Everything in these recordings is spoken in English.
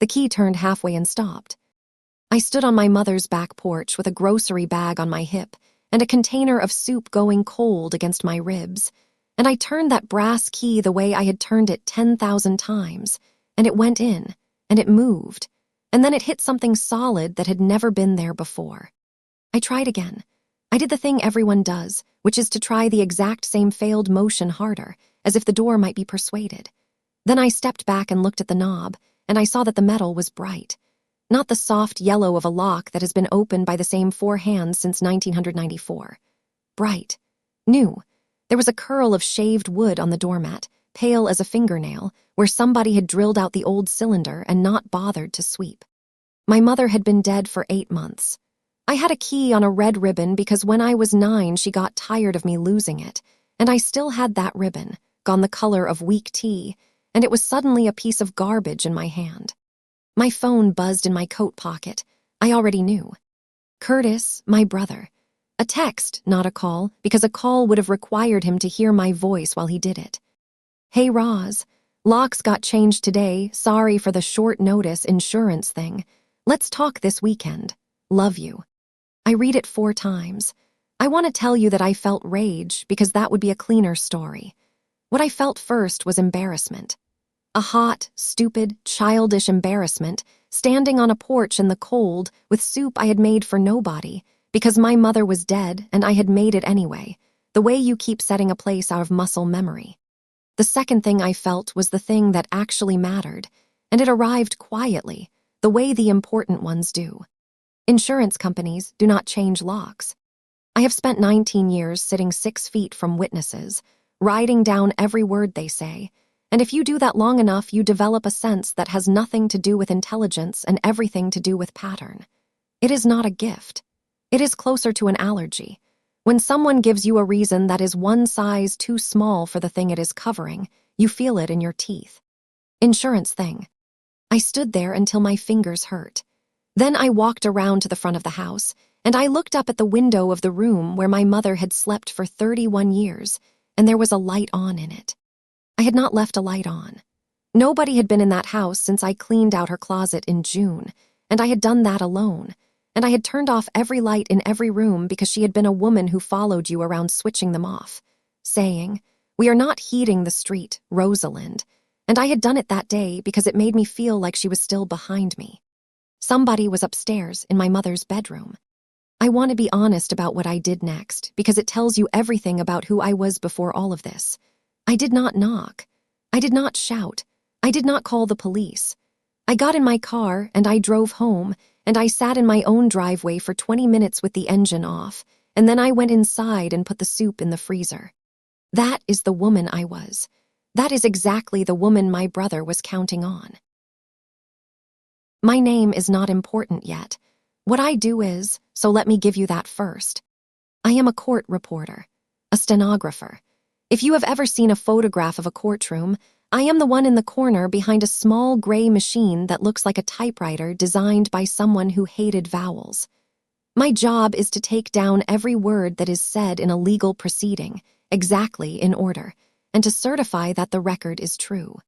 The key turned halfway and stopped. I stood on my mother's back porch with a grocery bag on my hip and a container of soup going cold against my ribs, and I turned that brass key the way I had turned it 10,000 times, and it went in, and it moved, and then it hit something solid that had never been there before. I tried again. I did the thing everyone does, which is to try the exact same failed motion harder, as if the door might be persuaded. Then I stepped back and looked at the knob, and I saw that the metal was bright. Not the soft yellow of a lock that has been opened by the same 4 hands since 1994. Bright. New. There was a curl of shaved wood on the doormat, pale as a fingernail, where somebody had drilled out the old cylinder and not bothered to sweep. My mother had been dead for 8 months. I had a key on a red ribbon because when I was 9 she got tired of me losing it, and I still had that ribbon, gone the color of weak tea, and it was suddenly a piece of garbage in my hand. My phone buzzed in my coat pocket. I already knew. Curtis, my brother. A text, not a call, because a call would have required him to hear my voice while he did it. Hey, Roz. Locks got changed today. Sorry for the short notice insurance thing. Let's talk this weekend. Love you. I read it 4 times. I want to tell you that I felt rage because that would be a cleaner story. What I felt first was embarrassment. A hot, stupid, childish embarrassment, standing on a porch in the cold with soup I had made for nobody, because my mother was dead and I had made it anyway, the way you keep setting a place out of muscle memory. The second thing I felt was the thing that actually mattered, and it arrived quietly, the way the important ones do. Insurance companies do not change locks. I have spent 19 years sitting 6 feet from witnesses, writing down every word they say, and if you do that long enough, you develop a sense that has nothing to do with intelligence and everything to do with pattern. It is not a gift. It is closer to an allergy. When someone gives you a reason that is one size too small for the thing it is covering, you feel it in your teeth. Insurance thing. I stood there until my fingers hurt. Then I walked around to the front of the house, and I looked up at the window of the room where my mother had slept for 31 years, and there was a light on in it. I had not left a light on. Nobody had been in that house since I cleaned out her closet in June, and I had done that alone, and I had turned off every light in every room because she had been a woman who followed you around switching them off, saying, "We are not heating the street, Rosalind," and I had done it that day because it made me feel like she was still behind me. Somebody was upstairs in my mother's bedroom. I want to be honest about what I did next because it tells you everything about who I was before all of this. I did not knock. I did not shout. I did not call the police. I got in my car and I drove home, and I sat in my own driveway for 20 minutes with the engine off, and then I went inside and put the soup in the freezer. That is the woman I was. That is exactly the woman my brother was counting on. My name is not important yet. What I do is, so let me give you that first. I am a court reporter, a stenographer. If you have ever seen a photograph of a courtroom, I am the one in the corner behind a small gray machine that looks like a typewriter designed by someone who hated vowels. My job is to take down every word that is said in a legal proceeding, exactly in order, and to certify that the record is true.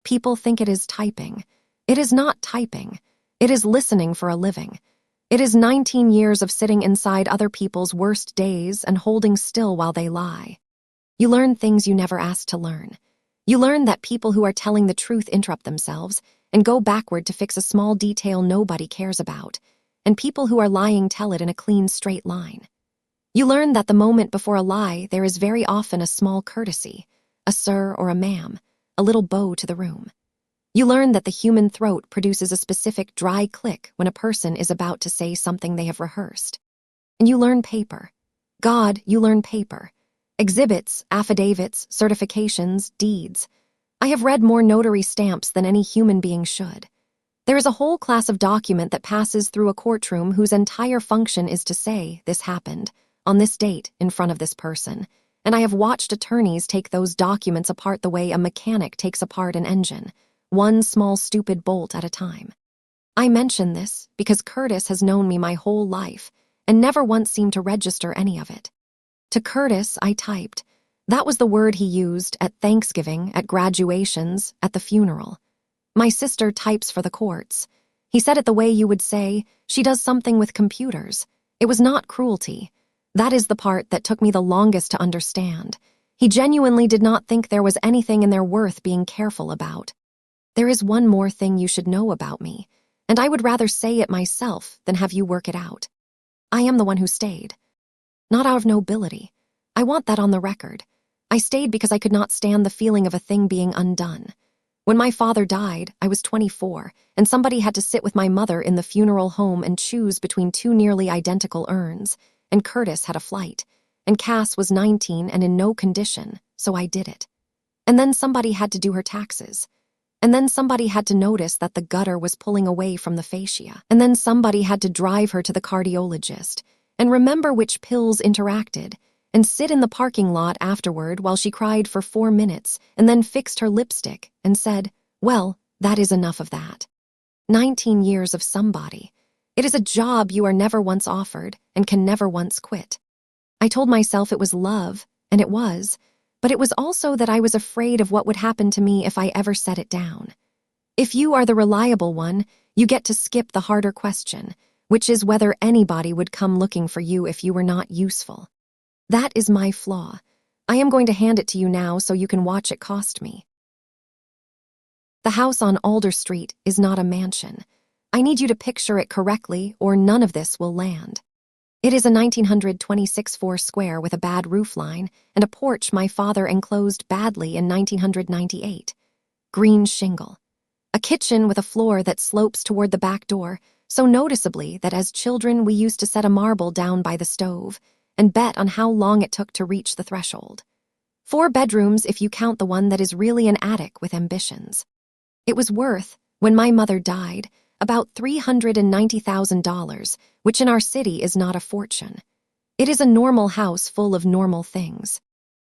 People think it is typing. It is not typing. It is listening for a living. It is 19 years of sitting inside other people's worst days and holding still while they lie. You learn things you never asked to learn. You learn that people who are telling the truth interrupt themselves and go backward to fix a small detail nobody cares about, and people who are lying tell it in a clean, straight line. You learn that the moment before a lie, there is very often a small courtesy, a sir or a ma'am, a little bow to the room. You learn that the human throat produces a specific dry click when a person is about to say something they have rehearsed. And you learn paper. God, you learn paper. Exhibits, affidavits, certifications, deeds. I have read more notary stamps than any human being should. There is a whole class of document that passes through a courtroom whose entire function is to say, this happened, on this date, in front of this person, and I have watched attorneys take those documents apart the way a mechanic takes apart an engine, one small stupid bolt at a time. I mention this because Curtis has known me my whole life and never once seemed to register any of it. To Curtis, I typed. That was the word he used at Thanksgiving, at graduations, at the funeral. My sister types for the courts. He said it the way you would say, she does something with computers. It was not cruelty. That is the part that took me the longest to understand. He genuinely did not think there was anything in there worth being careful about. There is one more thing you should know about me, and I would rather say it myself than have you work it out. I am the one who stayed. Not out of nobility. I want that on the record. I stayed because I could not stand the feeling of a thing being undone. When my father died, I was 24, and somebody had to sit with my mother in the funeral home and choose between two nearly identical urns, and Curtis had a flight, and Cass was 19 and in no condition, so I did it. And then somebody had to do her taxes. And then somebody had to notice that the gutter was pulling away from the fascia. And then somebody had to drive her to the cardiologist, and remember which pills interacted, and sit in the parking lot afterward while she cried for 4 minutes and then fixed her lipstick and said, "Well, that is enough of that." 19 years of somebody. It is a job you are never once offered and can never once quit. I told myself it was love, and it was, but it was also that I was afraid of what would happen to me if I ever set it down. If you are the reliable one, you get to skip the harder question, which is whether anybody would come looking for you if you were not useful. That is my flaw. I am going to hand it to you now so you can watch it cost me. The house on Alder Street is not a mansion. I need you to picture it correctly or none of this will land. It is a 1926 4-square with a bad roofline and a porch my father enclosed badly in 1998. Green shingle. A kitchen with a floor that slopes toward the back door, so noticeably that as children we used to set a marble down by the stove and bet on how long it took to reach the threshold. 4 bedrooms if you count the one that is really an attic with ambitions. It was worth, when my mother died, about $390,000, which in our city is not a fortune. It is a normal house full of normal things.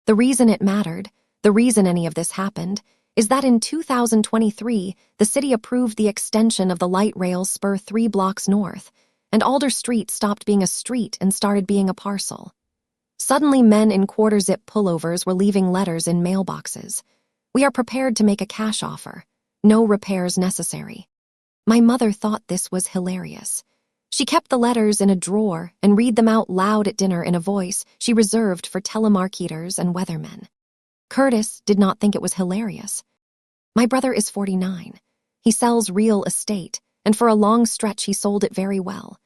The reason it mattered, the reason any of this happened, is that in 2023, the city approved the extension of the light rail spur 3 blocks north, and Alder Street stopped being a street and started being a parcel. Suddenly, men in quarter-zip pullovers were leaving letters in mailboxes. We are prepared to make a cash offer. No repairs necessary. My mother thought this was hilarious. She kept the letters in a drawer and read them out loud at dinner in a voice she reserved for telemarketers and weathermen. Curtis did not think it was hilarious. My brother is 49. He sells real estate, and for a long stretch he sold it very well.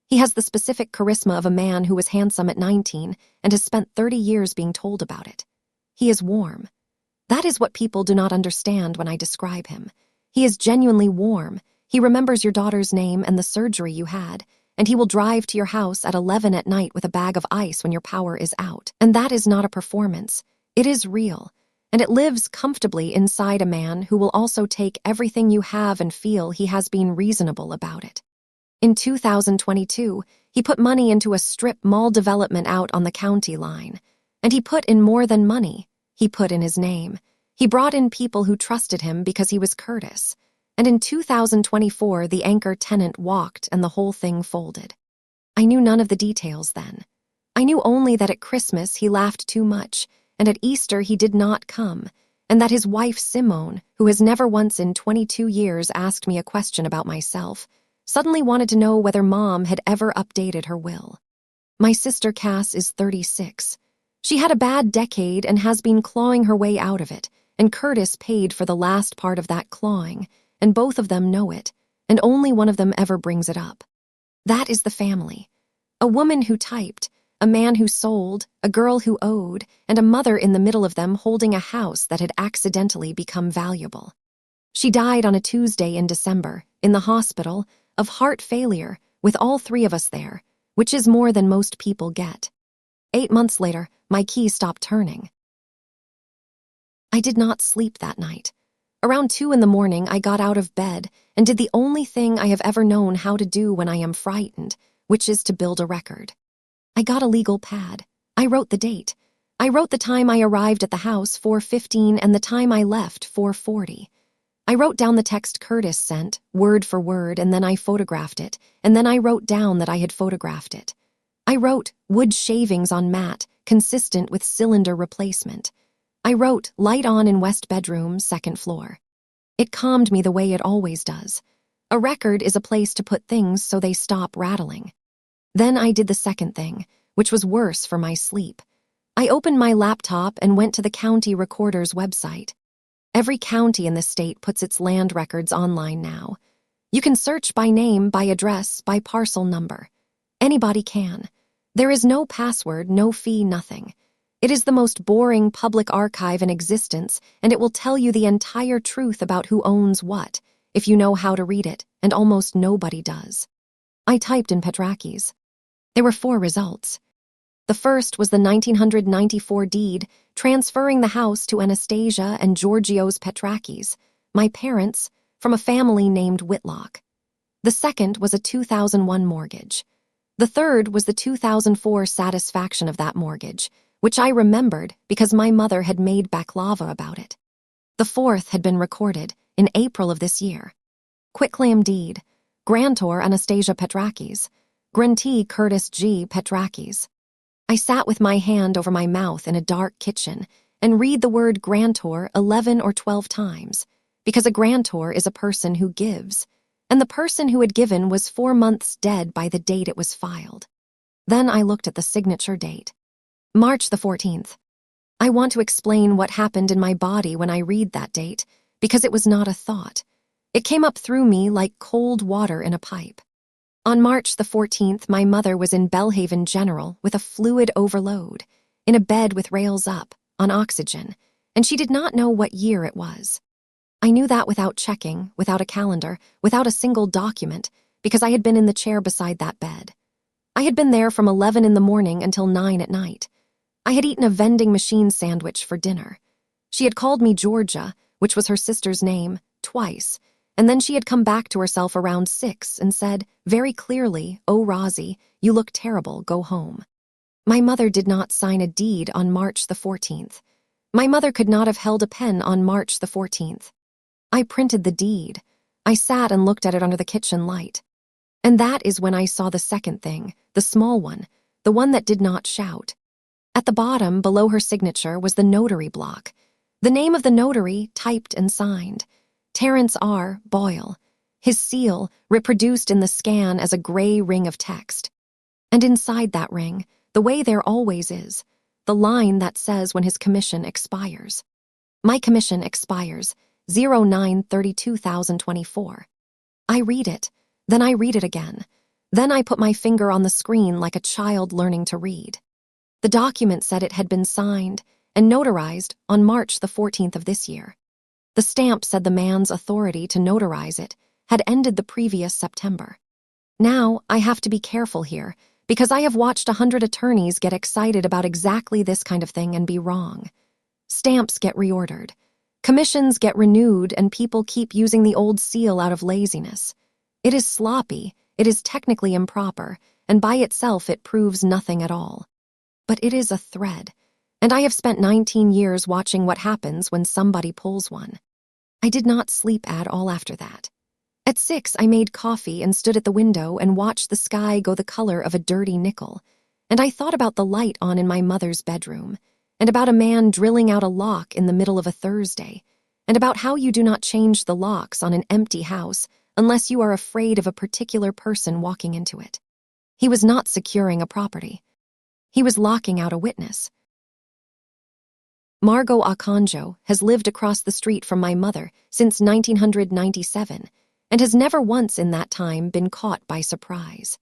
He has the specific charisma of a man who was handsome at 19 and has spent 30 years being told about it. He is warm. That is what people do not understand when I describe him. He is genuinely warm. He remembers your daughter's name and the surgery you had, and he will drive to your house at 11 at night with a bag of ice when your power is out. And that is not a performance. It is real, and it lives comfortably inside a man who will also take everything you have and feel he has been reasonable about it. In 2022, he put money into a strip mall development out on the county line. And he put in more than money. He put in his name. He brought in people who trusted him because he was Curtis. And in 2024, the anchor tenant walked and the whole thing folded. I knew none of the details then. I knew only that at Christmas he laughed too much, and at Easter he did not come, and that his wife Simone, who has never once in 22 years asked me a question about myself, suddenly wanted to know whether Mom had ever updated her will. My sister Cass is 36. She had a bad decade and has been clawing her way out of it, and Curtis paid for the last part of that clawing, and both of them know it, and only one of them ever brings it up. That is the family. A woman who typed, a man who sold, a girl who owed, and a mother in the middle of them holding a house that had accidentally become valuable. She died on a Tuesday in December, in the hospital, of heart failure, with all 3 of us there, which is more than most people get. 8 months later, my key stopped turning. I did not sleep that night. Around 2 in the morning, I got out of bed and did the only thing I have ever known how to do when I am frightened, which is to build a record. I got a legal pad. I wrote the date. I wrote the time I arrived at the house, 4:15, and the time I left, 4:40. I wrote down the text Curtis sent, word for word, and then I photographed it, and then I wrote down that I had photographed it. I wrote wood shavings on mat, consistent with cylinder replacement. I wrote light on in west bedroom, 2nd floor. It calmed me the way it always does. A record is a place to put things so they stop rattling. Then I did the second thing, which was worse for my sleep. I opened my laptop and went to the county recorder's website. Every county in the state puts its land records online now. You can search by name, by address, by parcel number. Anybody can. There is no password, no fee, nothing. It is the most boring public archive in existence, and it will tell you the entire truth about who owns what, if you know how to read it, and almost nobody does. I typed in Petrakis. There were 4 results. The first was the 1994 deed transferring the house to Anastasia and Georgios Petrakis, my parents, from a family named Whitlock. The second was a 2001 mortgage. The third was the 2004 satisfaction of that mortgage, which I remembered because my mother had made baklava about it. The fourth had been recorded in April of this year. Quitclaim deed, grantor Anastasia Petrakis, grantee Curtis G. Petrakis. I sat with my hand over my mouth in a dark kitchen and read the word grantor 11 or 12 times, because a grantor is a person who gives, and the person who had given was 4 months dead by the date it was filed. Then I looked at the signature date. March the 14th. I want to explain what happened in my body when I read that date, because it was not a thought. It came up through me like cold water in a pipe. On March the 14th, my mother was in Belhaven General with a fluid overload, in a bed with rails up, on oxygen, and she did not know what year it was. I knew that without checking, without a calendar, without a single document, because I had been in the chair beside that bed. I had been there from 11 in the morning until 9 at night. I had eaten a vending machine sandwich for dinner. She had called me Georgia, which was her sister's name, twice, and then she had come back to herself around 6 and said, very clearly, "Oh, Rosie, you look terrible, go home." My mother did not sign a deed on March the 14th. My mother could not have held a pen on March the 14th. I printed the deed. I sat and looked at it under the kitchen light. And that is when I saw the second thing, the small one, the one that did not shout. At the bottom, below her signature, was the notary block. The name of the notary, typed and signed. Terrence R. Boyle. His seal, reproduced in the scan as a gray ring of text. And inside that ring, the way there always is, the line that says when his commission expires. My commission expires 09/32/2024. I read it, then I read it again. Then I put my finger on the screen like a child learning to read. The document said it had been signed and notarized on March the 14th of this year. The stamp said the man's authority to notarize it had ended the previous September. Now, I have to be careful here, because I have watched 100 attorneys get excited about exactly this kind of thing and be wrong. Stamps get reordered. Commissions get renewed, and people keep using the old seal out of laziness. It is sloppy, it is technically improper, and by itself it proves nothing at all. But it is a thread, and I have spent 19 years watching what happens when somebody pulls one. I did not sleep at all after that. At 6, I made coffee and stood at the window and watched the sky go the color of a dirty nickel, and I thought about the light on in my mother's bedroom, and about a man drilling out a lock in the middle of a Thursday, and about how you do not change the locks on an empty house unless you are afraid of a particular person walking into it. He was not securing a property. He was locking out a witness. Margot Akanjo has lived across the street from my mother since 1997 and has never once in that time been caught by surprise.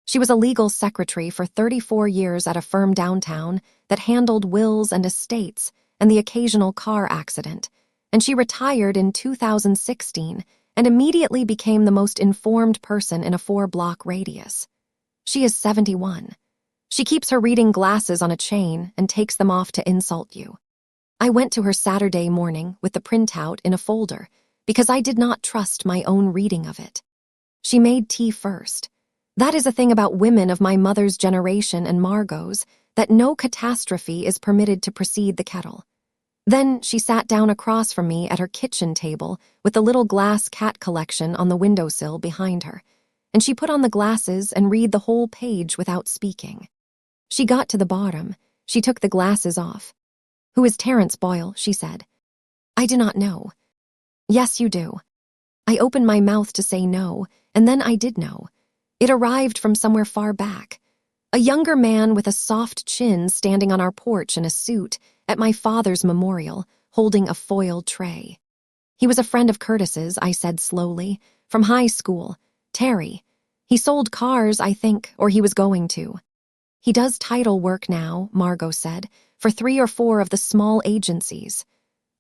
She was a legal secretary for 34 years at a firm downtown that handled wills and estates and the occasional car accident, and she retired in 2016 and immediately became the most informed person in a 4-block radius. She is 71. She keeps her reading glasses on a chain and takes them off to insult you. I went to her Saturday morning with the printout in a folder because I did not trust my own reading of it. She made tea first. That is a thing about women of my mother's generation and Margot's, that no catastrophe is permitted to precede the kettle. Then she sat down across from me at her kitchen table with the little glass cat collection on the windowsill behind her, and she put on the glasses and read the whole page without speaking. She got to the bottom. She took the glasses off. "Who is Terrence Boyle?" she said. "I do not know." Yes, you do. I opened my mouth to say no, and then I did know. It arrived from somewhere far back. A younger man with a soft chin standing on our porch in a suit at my father's memorial, holding a foil tray. He was a friend of Curtis's, I said slowly, from high school. Terry. He sold cars, I think, or he was going to. He does title work now, Margot said, for 3 or 4 of the small agencies.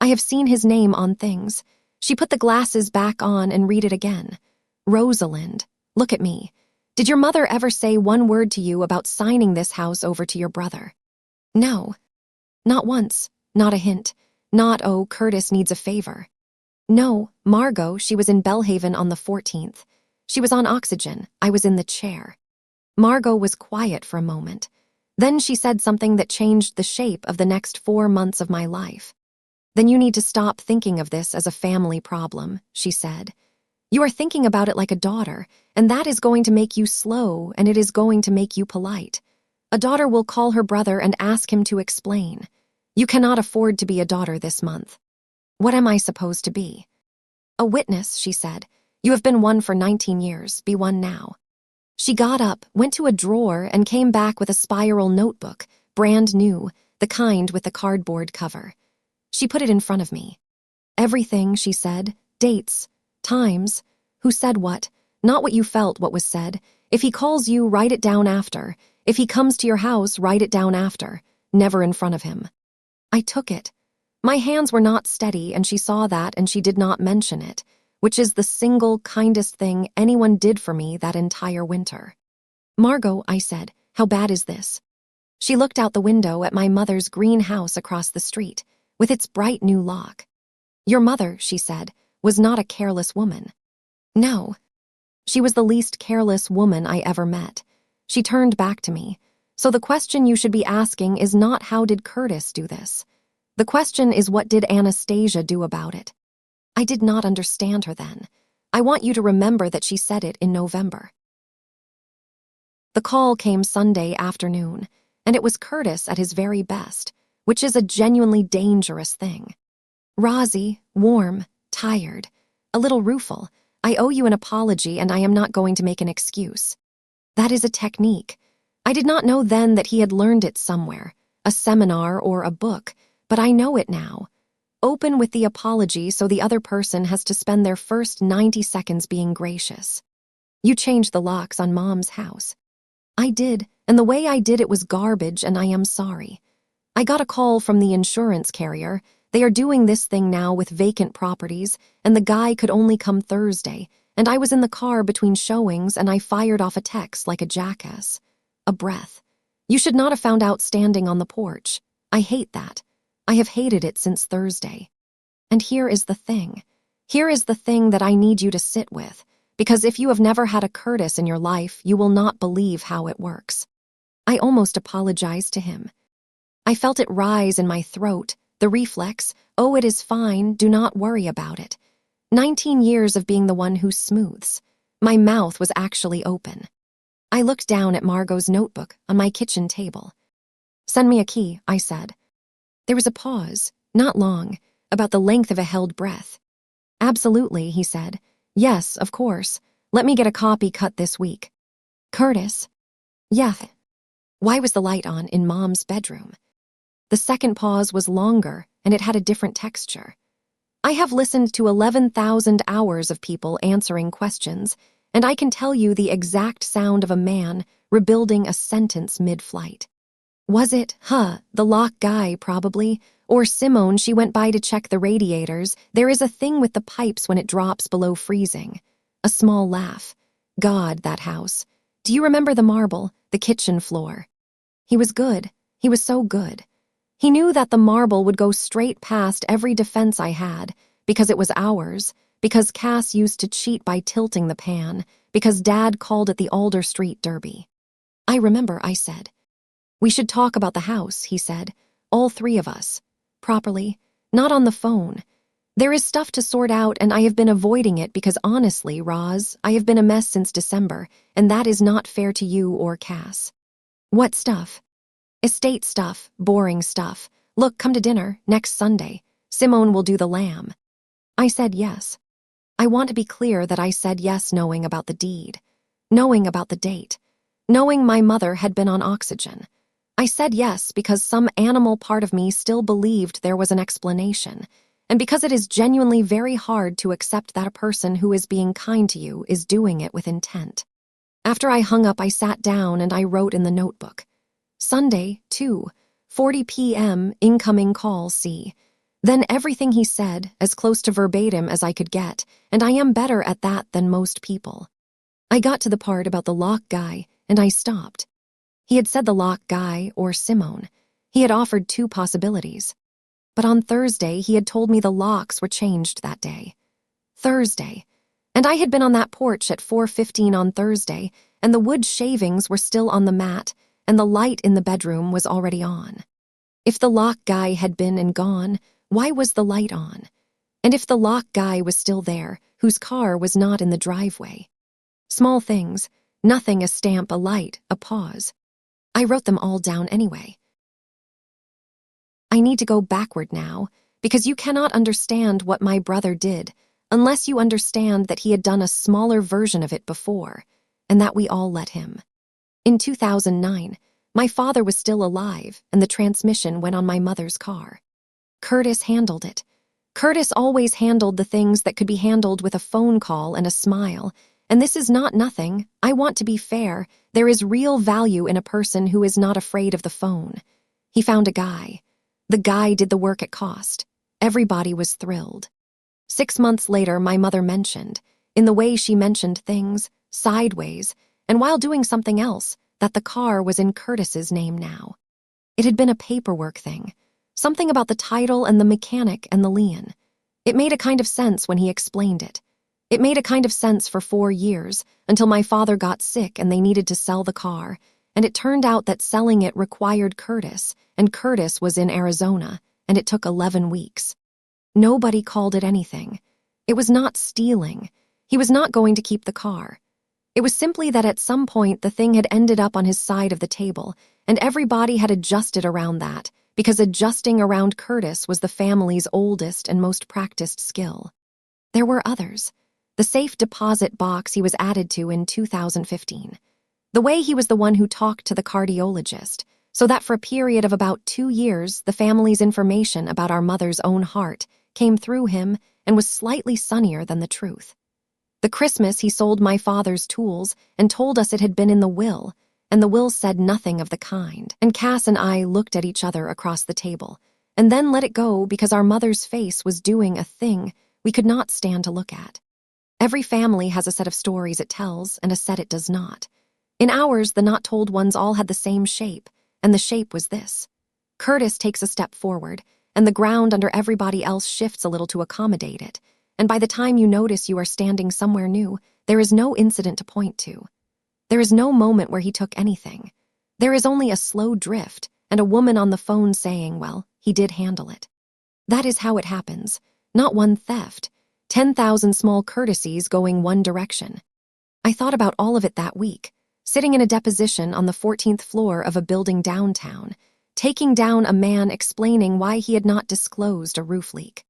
I have seen his name on things. She put the glasses back on and read it again. Rosalind, look at me. Did your mother ever say one word to you about signing this house over to your brother? No. Not once. Not a hint. Not, oh, Curtis needs a favor. No, Margot, she was in Belhaven on the 14th. She was on oxygen. I was in the chair. Margot was quiet for a moment. Then she said something that changed the shape of the next 4 months of my life. Then you need to stop thinking of this as a family problem, she said. You are thinking about it like a daughter, and that is going to make you slow, and it is going to make you polite. A daughter will call her brother and ask him to explain. You cannot afford to be a daughter this month. What am I supposed to be? A witness, she said. You have been one for 19 years. Be one now. She got up, went to a drawer, and came back with a spiral notebook, brand new, the kind with the cardboard cover. She put it in front of me. Everything, she said, dates, times, who said what, not what you felt what was said. If he calls you, write it down after. If he comes to your house, write it down after. Never in front of him. I took it. My hands were not steady, and she saw that, and she did not mention it, which is the single kindest thing anyone did for me that entire winter. Margot, I said, how bad is this? She looked out the window at my mother's green house across the street, with its bright new lock. Your mother, she said, was not a careless woman. No. She was the least careless woman I ever met. She turned back to me. So the question you should be asking is not how did Curtis do this? The question is what did Anastasia do about it? I did not understand her then. I want you to remember that she said it in November. The call came Sunday afternoon, and it was Curtis at his very best, which is a genuinely dangerous thing. Rosie, warm, tired, a little rueful. I owe you an apology, and I am not going to make an excuse. That is a technique. I did not know then that he had learned it somewhere, a seminar or a book, but I know it now. Open with the apology so the other person has to spend their first 90 seconds being gracious. You changed the locks on Mom's house. I did, and the way I did it was garbage, and I am sorry. I got a call from the insurance carrier. They are doing this thing now with vacant properties, and the guy could only come Thursday, and I was in the car between showings, and I fired off a text like a jackass. A breath. You should not have found out standing on the porch. I hate that. I have hated it since Thursday. And here is the thing. Here is the thing that I need you to sit with, because if you have never had a Curtis in your life, you will not believe how it works. I almost apologized to him. I felt it rise in my throat, the reflex, oh, it is fine, do not worry about it. 19 years of being the one who smooths. My mouth was actually open. I looked down at Margot's notebook on my kitchen table. Send me a key, I said. There was a pause, not long, about the length of a held breath. Absolutely, he said. Yes, of course. Let me get a copy cut this week. Curtis? Yeah. Why was the light on in Mom's bedroom? The second pause was longer, and it had a different texture. I have listened to 11,000 hours of people answering questions, and I can tell you the exact sound of a man rebuilding a sentence mid-flight. Was it, the lock guy, probably, or Simone, she went by to check the radiators. There is a thing with the pipes when it drops below freezing. A small laugh. God, that house. Do you remember the marble, the kitchen floor? He was good. He was so good. He knew that the marble would go straight past every defense I had, because it was ours, because Cass used to cheat by tilting the pan, because Dad called it the Alder Street Derby. I remember, I said. We should talk about the house, he said. All 3 of us. Properly. Not on the phone. There is stuff to sort out, and I have been avoiding it because honestly, Roz, I have been a mess since December, and that is not fair to you or Cass. What stuff? Estate stuff, boring stuff. Look, come to dinner, next Sunday. Simone will do the lamb. I said yes. I want to be clear that I said yes knowing about the deed, knowing about the date, knowing my mother had been on oxygen. I said yes because some animal part of me still believed there was an explanation, and because it is genuinely very hard to accept that a person who is being kind to you is doing it with intent. After I hung up, I sat down and I wrote in the notebook. Sunday, 2:40 p.m., incoming call C. Then everything he said, as close to verbatim as I could get, and I am better at that than most people. I got to the part about the lock guy, and I stopped. He had said the lock guy or Simone. He had offered two possibilities. But on Thursday, he had told me the locks were changed that day. Thursday. And I had been on that porch at 4:15 on Thursday, and the wood shavings were still on the mat, and the light in the bedroom was already on. If the lock guy had been and gone, why was the light on? And if the lock guy was still there, whose car was not in the driveway? Small things, nothing, a stamp, a light, a pause. I wrote them all down anyway. I need to go backward now, because you cannot understand what my brother did unless you understand that he had done a smaller version of it before, and that we all let him. In 2009, my father was still alive, and the transmission went on my mother's car. Curtis handled it. Curtis always handled the things that could be handled with a phone call and a smile, and this is not nothing. I want to be fair. There is real value in a person who is not afraid of the phone. He found a guy. The guy did the work it cost. Everybody was thrilled. 6 months later, my mother mentioned, in the way she mentioned things, sideways, and while doing something else, that the car was in Curtis's name now. It had been a paperwork thing, something about the title and the mechanic and the lien. It made a kind of sense when he explained it. It made a kind of sense for 4 years, until my father got sick and they needed to sell the car, and it turned out that selling it required Curtis, and Curtis was in Arizona, and it took 11 weeks. Nobody called it anything. It was not stealing. He was not going to keep the car. It was simply that at some point the thing had ended up on his side of the table, and everybody had adjusted around that, because adjusting around Curtis was the family's oldest and most practiced skill. There were others. The safe deposit box he was added to in 2015. The way he was the one who talked to the cardiologist, so that for a period of about 2 years the family's information about our mother's own heart came through him and was slightly sunnier than the truth. The Christmas he sold my father's tools and told us it had been in the will, and the will said nothing of the kind, and Cass and I looked at each other across the table, and then let it go because our mother's face was doing a thing we could not stand to look at. Every family has a set of stories it tells and a set it does not. In ours, the not told ones all had the same shape, and the shape was this. Curtis takes a step forward, and the ground under everybody else shifts a little to accommodate it, and by the time you notice you are standing somewhere new, there is no incident to point to. There is no moment where he took anything. There is only a slow drift, and a woman on the phone saying, well, he did handle it. That is how it happens. Not one theft. 10,000 small courtesies going one direction. I thought about all of it that week, sitting in a deposition on the 14th floor of a building downtown, taking down a man explaining why he had not disclosed a roof leak.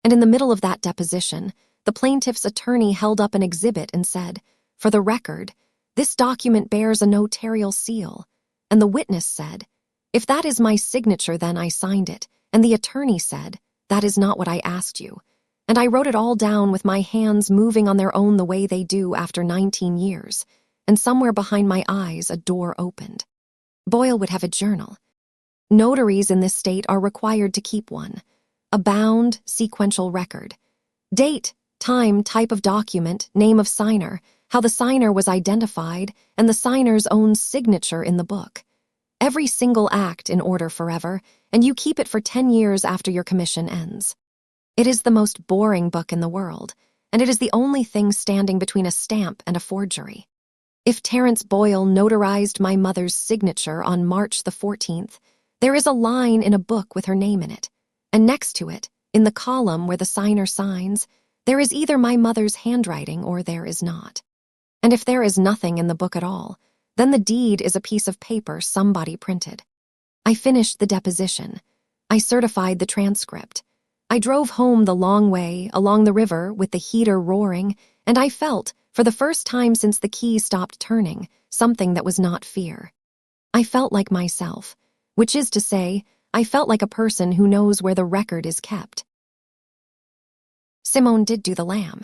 And in the middle of that deposition, the plaintiff's attorney held up an exhibit and said, "For the record, this document bears a notarial seal." And the witness said, "If that is my signature, then I signed it." And the attorney said, "That is not what I asked you." And I wrote it all down with my hands moving on their own the way they do after 19 years. And somewhere behind my eyes, a door opened. Boyle would have a journal. Notaries in this state are required to keep one. A bound, sequential record. Date, time, type of document, name of signer, how the signer was identified, and the signer's own signature in the book. Every single act in order forever, and you keep it for 10 years after your commission ends. It is the most boring book in the world, and it is the only thing standing between a stamp and a forgery. If Terence Boyle notarized my mother's signature on March the 14th, there is a line in a book with her name in it, and next to it, in the column where the signer signs, there is either my mother's handwriting or there is not. And if there is nothing in the book at all, then the deed is a piece of paper somebody printed. I finished the deposition. I certified the transcript. I drove home the long way, along the river, with the heater roaring, and I felt, for the first time since the key stopped turning, something that was not fear. I felt like myself, which is to say, I felt like a person who knows where the record is kept. Simone did do the lamb.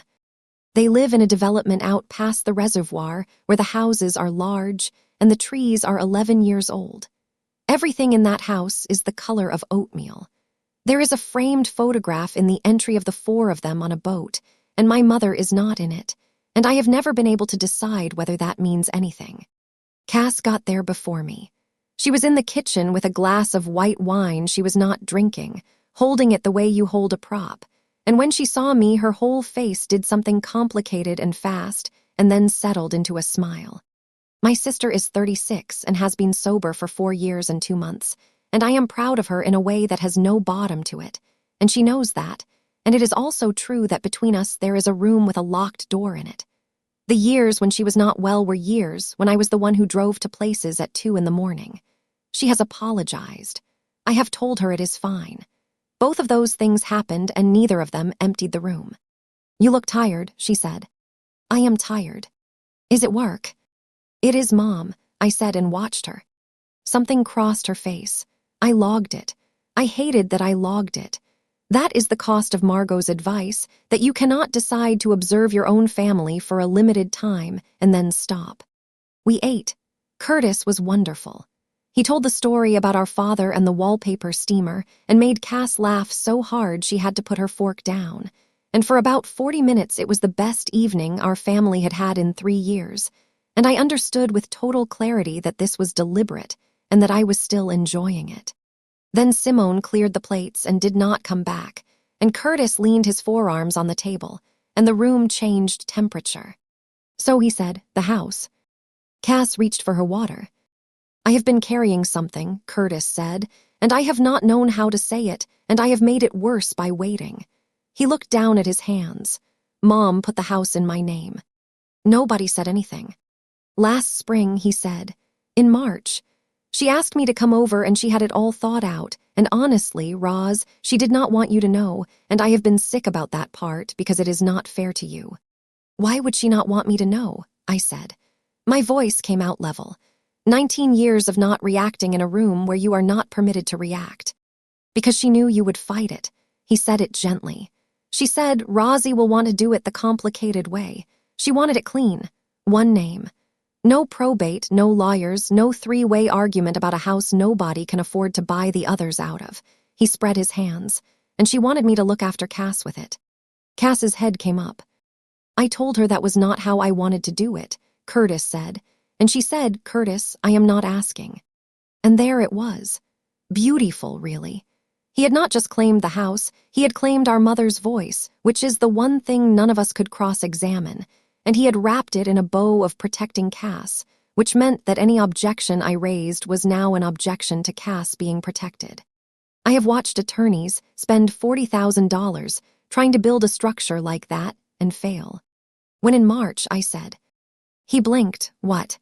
They live in a development out past the reservoir where the houses are large and the trees are 11 years old. Everything in that house is the color of oatmeal. There is a framed photograph in the entry of the four of them on a boat, and my mother is not in it, and I have never been able to decide whether that means anything. Cass got there before me. She was in the kitchen with a glass of white wine she was not drinking, holding it the way you hold a prop, and when she saw me, her whole face did something complicated and fast, and then settled into a smile. My sister is 36 and has been sober for 4 years and 2 months, and I am proud of her in a way that has no bottom to it, and she knows that, and it is also true that between us there is a room with a locked door in it. The years when she was not well were years when I was the one who drove to places at 2 in the morning. She has apologized. I have told her it is fine. Both of those things happened and neither of them emptied the room. "You look tired," she said. "I am tired." "Is it work?" "It is, Mom," I said and watched her. Something crossed her face. I logged it. I hated that I logged it. That is the cost of Margot's advice, that you cannot decide to observe your own family for a limited time and then stop. We ate. Curtis was wonderful. He told the story about our father and the wallpaper steamer and made Cass laugh so hard she had to put her fork down. And for about 40 minutes it was the best evening our family had had in 3 years. And I understood with total clarity that this was deliberate and that I was still enjoying it. Then Simone cleared the plates and did not come back, and Curtis leaned his forearms on the table, and the room changed temperature. "So," he said, "the house." Cass reached for her water. "I have been carrying something," Curtis said, "and I have not known how to say it, and I have made it worse by waiting." He looked down at his hands. "Mom put the house in my name." Nobody said anything. "Last spring," he said, "in March. She asked me to come over and she had it all thought out, and honestly, Roz, she did not want you to know, and I have been sick about that part because it is not fair to you." "Why would she not want me to know?" I said. My voice came out level. 19 years of not reacting in a room where you are not permitted to react. "Because she knew you would fight it." He said it gently. "She said Rosie will want to do it the complicated way. She wanted it clean. One name. No probate, no lawyers, no 3-way argument about a house nobody can afford to buy the others out of." He spread his hands, and she wanted me to look after Cass with it. Cass's head came up. "I told her that was not how I wanted to do it," Curtis said, and she said, "Curtis, I am not asking." And there it was. Beautiful, really. He had not just claimed the house, he had claimed our mother's voice, which is the one thing none of us could cross-examine, and he had wrapped it in a bow of protecting Cass, which meant that any objection I raised was now an objection to Cass being protected. I have watched attorneys spend $40,000 trying to build a structure like that and fail. "When in March," I said. He blinked. "What?"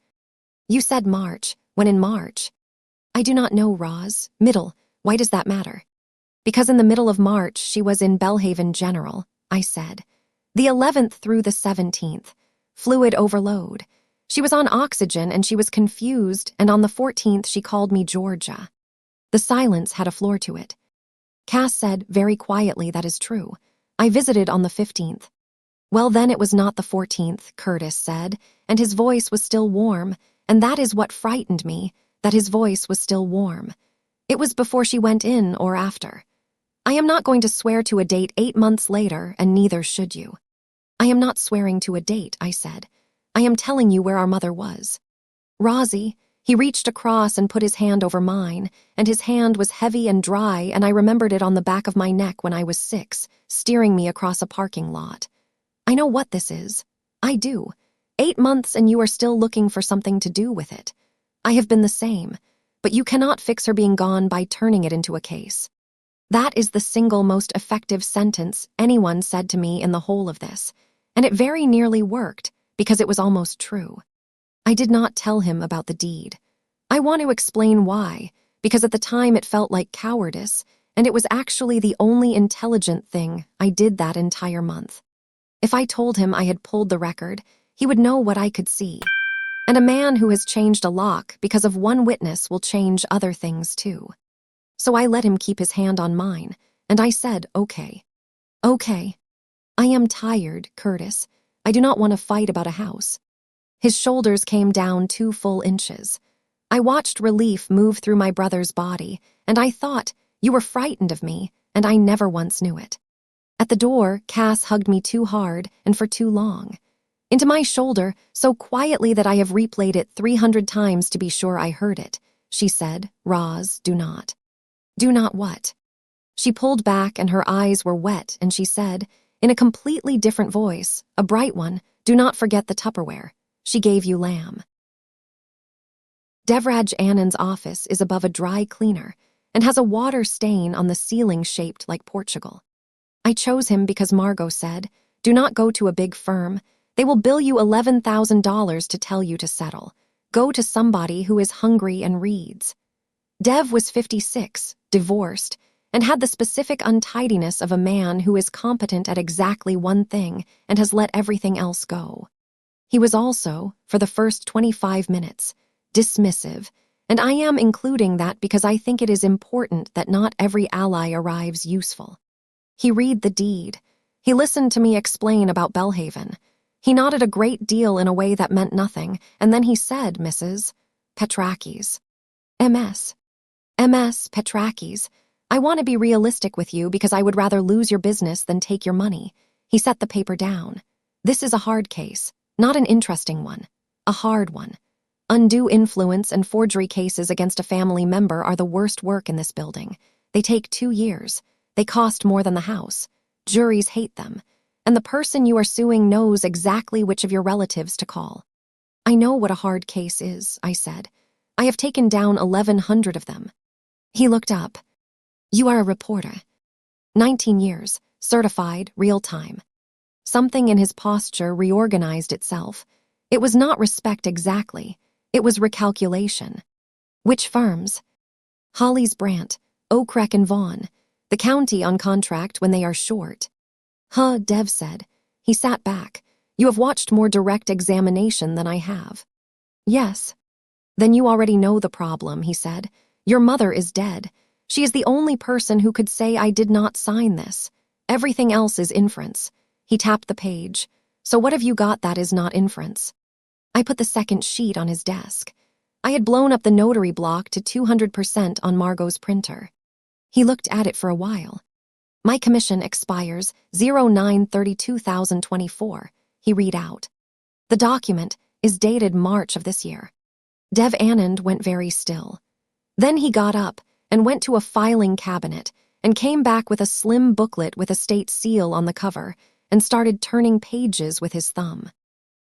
"You said March. When in March?" "I do not know, Roz. Middle. Why does that matter?" "Because in the middle of March she was in Belhaven General," I said. "The 11th through the 17th. Fluid overload. She was on oxygen and she was confused, and on the 14th she called me Georgia." The silence had a floor to it. Cass said very quietly, "That is true. I visited on the 15th. "Well, then it was not the 14th, Curtis said, and his voice was still warm, and that is what frightened me, that his voice was still warm. It was before she went in or after. I am not going to swear to a date 8 months later, and neither should you." "I am not swearing to a date," I said. "I am telling you where our mother was." "Rosie," he reached across and put his hand over mine, and his hand was heavy and dry, and I remembered it on the back of my neck when I was 6, steering me across a parking lot. "I know what this is. I do. 8 months and you are still looking for something to do with it. I have been the same, but you cannot fix her being gone by turning it into a case." That is the single most effective sentence anyone said to me in the whole of this, and it very nearly worked because it was almost true. I did not tell him about the deed. I want to explain why, because at the time it felt like cowardice, and it was actually the only intelligent thing I did that entire month. If I told him I had pulled the record, he would know what I could see. And a man who has changed a lock because of one witness will change other things too. So I let him keep his hand on mine, and I said, okay. Okay. I am tired, Curtis. I do not want to fight about a house. His shoulders came down 2 full inches. I watched relief move through my brother's body, and I thought, you were frightened of me, and I never once knew it. At the door, Cass hugged me too hard and for too long. Into my shoulder, so quietly that I have replayed it 300 times to be sure I heard it. She said, Roz, do not. Do not what? She pulled back and her eyes were wet, and she said, in a completely different voice, a bright one, do not forget the Tupperware. She gave you lamb. Devraj Anand's office is above a dry cleaner and has a water stain on the ceiling shaped like Portugal. I chose him because Margot said, do not go to a big firm. They will bill you $11,000 to tell you to settle. Go to somebody who is hungry and reads. Dev was 56, divorced, and had the specific untidiness of a man who is competent at exactly one thing and has let everything else go. He was also, for the first 25 minutes, dismissive, and I am including that because I think it is important that not every ally arrives useful. He read the deed. He listened to me explain about Belhaven. He nodded a great deal in a way that meant nothing, and then he said, Mrs. Petrakis. MS. MS Petrakis. I want to be realistic with you because I would rather lose your business than take your money. He set the paper down. This is a hard case, not an interesting one. A hard one. Undue influence and forgery cases against a family member are the worst work in this building. They take 2 years. They cost more than the house. Juries hate them. And the person you are suing knows exactly which of your relatives to call. I know what a hard case is, I said. I have taken down 1,100 of them. He looked up. You are a reporter. 19 years, certified, real-time. Something in his posture reorganized itself. It was not respect exactly. It was recalculation. Which firms? Holly's Brandt, Oakrek and Vaughn. The county on contract when they are short. Huh, Dev said. He sat back. You have watched more direct examination than I have. Yes. Then you already know the problem, he said. Your mother is dead. She is the only person who could say I did not sign this. Everything else is inference. He tapped the page. So what have you got that is not inference? I put the second sheet on his desk. I had blown up the notary block to 200% on Margot's printer. He looked at it for a while. My commission expires 09/30/2024, he read out. The document is dated March of this year. Dev Anand went very still. Then he got up and went to a filing cabinet and came back with a slim booklet with a state seal on the cover and started turning pages with his thumb.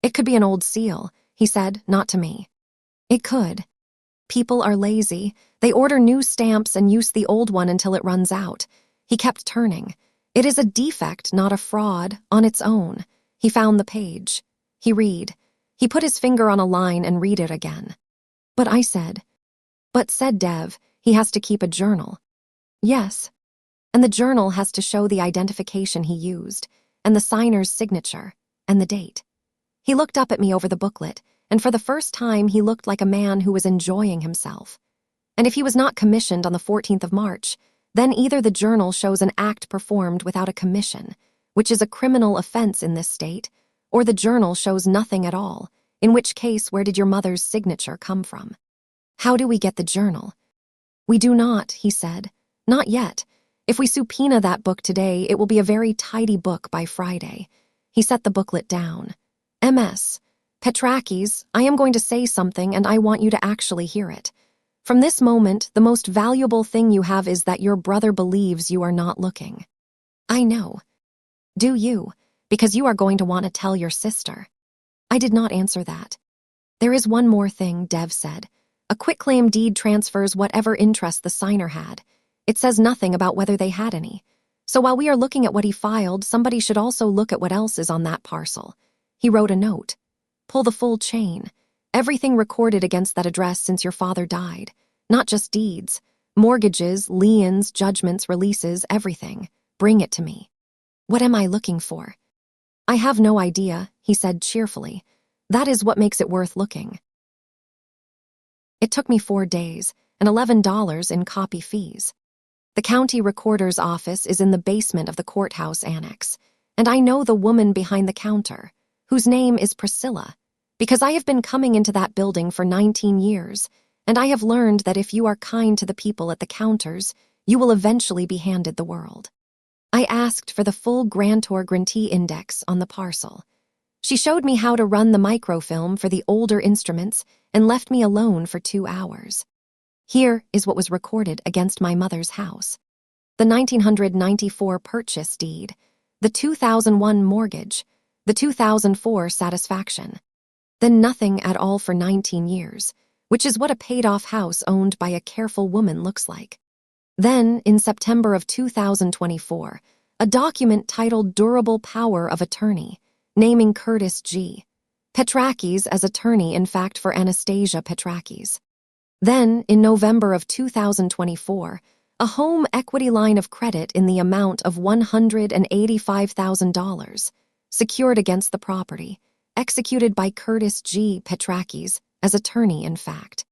It could be an old seal, he said, not to me. It could. People are lazy. They order new stamps and use the old one until it runs out. He kept turning. It is a defect, not a fraud, on its own. He found the page. He read. He put his finger on a line and read it again. But I said, But said Dev, he has to keep a journal. Yes. And the journal has to show the identification he used, and the signer's signature, and the date. He looked up at me over the booklet, and for the first time he looked like a man who was enjoying himself. And if he was not commissioned on the 14th of March, then either the journal shows an act performed without a commission, which is a criminal offense in this state, or the journal shows nothing at all, in which case where did your mother's signature come from? How do we get the journal? We do not, he said. Not yet. If we subpoena that book today, it will be a very tidy book by Friday. He set the booklet down. MS. Petrakis, I am going to say something and I want you to actually hear it. From this moment, the most valuable thing you have is that your brother believes you are not looking. I know. Do you? Because you are going to want to tell your sister. I did not answer that. There is one more thing, Dev said. A quitclaim deed transfers whatever interest the signer had. It says nothing about whether they had any. So while we are looking at what he filed, somebody should also look at what else is on that parcel. He wrote a note. Pull the full chain. Everything recorded against that address since your father died. Not just deeds, Mortgages, liens, judgments, releases, everything. Bring it to me. What am I looking for? I have no idea, he said cheerfully. That is what makes it worth looking. It took me 4 days and $11 in copy fees. The county recorder's office is in the basement of the courthouse annex, and I know the woman behind the counter, whose name is Priscilla, because I have been coming into that building for 19 years, and I have learned that if you are kind to the people at the counters, you will eventually be handed the world. I asked for the full grantor grantee index on the parcel. She showed me how to run the microfilm for the older instruments and left me alone for 2 hours. Here is what was recorded against my mother's house: the 1994 purchase deed, the 2001 mortgage, the 2004 satisfaction. Then nothing at all for 19 years, which is what a paid-off house owned by a careful woman looks like. Then, in September of 2024, a document titled Durable Power of Attorney, naming Curtis G. Petrakis as attorney, in fact, for Anastasia Petrakis. Then, in November of 2024, a home equity line of credit in the amount of $185,000, secured against the property, executed by Curtis G. Petrakis as attorney, in fact.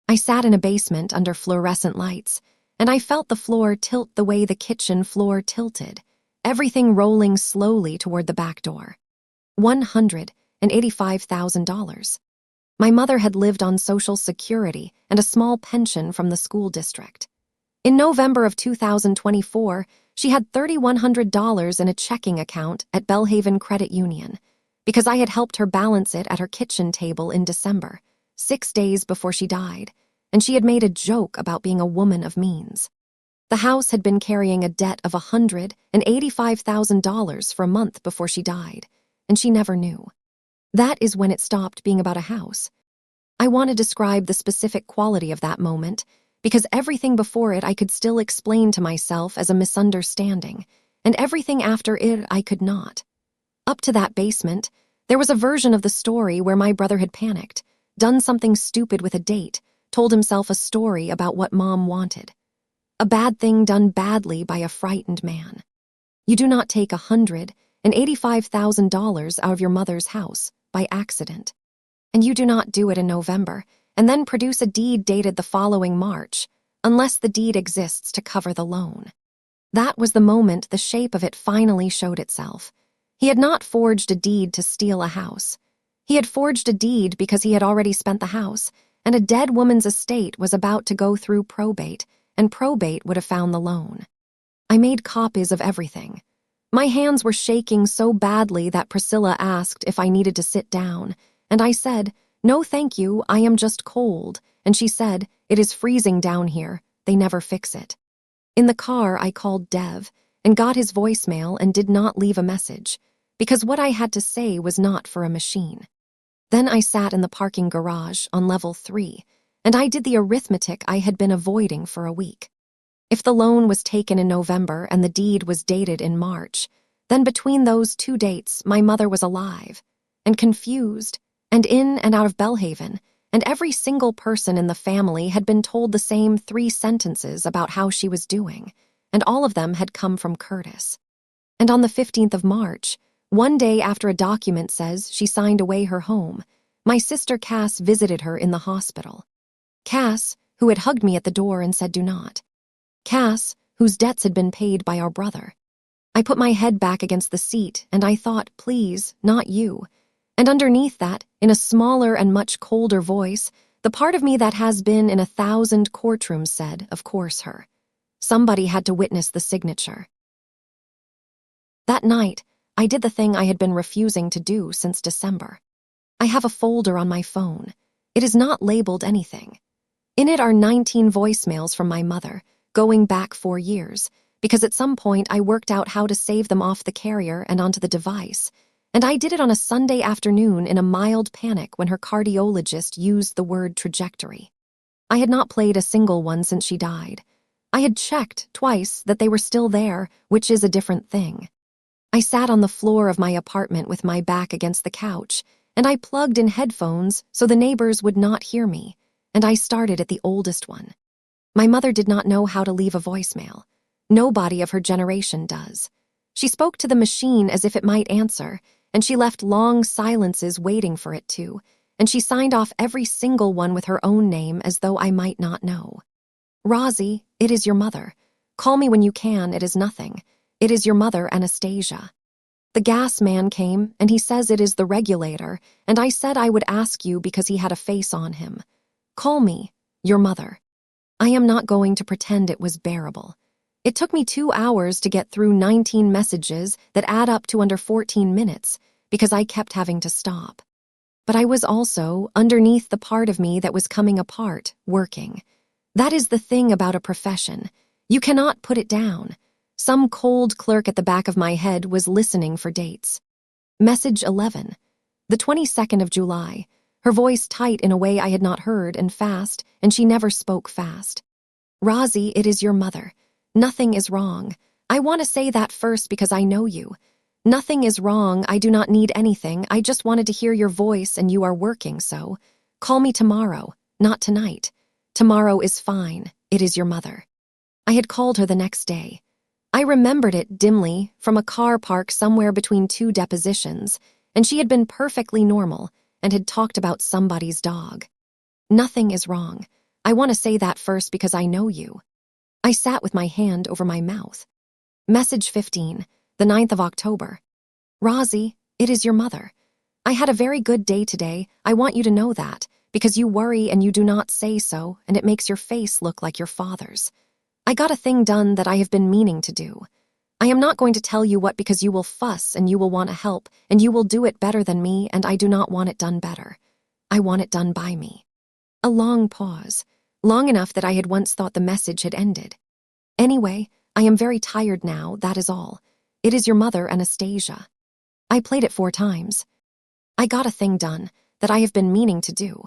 I sat in a basement under fluorescent lights, and I felt the floor tilt the way the kitchen floor tilted, everything rolling slowly toward the back door. $185,000. My mother had lived on Social Security and a small pension from the school district. In November of 2024, she had $3,100 in a checking account at Belhaven Credit Union, because I had helped her balance it at her kitchen table in December, 6 days before she died, and she had made a joke about being a woman of means. The house had been carrying a debt of $185,000 for a month before she died, and she never knew. That is when it stopped being about a house. I want to describe the specific quality of that moment, because everything before it I could still explain to myself as a misunderstanding, and everything after it I could not. Up to that basement, there was a version of the story where my brother had panicked, done something stupid with a date, told himself a story about what Mom wanted. A bad thing done badly by a frightened man. You do not take $185,000 out of your mother's house by accident. And you do not do it in November and then produce a deed dated the following March, unless the deed exists to cover the loan. That was the moment the shape of it finally showed itself. He had not forged a deed to steal a house. He had forged a deed because he had already spent the house, and a dead woman's estate was about to go through probate, and probate would have found the loan. I made copies of everything. My hands were shaking so badly that Priscilla asked if I needed to sit down, and I said, "No, thank you, I am just cold," and she said, "It is freezing down here, they never fix it." In the car, I called Dev and got his voicemail and did not leave a message, because what I had to say was not for a machine. Then I sat in the parking garage on level 3, and I did the arithmetic I had been avoiding for a week. If the loan was taken in November and the deed was dated in March, then between those 2 dates my mother was alive, and confused, and in and out of Belhaven, and every single person in the family had been told the same 3 sentences about how she was doing, and all of them had come from Curtis. And on the 15th of March, 1 day after a document says she signed away her home, my sister Cass visited her in the hospital. Cass, who had hugged me at the door and said, "Do not." Cass, whose debts had been paid by our brother. I put my head back against the seat, and I thought, "Please, not you." And underneath that, in a smaller and much colder voice, the part of me that has been in 1,000 courtrooms said, "Of course, her." Somebody had to witness the signature. That night, I did the thing I had been refusing to do since December. I have a folder on my phone. It is not labeled anything. In it are 19 voicemails from my mother, going back 4 years, because at some point I worked out how to save them off the carrier and onto the device, and I did it on a Sunday afternoon in a mild panic when her cardiologist used the word trajectory. I had not played a single one since she died. I had checked twice that they were still there, which is a different thing. I sat on the floor of my apartment with my back against the couch, and I plugged in headphones so the neighbors would not hear me, and I started at the oldest one. My mother did not know how to leave a voicemail. Nobody of her generation does. She spoke to the machine as if it might answer, and she left long silences waiting for it to, and she signed off every single one with her own name as though I might not know. Rosie, it is your mother. Call me when you can, it is nothing. It is your mother, Anastasia. The gas man came, and he says it is the regulator, and I said I would ask you because he had a face on him. Call me, your mother. I am not going to pretend it was bearable. It took me 2 hours to get through 19 messages that add up to under 14 minutes because I kept having to stop. But I was also, underneath the part of me that was coming apart, working. That is the thing about a profession. You cannot put it down. Some cold clerk at the back of my head was listening for dates. Message 11. The 22nd of July. Her voice tight in a way I had not heard and fast, and she never spoke fast. Rosie, it is your mother. Nothing is wrong. I want to say that first because I know you. Nothing is wrong. I do not need anything. I just wanted to hear your voice and you are working, so call me tomorrow, not tonight. Tomorrow is fine. It is your mother. I had called her the next day. I remembered it dimly from a car park somewhere between 2 depositions, and she had been perfectly normal and had talked about somebody's dog. Nothing is wrong. I want to say that first because I know you. I sat with my hand over my mouth. Message 15, the 9th of October. Rosie, it is your mother. I had a very good day today. I want you to know that, because you worry and you do not say so, and it makes your face look like your father's. I got a thing done that I have been meaning to do. I am not going to tell you what because you will fuss and you will want to help, and you will do it better than me, and I do not want it done better. I want it done by me. A long pause, long enough that I had once thought the message had ended. Anyway, I am very tired now, that is all. It is your mother, Anastasia. I played it 4 times. I got a thing done that I have been meaning to do.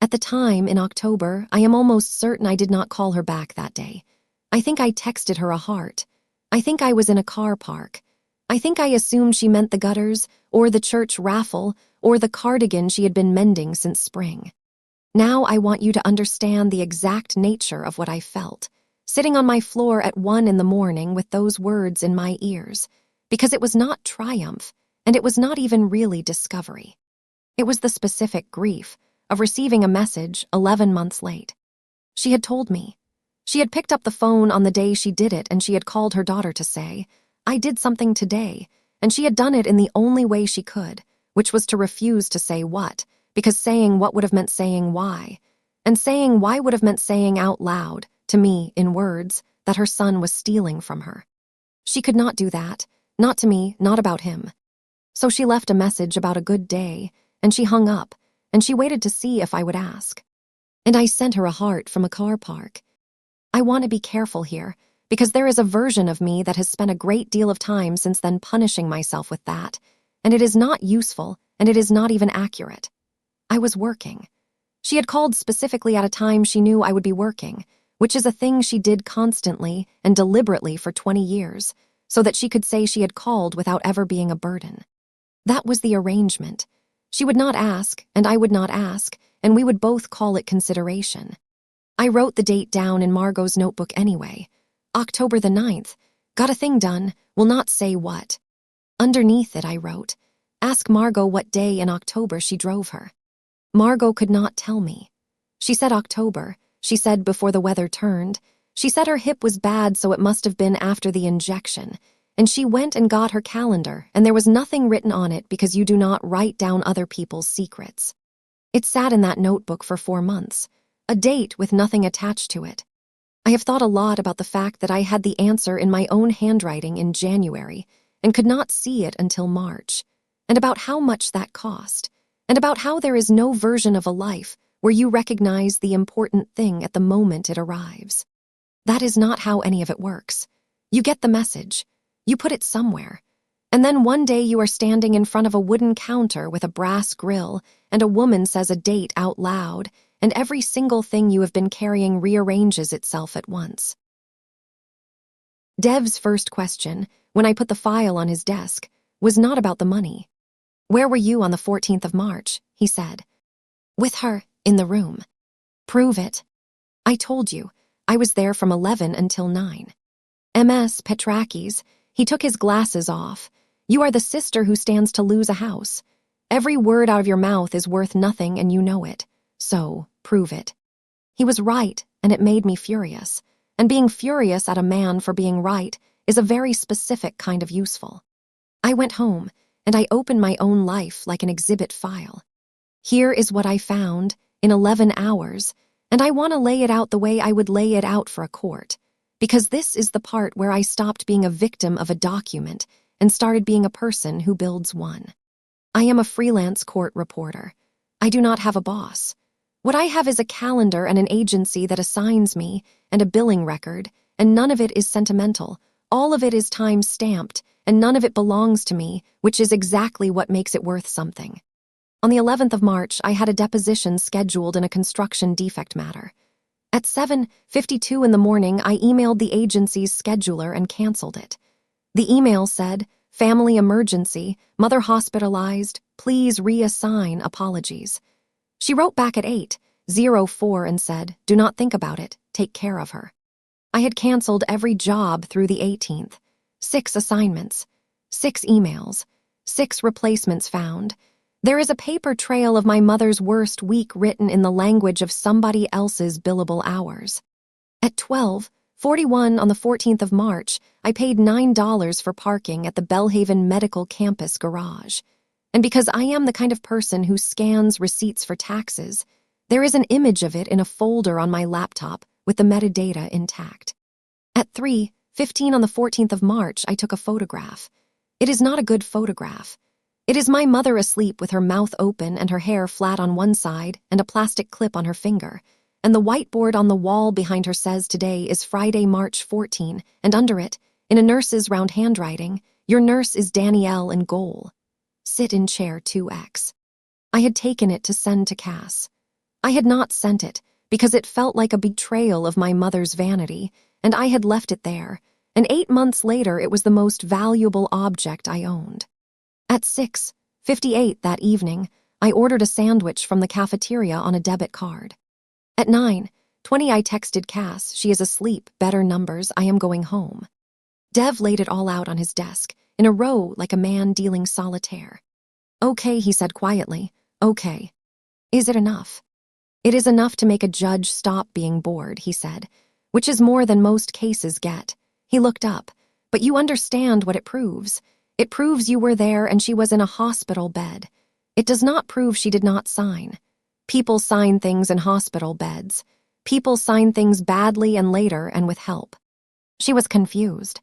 At the time, in October, I am almost certain I did not call her back that day. I think I texted her a heart. I think I was in a car park. I think I assumed she meant the gutters, or the church raffle, or the cardigan she had been mending since spring. Now I want you to understand the exact nature of what I felt, sitting on my floor at 1 in the morning with those words in my ears, because it was not triumph, and it was not even really discovery. It was the specific grief of receiving a message 11 months late. She had told me. She had picked up the phone on the day she did it, and she had called her daughter to say, I did something today, and she had done it in the only way she could, which was to refuse to say what, because saying what would have meant saying why, and saying why would have meant saying out loud, to me, in words, that her son was stealing from her. She could not do that, not to me, not about him. So she left a message about a good day, and she hung up, and she waited to see if I would ask. And I sent her a heart from a car park. I want to be careful here, because there is a version of me that has spent a great deal of time since then punishing myself with that, and it is not useful, and it is not even accurate. I was working. She had called specifically at a time she knew I would be working, which is a thing she did constantly and deliberately for 20 years, so that she could say she had called without ever being a burden. That was the arrangement. She would not ask, and I would not ask, and we would both call it consideration. I wrote the date down in Margot's notebook anyway. October the 9th. Got a thing done, will not say what. Underneath it I wrote, ask Margot what day in October she drove her. Margot could not tell me. She said October. She said before the weather turned. She said her hip was bad, so it must have been after the injection. And she went and got her calendar, and there was nothing written on it because you do not write down other people's secrets. It sat in that notebook for 4 months. A date with nothing attached to it. I have thought a lot about the fact that I had the answer in my own handwriting in January and could not see it until March, and about how much that cost, and about how there is no version of a life where you recognize the important thing at the moment it arrives. That is not how any of it works. You get the message. You put it somewhere. And then one day you are standing in front of a wooden counter with a brass grill, and a woman says a date out loud, and every single thing you have been carrying rearranges itself at once. Dev's first question, when I put the file on his desk, was not about the money. Where were you on the 14th of March? He said. With her, in the room. Prove it. I told you. I was there from 11 until 9. Ms. Petrakis, he took his glasses off. You are the sister who stands to lose a house. Every word out of your mouth is worth nothing and you know it. So, prove it. He was right, and it made me furious. And being furious at a man for being right is a very specific kind of useful. I went home, and I opened my own life like an exhibit file. Here is what I found in 11 hours, and I want to lay it out the way I would lay it out for a court, because this is the part where I stopped being a victim of a document and started being a person who builds one. I am a freelance court reporter. I do not have a boss. What I have is a calendar and an agency that assigns me, and a billing record, and none of it is sentimental. All of it is time-stamped, and none of it belongs to me, which is exactly what makes it worth something. On the 11th of March, I had a deposition scheduled in a construction defect matter. At 7:52 in the morning, I emailed the agency's scheduler and canceled it. The email said, "Family emergency, mother hospitalized, please reassign, apologies." She wrote back at 8:04 and said, "Do not think about it, take care of her." I had canceled every job through the 18th. 6 assignments, 6 emails, 6 replacements found. There is a paper trail of my mother's worst week written in the language of somebody else's billable hours. At 12:41 on the 14th of March, I paid $9 for parking at the Belhaven Medical Campus garage. And because I am the kind of person who scans receipts for taxes, there is an image of it in a folder on my laptop with the metadata intact. At 3:15 on the 14th of March, I took a photograph. It is not a good photograph. It is my mother asleep with her mouth open and her hair flat on one side and a plastic clip on her finger. And the whiteboard on the wall behind her says today is Friday, March 14, and under it, in a nurse's round handwriting, "Your nurse is Danielle in goal. Sit in chair 2X. I had taken it to send to Cass. I had not sent it because it felt like a betrayal of my mother's vanity, and I had left it there, and 8 months later it was the most valuable object I owned. At 6:58 that evening, I ordered a sandwich from the cafeteria on a debit card. At 9:20 I texted Cass, "She is asleep, better numbers, I am going home." Dev laid it all out on his desk, in a row like a man dealing solitaire. "Okay," he said quietly, "okay. Is it enough?" "It is enough to make a judge stop being bored," he said, "which is more than most cases get." He looked up. "But you understand what it proves. It proves you were there and she was in a hospital bed. It does not prove she did not sign. People sign things in hospital beds. People sign things badly and later and with help." She was confused.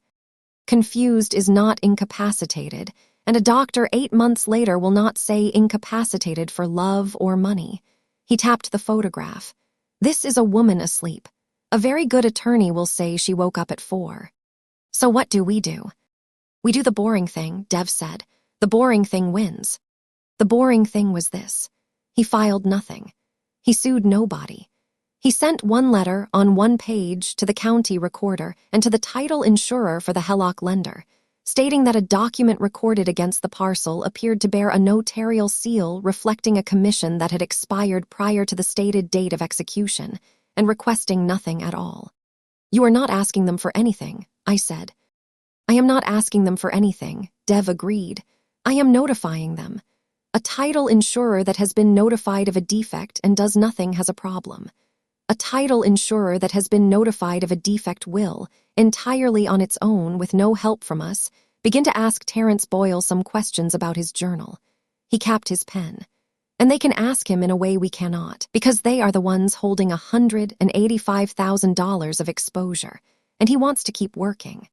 Confused is not incapacitated, and a doctor 8 months later will not say incapacitated for love or money. He tapped the photograph. "This is a woman asleep. A very good attorney will say she woke up at 4. So what do? We do the boring thing," Dev said. "The boring thing wins." The boring thing was this. He filed nothing. He sued nobody. He sent one letter on one page to the county recorder and to the title insurer for the Hellock lender, stating that a document recorded against the parcel appeared to bear a notarial seal reflecting a commission that had expired prior to the stated date of execution, and requesting nothing at all. "You are not asking them for anything," I said. "I am not asking them for anything," Dev agreed. "I am notifying them. A title insurer that has been notified of a defect and does nothing has a problem. A title insurer that has been notified of a defect will, entirely on its own with no help from us, begin to ask Terrence Boyle some questions about his journal." He capped his pen. "And they can ask him in a way we cannot, because they are the ones holding $185,000 of exposure, and he wants to keep working."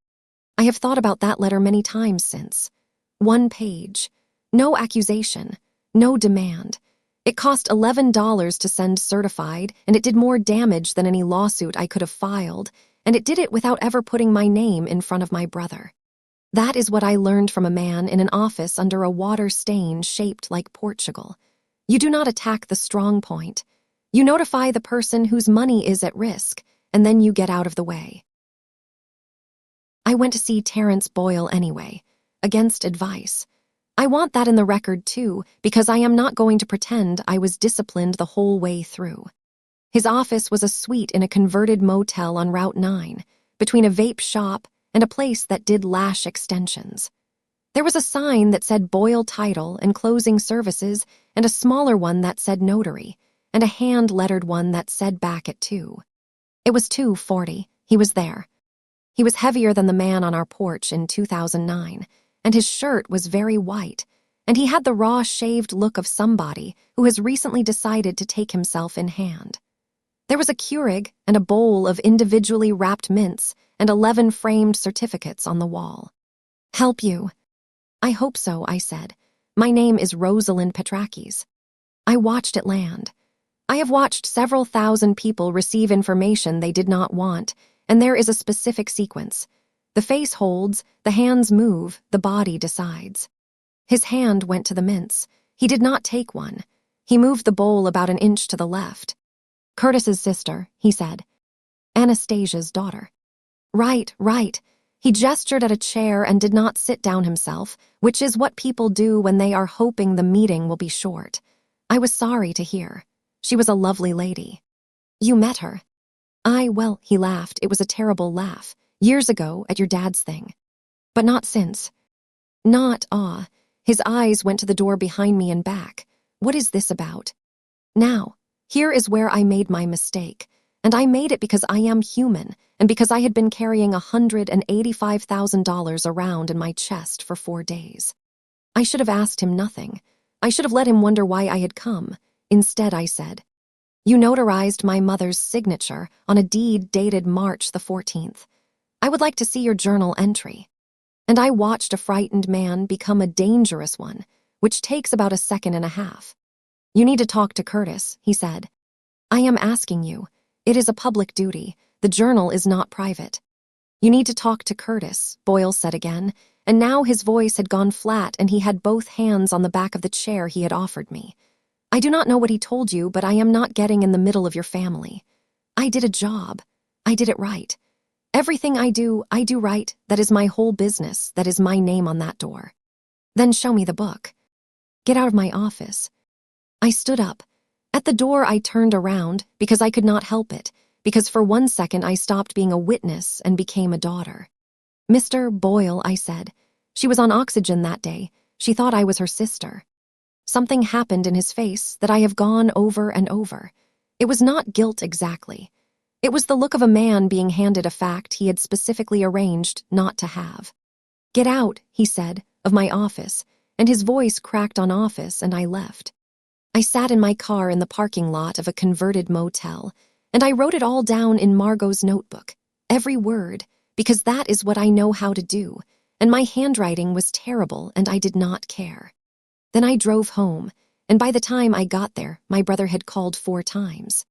I have thought about that letter many times since. 1 page. No accusation. No demand. It cost $11 to send certified, and it did more damage than any lawsuit I could have filed, and it did it without ever putting my name in front of my brother. That is what I learned from a man in an office under a water stain shaped like Portugal. You do not attack the strong point. You notify the person whose money is at risk, and then you get out of the way. I went to see Terrence Boyle anyway, against advice. I want that in the record too, because I am not going to pretend I was disciplined the whole way through. His office was a suite in a converted motel on Route 9, between a vape shop and a place that did lash extensions. There was a sign that said Boyle Title and Closing Services, and a smaller one that said Notary, and a hand-lettered one that said back at 2. It was 2:40. He was there. He was heavier than the man on our porch in 2009, and his shirt was very white, and he had the raw, shaved look of somebody who has recently decided to take himself in hand. There was a Keurig and a bowl of individually wrapped mints and 11 framed certificates on the wall. "Help you?" "I hope so," I said. "My name is Rosalind Petrakis." I watched it land. I have watched several thousand people receive information they did not want, and there is a specific sequence. The face holds, the hands move, the body decides. His hand went to the mints. He did not take one. He moved the bowl about an inch to the left. "Curtis's sister," he said. "Anastasia's daughter." Right. He gestured at a chair and did not sit down himself, which is what people do when they are hoping the meeting will be short. I was sorry to hear. She was a lovely lady. "You met her?" Well, he laughed. It was a terrible laugh. "Years ago, at your dad's thing." "But not since." "Not, His eyes went to the door behind me and back. "What is this about?" "Now, here is where I made my mistake. And I made it because I am human, and because I had been carrying $185,000 around in my chest for 4 days. I should have asked him nothing. I should have let him wonder why I had come. Instead, I said, "You notarized my mother's signature on a deed dated March the 14th. I would like to see your journal entry." And I watched a frightened man become a dangerous one, which takes about a second and a half. "You need to talk to Curtis," he said. "I am asking you. It is a public duty. The journal is not private." "You need to talk to Curtis," Boyle said again, and now his voice had gone flat and he had both hands on the back of the chair he had offered me. "I do not know what he told you, but I am not getting in the middle of your family. I did a job. I did it right. Everything I do right. That is my whole business. That is my name on that door." "Then show me the book." "Get out of my office." I stood up. At the door I turned around, because I could not help it, because for 1 second I stopped being a witness and became a daughter. "Mr. Boyle," I said. "She was on oxygen that day. She thought I was her sister." Something happened in his face that I have gone over and over. It was not guilt exactly. It was the look of a man being handed a fact he had specifically arranged not to have. "Get out," he said, "of my office," and his voice cracked on office, and I left. I sat in my car in the parking lot of a converted motel, and I wrote it all down in Margot's notebook, every word, because that is what I know how to do, and my handwriting was terrible and I did not care. Then I drove home, and by the time I got there, my brother had called 4 times.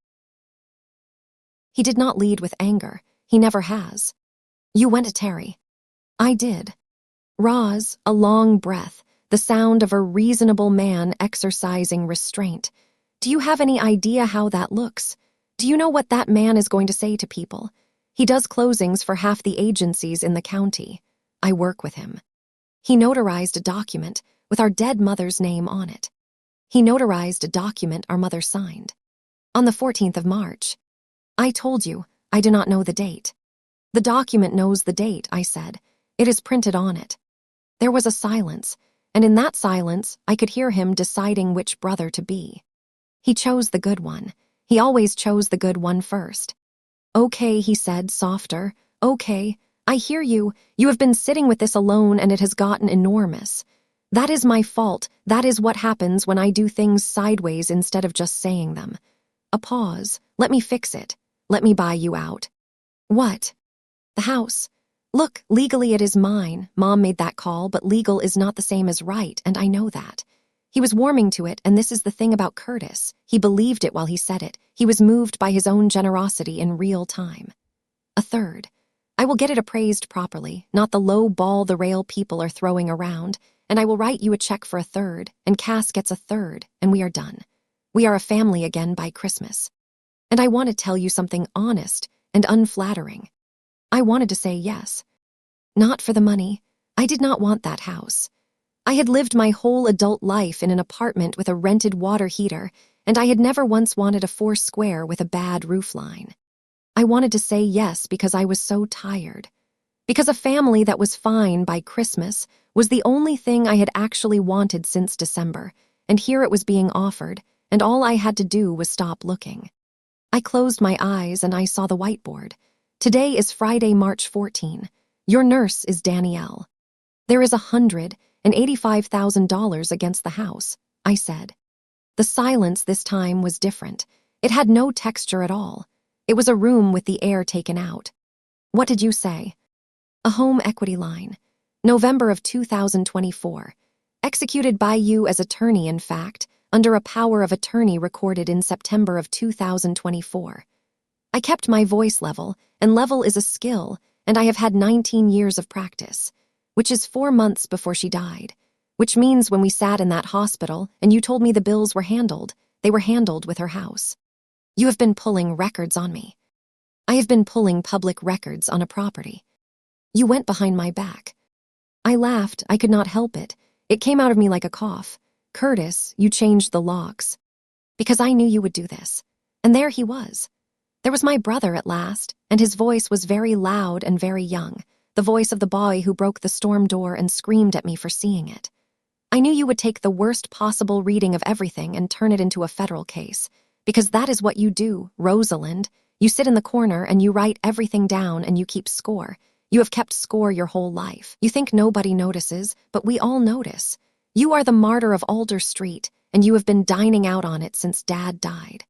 He did not lead with anger. He never has. "You went to Terry." I did. Roz, a long breath, the sound of a reasonable man exercising restraint. "Do you have any idea how that looks? Do you know what that man is going to say to people? He does closings for half the agencies in the county. I work with him. He notarized a document with our dead mother's name on it. He notarized a document our mother signed. On the 14th of March. I told you, I do not know the date." "The document knows the date," I said. "It is printed on it." There was a silence, and in that silence I could hear him deciding which brother to be. He chose the good one. He always chose the good one first. "Okay," he said, softer. "Okay, I hear you. You have been sitting with this alone and it has gotten enormous. That is my fault. That is what happens when I do things sideways instead of just saying them." A pause. "Let me fix it. Let me buy you out." "What?" "The house. Look, legally it is mine. Mom made that call, but legal is not the same as right, and I know that." He was warming to it, and this is the thing about Curtis. He believed it while he said it. He was moved by his own generosity in real time. "A third. I will get it appraised properly, not the low ball the rail people are throwing around, and I will write you a check for a third, and Cass gets a third, and we are done. We are a family again by Christmas. And I want to tell you something honest and unflattering. I wanted to say yes. Not for the money. I did not want that house. I had lived my whole adult life in an apartment with a rented water heater, and I had never once wanted a four-square with a bad roofline. I wanted to say yes because I was so tired. Because a family that was fine by Christmas was the only thing I had actually wanted since December, and here it was being offered, and all I had to do was stop looking. I closed my eyes and I saw the whiteboard. Today is Friday, March 14. Your nurse is Danielle. There is $185,000 against the house, I said. The silence this time was different. It had no texture at all. It was a room with the air taken out. What did you say? A home equity line. November of 2024. Executed by you as attorney, in fact, under a power of attorney recorded in September of 2024. I kept my voice level, and level is a skill, and I have had 19 years of practice, which is 4 months before she died, which means when we sat in that hospital and you told me the bills were handled, they were handled with her house. You have been pulling records on me. I have been pulling public records on a property. You went behind my back. I laughed. I could not help it. It came out of me like a cough. Curtis, you changed the locks. Because I knew you would do this. And there he was. There was my brother at last, and his voice was very loud and very young, the voice of the boy who broke the storm door and screamed at me for seeing it. I knew you would take the worst possible reading of everything and turn it into a federal case, because that is what you do, Rosalind. You sit in the corner and you write everything down and you keep score. You have kept score your whole life. You think nobody notices, but we all notice. You are the martyr of Alder Street, and you have been dining out on it since Dad died.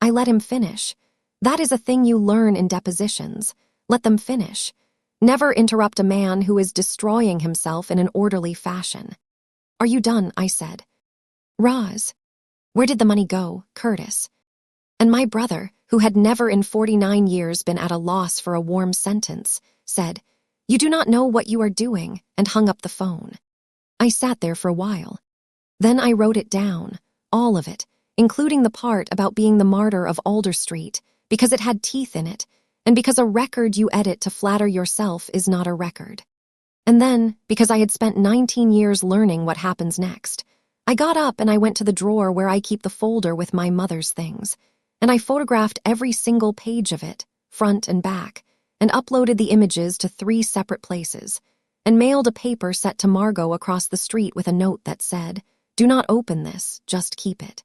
I let him finish. That is a thing you learn in depositions. Let them finish. Never interrupt a man who is destroying himself in an orderly fashion. Are you done? I said. Roz. Where did the money go, Curtis? And my brother, who had never in 49 years been at a loss for a warm sentence, said, You do not know what you are doing, and hung up the phone. I sat there for a while. Then I wrote it down, all of it, including the part about being the martyr of Alder Street, because it had teeth in it, and because a record you edit to flatter yourself is not a record. And then, because I had spent 19 years learning what happens next, I got up and I went to the drawer where I keep the folder with my mother's things, and I photographed every single page of it, front and back, and uploaded the images to 3 separate places, and mailed a paper set to Margot across the street with a note that said, Do not open this, just keep it.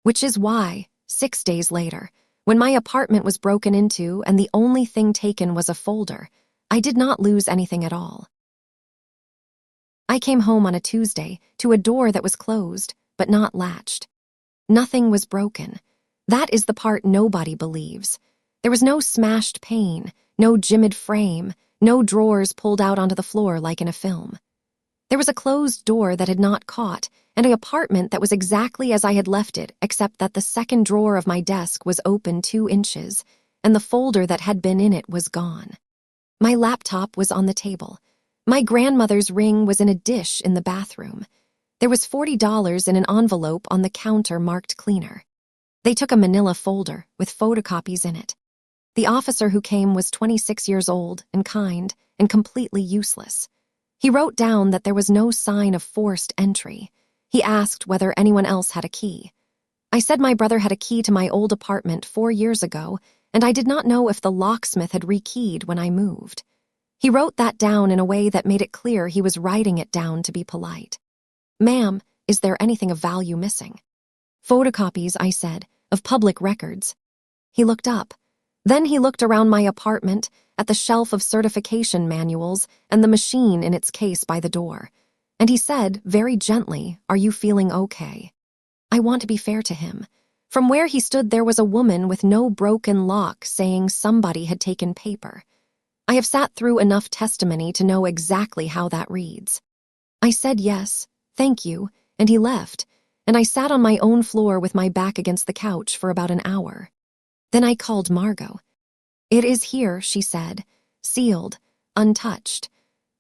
Which is why, 6 days later, when my apartment was broken into and the only thing taken was a folder, I did not lose anything at all. I came home on a Tuesday to a door that was closed, but not latched. Nothing was broken. That is the part nobody believes. There was no smashed pane, no jimmied frame, no drawers pulled out onto the floor like in a film. There was a closed door that had not caught, and an apartment that was exactly as I had left it, except that the second drawer of my desk was open 2 inches, and the folder that had been in it was gone. My laptop was on the table. My grandmother's ring was in a dish in the bathroom. There was $40 in an envelope on the counter marked cleaner. They took a manila folder with photocopies in it. The officer who came was 26 years old and kind and completely useless. He wrote down that there was no sign of forced entry. He asked whether anyone else had a key. I said my brother had a key to my old apartment 4 years ago, and I did not know if the locksmith had rekeyed when I moved. He wrote that down in a way that made it clear he was writing it down to be polite. Ma'am, is there anything of value missing? Photocopies, I said, of public records. He looked up. Then he looked around my apartment, at the shelf of certification manuals and the machine in its case by the door. And he said, very gently, Are you feeling okay? I want to be fair to him. From where he stood there was a woman with no broken lock saying somebody had taken paper. I have sat through enough testimony to know exactly how that reads. I said yes, thank you, and he left, and I sat on my own floor with my back against the couch for about an hour. Then I called Margot. It is here, she said, sealed, untouched.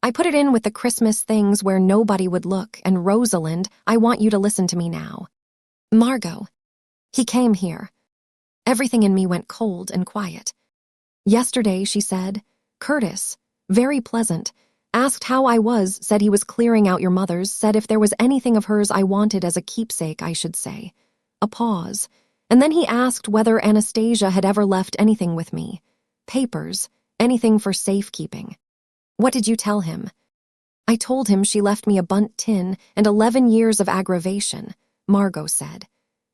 I put it in with the Christmas things where nobody would look, and Rosalind, I want you to listen to me now. Margot. He came here. Everything in me went cold and quiet. Yesterday, she said, Curtis, very pleasant, asked how I was, said he was clearing out your mother's, said if there was anything of hers I wanted as a keepsake, I should say. A pause. And then he asked whether Anastasia had ever left anything with me. Papers, anything for safekeeping. What did you tell him? I told him she left me a bunt tin and 11 years of aggravation, Margot said.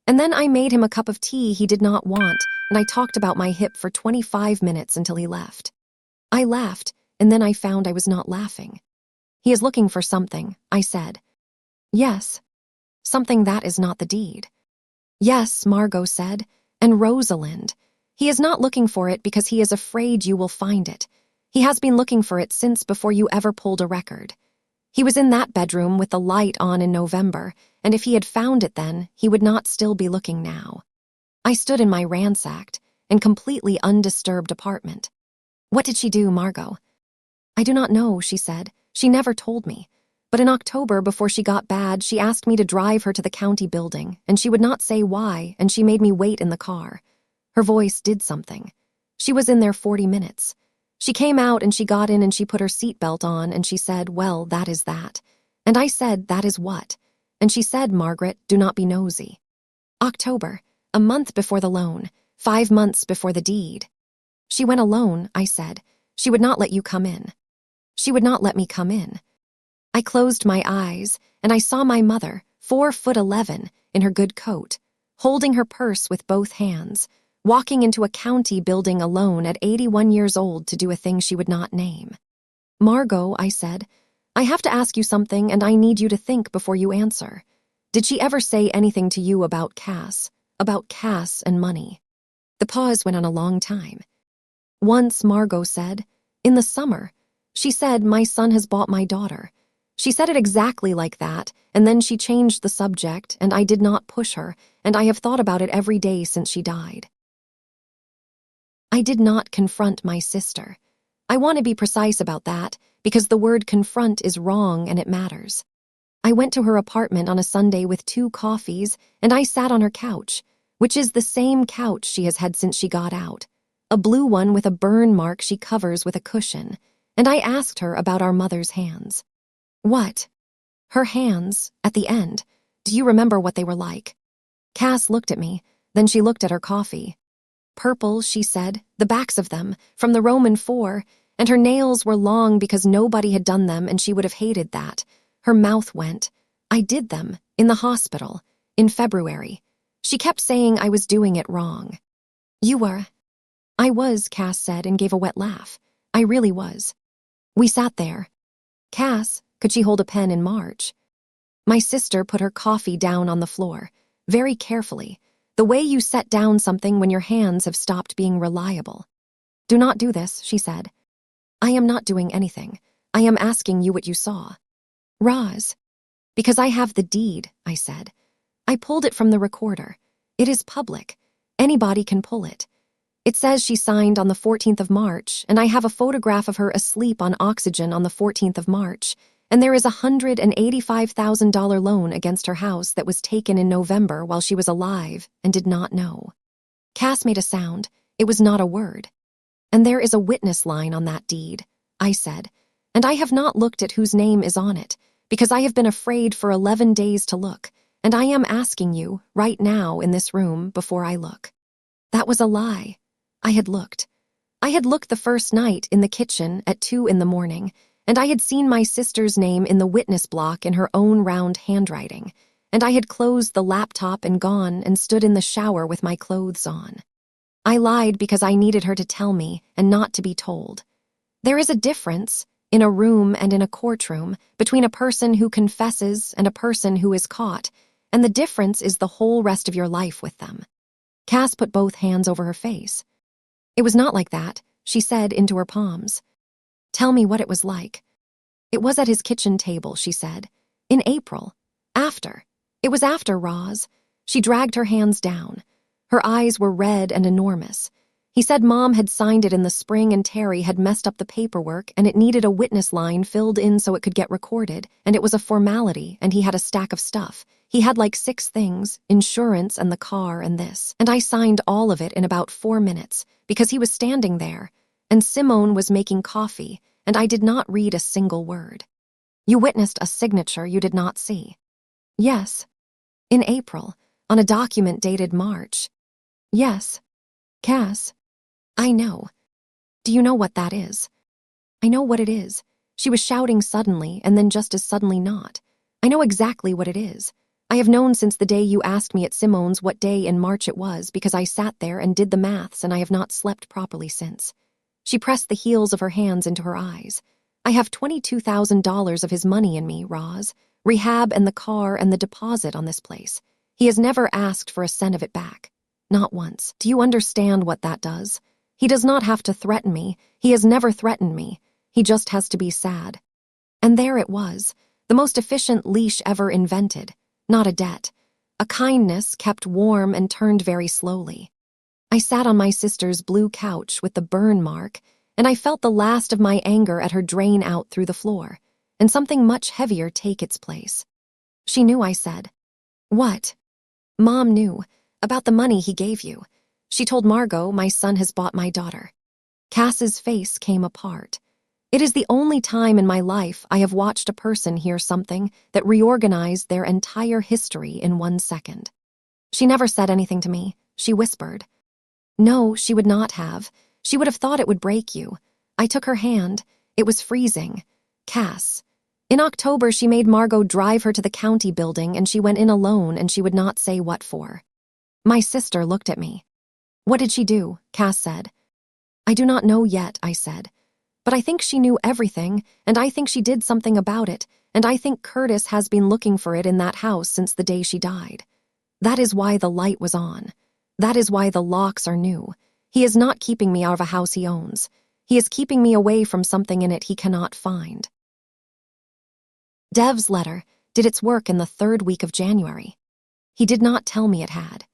And then I made him a cup of tea he did not want, and I talked about my hip for 25 minutes until he left. I laughed, and then I found I was not laughing. He is looking for something, I said. Yes. Something that is not the deed. Yes, Margot said, and Rosalind. He is not looking for it because he is afraid you will find it. He has been looking for it since before you ever pulled a record. He was in that bedroom with the light on in November, and if he had found it then, he would not still be looking now. I stood in my ransacked and completely undisturbed apartment. What did she do, Margot? I do not know, she said. She never told me. But in October, before she got bad, she asked me to drive her to the county building, and she would not say why, and she made me wait in the car. Her voice did something. She was in there 40 minutes. She came out and she got in and she put her seatbelt on and she said, well, that is that. And I said, that is what? And she said, Margaret, do not be nosy. October, a month before the loan, 5 months before the deed. She went alone, I said. She would not let you come in. She would not let me come in. I closed my eyes and I saw my mother, 4'11", in her good coat, holding her purse with both hands, walking into a county building alone at 81 years old to do a thing she would not name. Margot, I said, I have to ask you something and I need you to think before you answer. Did she ever say anything to you about Cass and money? The pause went on a long time. Once, Margot said, in the summer, she said, my son has bought my daughter. She said it exactly like that, and then she changed the subject, and I did not push her, and I have thought about it every day since she died. I did not confront my sister. I want to be precise about that, because the word confront is wrong and it matters. I went to her apartment on a Sunday with 2 coffees, and I sat on her couch, which is the same couch she has had since she got out, a blue one with a burn mark she covers with a cushion, and I asked her about our mother's hands. What? Her hands, at the end. Do you remember what they were like? Cass looked at me, then she looked at her coffee. Purple, she said, the backs of them, from the Roman 4, and her nails were long because nobody had done them and she would have hated that. Her mouth went. I did them, in the hospital, in February. She kept saying I was doing it wrong. You were. I was, Cass said and gave a wet laugh. I really was. We sat there. Cass, could she hold a pen in March? My sister put her coffee down on the floor, very carefully, the way you set down something when your hands have stopped being reliable. Do not do this, she said. I am not doing anything. I am asking you what you saw. Roz. Because I have the deed, I said. I pulled it from the recorder. It is public. Anybody can pull it. It says she signed on the 14th of March, and I have a photograph of her asleep on oxygen on the 14th of March, and there is a $185,000 loan against her house that was taken in November while she was alive and did not know. Cass made a sound. It was not a word. And there is a witness line on that deed, I said, and I have not looked at whose name is on it, because I have been afraid for 11 days to look, and I am asking you, right now in this room, before I look. That was a lie. I had looked. I had looked the first night in the kitchen at 2 in the morning, and I had seen my sister's name in the witness block in her own round handwriting, and I had closed the laptop and gone and stood in the shower with my clothes on. I lied because I needed her to tell me and not to be told. There is a difference, in a room and in a courtroom, between a person who confesses and a person who is caught, and the difference is the whole rest of your life with them. Cass put both hands over her face. It was not like that, she said into her palms. Tell me what it was like. It was at his kitchen table, she said. In April. After. It was after, Roz. She dragged her hands down. Her eyes were red and enormous. He said Mom had signed it in the spring and Terry had messed up the paperwork and it needed a witness line filled in so it could get recorded, and it was a formality, and he had a stack of stuff. He had like 6 things, insurance and the car and this, and I signed all of it in about 4 minutes because he was standing there, and Simone was making coffee, and I did not read a single word. You witnessed a signature you did not see. Yes. In April, on a document dated March. Yes, Cass. I know. Do you know what that is? I know what it is. She was shouting suddenly and then just as suddenly not. I know exactly what it is. I have known since the day you asked me at Simone's what day in March it was because I sat there and did the maths and I have not slept properly since. She pressed the heels of her hands into her eyes. I have $22,000 of his money in me, Roz. Rehab and the car and the deposit on this place. He has never asked for a cent of it back. Not once. Do you understand what that does? He does not have to threaten me. He has never threatened me. He just has to be sad. And there it was, the most efficient leash ever invented. Not a debt. A kindness kept warm and turned very slowly. I sat on my sister's blue couch with the burn mark, and I felt the last of my anger at her drain out through the floor, and something much heavier take its place. She knew, I said. What? Mom knew. About the money he gave you. She told Margot my son has bought my daughter. Cass's face came apart. It is the only time in my life I have watched a person hear something that reorganized their entire history in 1 second. She never said anything to me. She whispered. No, she would not have. She would have thought it would break you. I took her hand. It was freezing. Cass. In October, she made Margot drive her to the county building and she went in alone and she would not say what for. My sister looked at me. What did she do? Cass said. I do not know yet, I said. But I think she knew everything, and I think she did something about it, and I think Curtis has been looking for it in that house since the day she died. That is why the light was on. That is why the locks are new. He is not keeping me out of a house he owns. He is keeping me away from something in it he cannot find. Dev's letter did its work in the 3rd week of January. He did not tell me it had.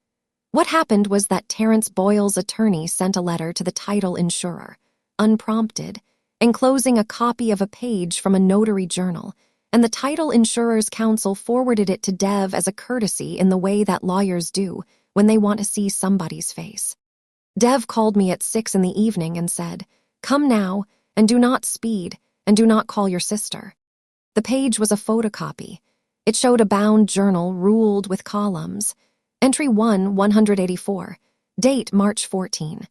What happened was that Terrence Boyle's attorney sent a letter to the title insurer, unprompted, enclosing a copy of a page from a notary journal, and the title insurer's counsel forwarded it to Dev as a courtesy in the way that lawyers do when they want to see somebody's face. Dev called me at 6 in the evening and said, "Come now, and do not speed, and do not call your sister." The page was a photocopy. It showed a bound journal ruled with columns. Entry 1, 184. Date March 14.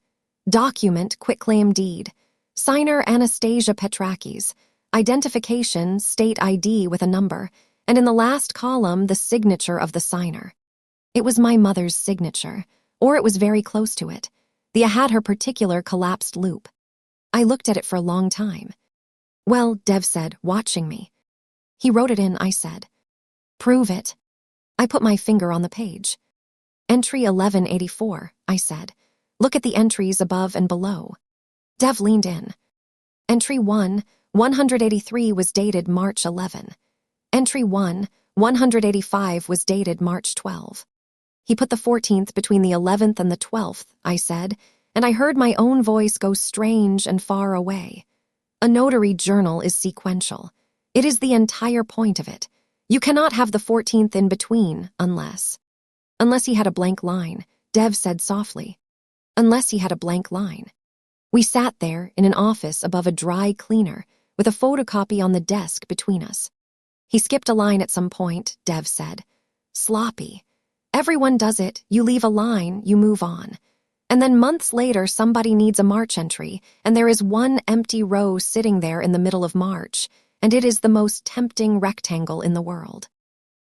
Document quitclaim deed. Signer Anastasia Petrakis. Identification state ID with a number, and in the last column the signature of the signer. It was my mother's signature, or it was very close to it. The had her particular collapsed loop. I looked at it for a long time. Well, Dev said, watching me. He wrote it in, I said. Prove it. I put my finger on the page. Entry 1184, I said. Look at the entries above and below. Dev leaned in. Entry 1, 183 was dated March 11. Entry 1, 185 was dated March 12. He put the 14th between the 11th and the 12th, I said, and I heard my own voice go strange and far away. A notary journal is sequential. It is the entire point of it. You cannot have the 14th in between unless he had a blank line, Dev said softly. Unless he had a blank line. We sat there in an office above a dry cleaner with a photocopy on the desk between us. He skipped a line at some point, Dev said. Sloppy. Everyone does it. You leave a line, you move on. And then months later, somebody needs a March entry, and there is one empty row sitting there in the middle of March, and it is the most tempting rectangle in the world.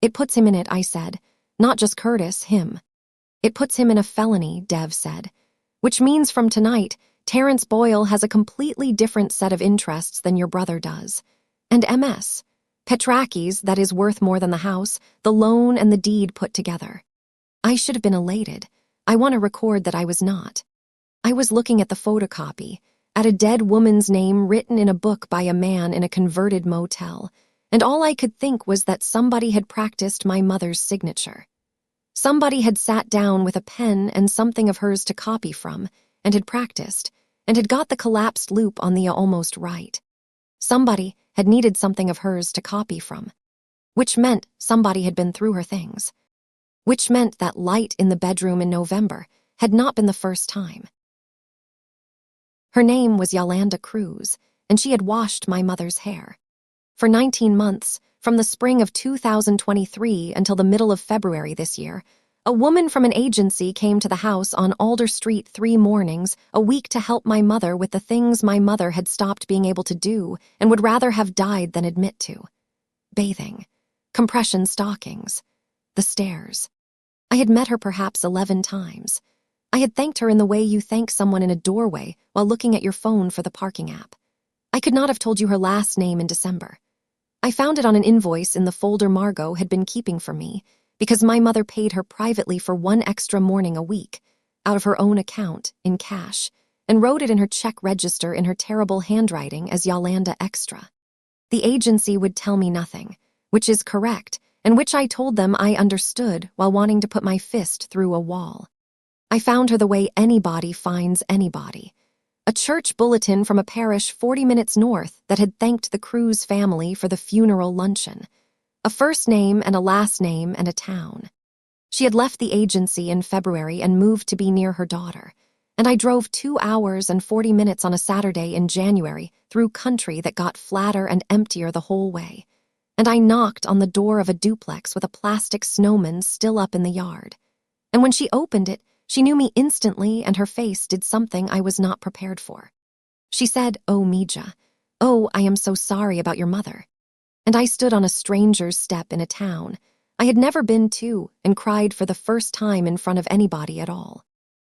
It puts him in it, I said. Not just Curtis, him. It puts him in a felony, Dev said. Which means from tonight, Terrence Boyle has a completely different set of interests than your brother does. And MS. Petrakis, that is worth more than the house, the loan and the deed put together. I should have been elated. I want to record that I was not. I was looking at the photocopy, at a dead woman's name written in a book by a man in a converted motel, and all I could think was that somebody had practiced my mother's signature. Somebody had sat down with a pen and something of hers to copy from, and had practiced, and had got the collapsed loop on the almost right. Somebody had needed something of hers to copy from, which meant somebody had been through her things, which meant that light in the bedroom in November had not been the first time. Her name was Yolanda Cruz, and she had washed my mother's hair. For 19 months, from the spring of 2023 until the middle of February this year, A woman from an agency came to the house on Alder Street 3 mornings a week to help my mother with the things my mother had stopped being able to do and would rather have died than admit to. Bathing, compression stockings, the stairs. I had met her perhaps 11 times. I had thanked her in the way you thank someone in a doorway while looking at your phone for the parking app. I could not have told you her last name in December. I found it on an invoice in the folder Margot had been keeping for me because my mother paid her privately for 1 extra morning a week, out of her own account, in cash, and wrote it in her check register in her terrible handwriting as Yolanda Extra. The agency would tell me nothing, which is correct, and which I told them I understood while wanting to put my fist through a wall. I found her the way anybody finds anybody. A church bulletin from a parish 40 minutes north that had thanked the Cruz family for the funeral luncheon. A first name and a last name and a town. She had left the agency in February and moved to be near her daughter, and I drove 2 hours and 40 minutes on a Saturday in January through country that got flatter and emptier the whole way, and I knocked on the door of a duplex with a plastic snowman still up in the yard. And when she opened it, she knew me instantly, and her face did something I was not prepared for. She said, "Oh, Mija. Oh, I am so sorry about your mother." And I stood on a stranger's step in a town I had never been to and cried for the first time in front of anybody at all.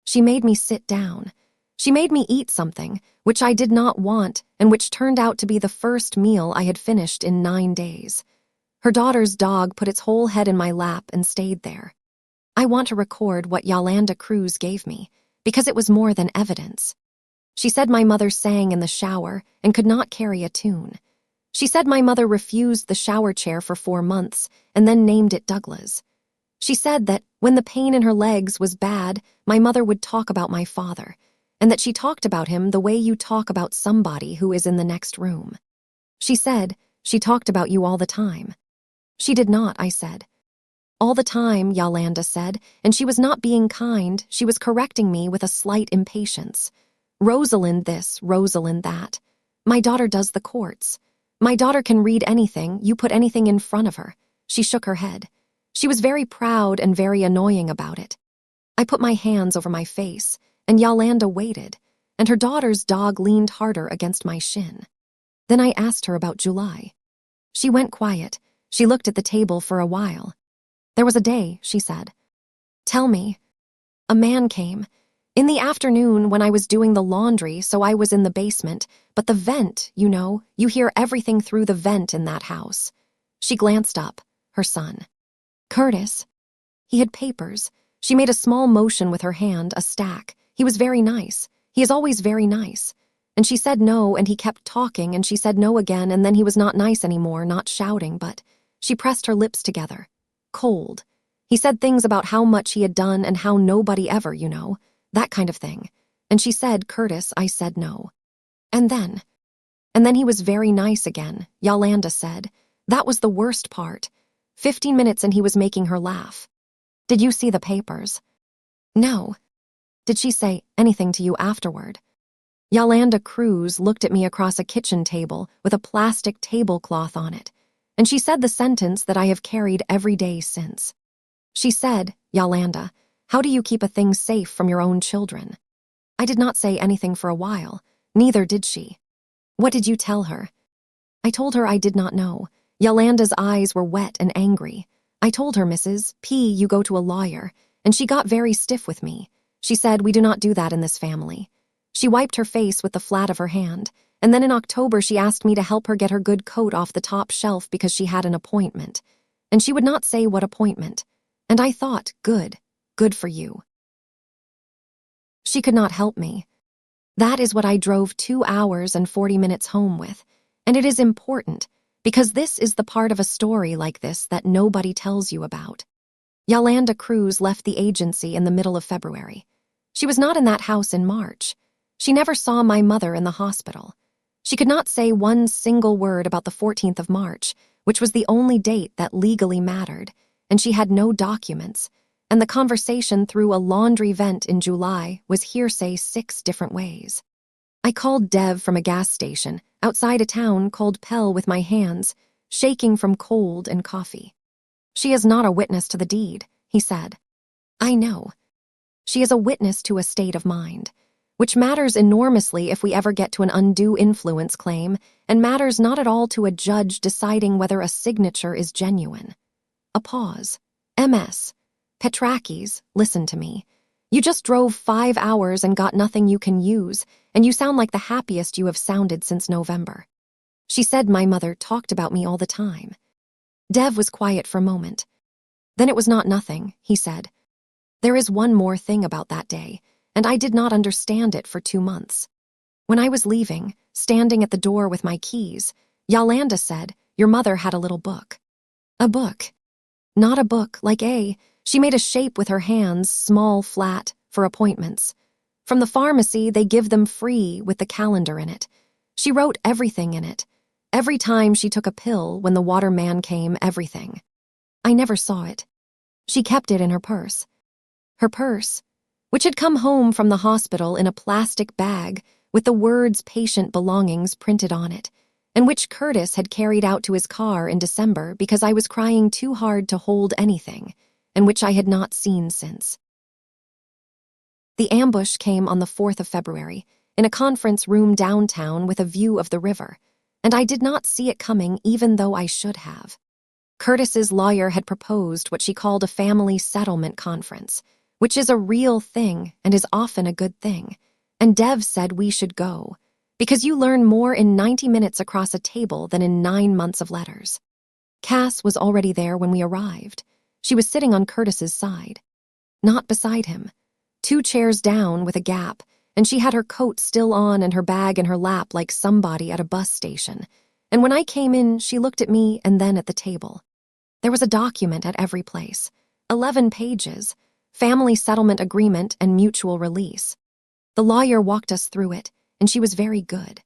She made me sit down. She made me eat something, which I did not want and which turned out to be the first meal I had finished in 9 days. Her daughter's dog put its whole head in my lap and stayed there. I want to record what Yolanda Cruz gave me, because it was more than evidence. She said my mother sang in the shower and could not carry a tune. She said my mother refused the shower chair for 4 months and then named it Douglas. She said that when the pain in her legs was bad, my mother would talk about my father, and that she talked about him the way you talk about somebody who is in the next room. She said she talked about you all the time. She did not, I said. All the time, Yolanda said, and she was not being kind, she was correcting me with a slight impatience. Rosalind this, Rosalind that. My daughter does the courts. My daughter can read anything, you put anything in front of her. She shook her head. She was very proud and very annoying about it. I put my hands over my face, and Yolanda waited, and her daughter's dog leaned harder against my shin. Then I asked her about July. She went quiet. She looked at the table for a while. There was a day, she said. Tell me. A man came. In the afternoon when I was doing the laundry, so I was in the basement, but the vent, you know, you hear everything through the vent in that house. She glanced up, her son. Curtis. He had papers. She made a small motion with her hand, a stack. He was very nice. He is always very nice. And she said no, and he kept talking, and she said no again, and then he was not nice anymore, not shouting, but she pressed her lips together. Cold. He said things about how much he had done and how nobody ever, you know, that kind of thing. And she said, Curtis, I said no. And then he was very nice again, Yolanda said. That was the worst part. 15 minutes and he was making her laugh. Did you see the papers? No. Did she say anything to you afterward? Yolanda Cruz looked at me across a kitchen table with a plastic tablecloth on it, and she said the sentence that I have carried every day since. She said, Yolanda, how do you keep a thing safe from your own children? I did not say anything for a while, neither did she. What did you tell her? I told her I did not know. Yolanda's eyes were wet and angry. I told her, Mrs. P., you go to a lawyer, and she got very stiff with me. She said, we do not do that in this family. She wiped her face with the flat of her hand, and then in October she asked me to help her get her good coat off the top shelf because she had an appointment. And she would not say what appointment. And I thought, good for you. She could not help me. That is what I drove 2 hours and 40 minutes home with, and it is important, because this is the part of a story like this that nobody tells you about. Yolanda Cruz left the agency in the middle of February. She was not in that house in March. She never saw my mother in the hospital. She could not say one single word about the 14th of March, which was the only date that legally mattered, and she had no documents, and the conversation through a laundry vent in July was hearsay 6 different ways. I called Dev from a gas station outside a town called Pell with my hands, shaking from cold and coffee. She is not a witness to the deed, he said. I know. She is a witness to a state of mind, which matters enormously if we ever get to an undue influence claim, and matters not at all to a judge deciding whether a signature is genuine. A pause. MS. Petrakis, listen to me. You just drove 5 hours and got nothing you can use, and you sound like the happiest you have sounded since November. She said my mother talked about me all the time. Dev was quiet for a moment. Then it was not nothing, he said. There is one more thing about that day, and I did not understand it for 2 months. When I was leaving, standing at the door with my keys, Yolanda said, your mother had a little book. A book. Not a book, like she made a shape with her hands, small, flat, for appointments. From the pharmacy, they give them free with the calendar in it. She wrote everything in it. Every time she took a pill, when the waterman came, everything. I never saw it. She kept it in her purse. Her purse, which had come home from the hospital in a plastic bag with the words patient belongings printed on it, and which Curtis had carried out to his car in December because I was crying too hard to hold anything, and which I had not seen since. The ambush came on the 4th of February, in a conference room downtown with a view of the river, and I did not see it coming even though I should have. Curtis's lawyer had proposed what she called a family settlement conference, which is a real thing and is often a good thing, and Dev said we should go, because you learn more in 90 minutes across a table than in 9 months of letters. Cass was already there when we arrived. She was sitting on Curtis's side. Not beside him. 2 chairs down with a gap, and she had her coat still on and her bag in her lap like somebody at a bus station. And when I came in, she looked at me and then at the table. There was a document at every place. 11 pages. Family settlement agreement and mutual release. The lawyer walked us through it, and she was very good.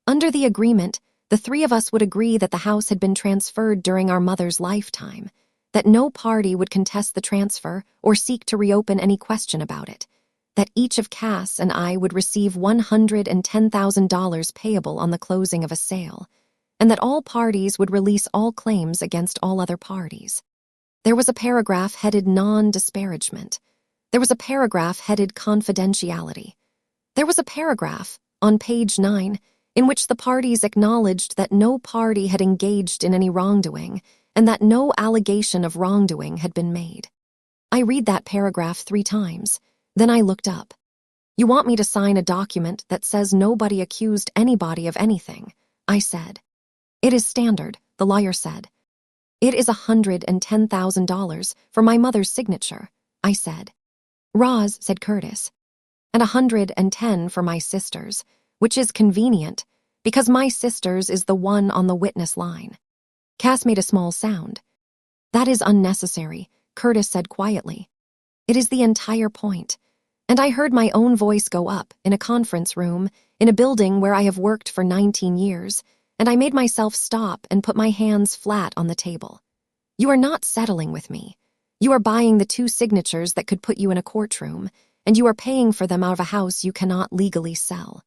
Under the agreement, the 3 of us would agree that the house had been transferred during our mother's lifetime, that no party would contest the transfer or seek to reopen any question about it, that each of Cass and I would receive $110,000 payable on the closing of a sale, and that all parties would release all claims against all other parties. There was a paragraph headed non-disparagement. There was a paragraph headed confidentiality. There was a paragraph, on page 9, in which the parties acknowledged that no party had engaged in any wrongdoing and that no allegation of wrongdoing had been made. I read that paragraph 3 times. Then I looked up. You want me to sign a document that says nobody accused anybody of anything, I said. It is standard, the lawyer said. It is $110,000 for my mother's signature, I said. Roz, said Curtis. And 110 for my sister's, which is convenient, because my sister's is the one on the witness line. Cass made a small sound. That is unnecessary, Curtis said quietly. It is the entire point. And I heard my own voice go up in a conference room in a building where I have worked for 19 years, and I made myself stop and put my hands flat on the table. You are not settling with me. You are buying the 2 signatures that could put you in a courtroom, and you are paying for them out of a house you cannot legally sell.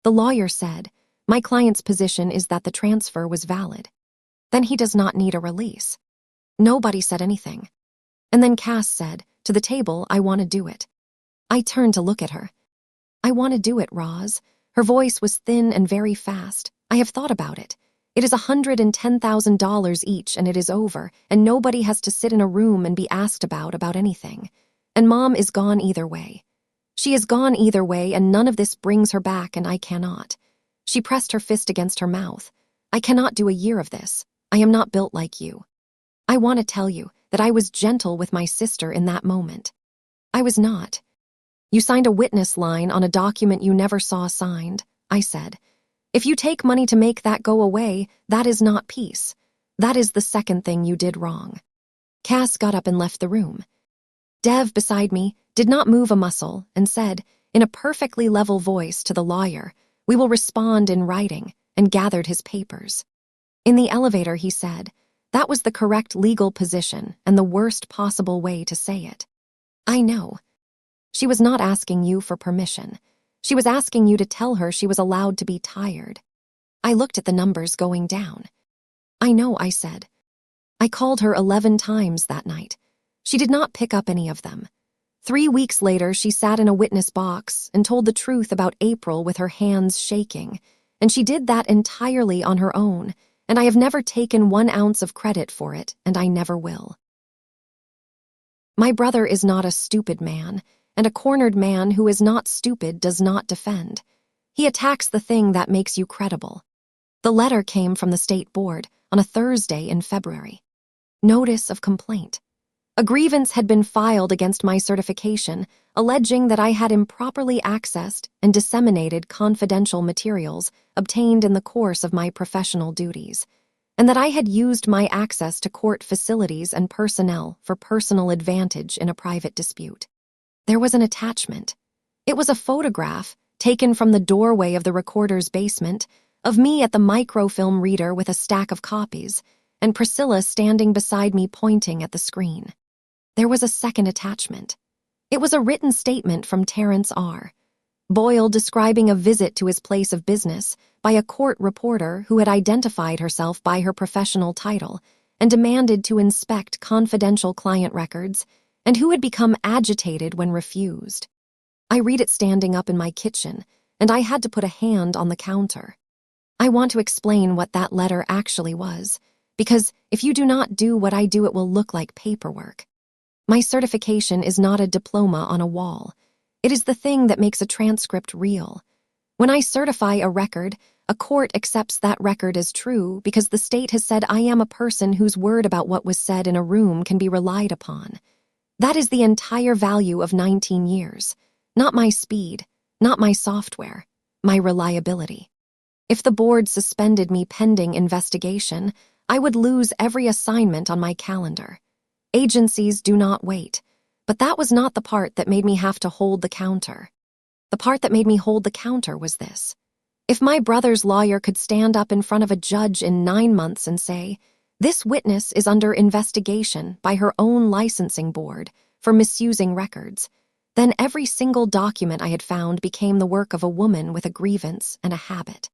The lawyer said, my client's position is that the transfer was valid. Then he does not need a release. Nobody said anything. And then Cass said, to the table, I want to do it. I turned to look at her. I want to do it, Roz. Her voice was thin and very fast. I have thought about it. It is $110,000 each, and it is over, and nobody has to sit in a room and be asked about anything. And Mom is gone either way. She is gone either way, and none of this brings her back, and I cannot. She pressed her fist against her mouth. I cannot do a year of this. I am not built like you. I want to tell you that I was gentle with my sister in that moment. I was not. You signed a witness line on a document you never saw signed, I said. If you take money to make that go away, that is not peace. That is the second thing you did wrong. Cass got up and left the room. Dev, beside me, did not move a muscle and said, in a perfectly level voice to the lawyer, we will respond in writing, and gathered his papers. In the elevator, he said, that was the correct legal position and the worst possible way to say it. I know. She was not asking you for permission. She was asking you to tell her she was allowed to be tired. I looked at the numbers going down. I know, I said. I called her 11 times that night. She did not pick up any of them. 3 weeks later, she sat in a witness box and told the truth about April with her hands shaking, and she did that entirely on her own, and I have never taken 1 ounce of credit for it, and I never will. My brother is not a stupid man, and a cornered man who is not stupid does not defend. He attacks the thing that makes you credible. The letter came from the state board on a Thursday in February. Notice of complaint. A grievance had been filed against my certification, alleging that I had improperly accessed and disseminated confidential materials obtained in the course of my professional duties, and that I had used my access to court facilities and personnel for personal advantage in a private dispute. There was an attachment. It was a photograph taken from the doorway of the recorder's basement of me at the microfilm reader with a stack of copies, and Priscilla standing beside me pointing at the screen. There was a second attachment. It was a written statement from Terrence R. Boyle describing a visit to his place of business by a court reporter who had identified herself by her professional title and demanded to inspect confidential client records, and who had become agitated when refused. I read it standing up in my kitchen, and I had to put a hand on the counter. I want to explain what that letter actually was, because if you do not do what I do, it will look like paperwork. My certification is not a diploma on a wall. It is the thing that makes a transcript real. When I certify a record, a court accepts that record as true because the state has said I am a person whose word about what was said in a room can be relied upon. That is the entire value of 19 years. Not my speed, not my software, my reliability. If the board suspended me pending investigation, I would lose every assignment on my calendar. Agencies do not wait, but that was not the part that made me have to hold the counter. The part that made me hold the counter was this. If my brother's lawyer could stand up in front of a judge in 9 months and say, "This witness is under investigation by her own licensing board for misusing records," then every single document I had found became the work of a woman with a grievance and a habit.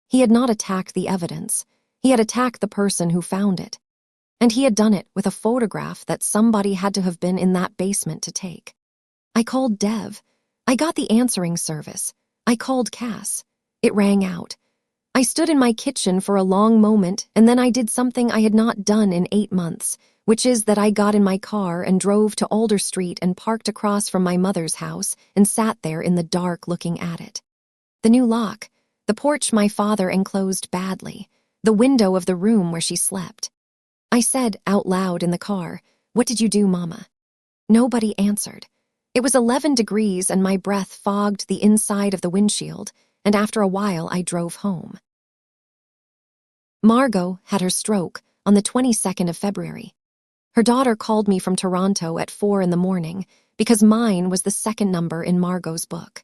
He had not attacked the evidence. He had attacked the person who found it. And he had done it with a photograph that somebody had to have been in that basement to take. I called Dev. I got the answering service. I called Cass. It rang out. I stood in my kitchen for a long moment, and then I did something I had not done in 8 months, which is that I got in my car and drove to Alder Street and parked across from my mother's house and sat there in the dark looking at it. The new lock, the porch my father enclosed badly, the window of the room where she slept. I said out loud in the car, "What did you do, Mama?" Nobody answered. It was 11 degrees and my breath fogged the inside of the windshield, and after a while I drove home. Margot had her stroke on the 22nd of February. Her daughter called me from Toronto at 4 in the morning because mine was the second number in Margot's book.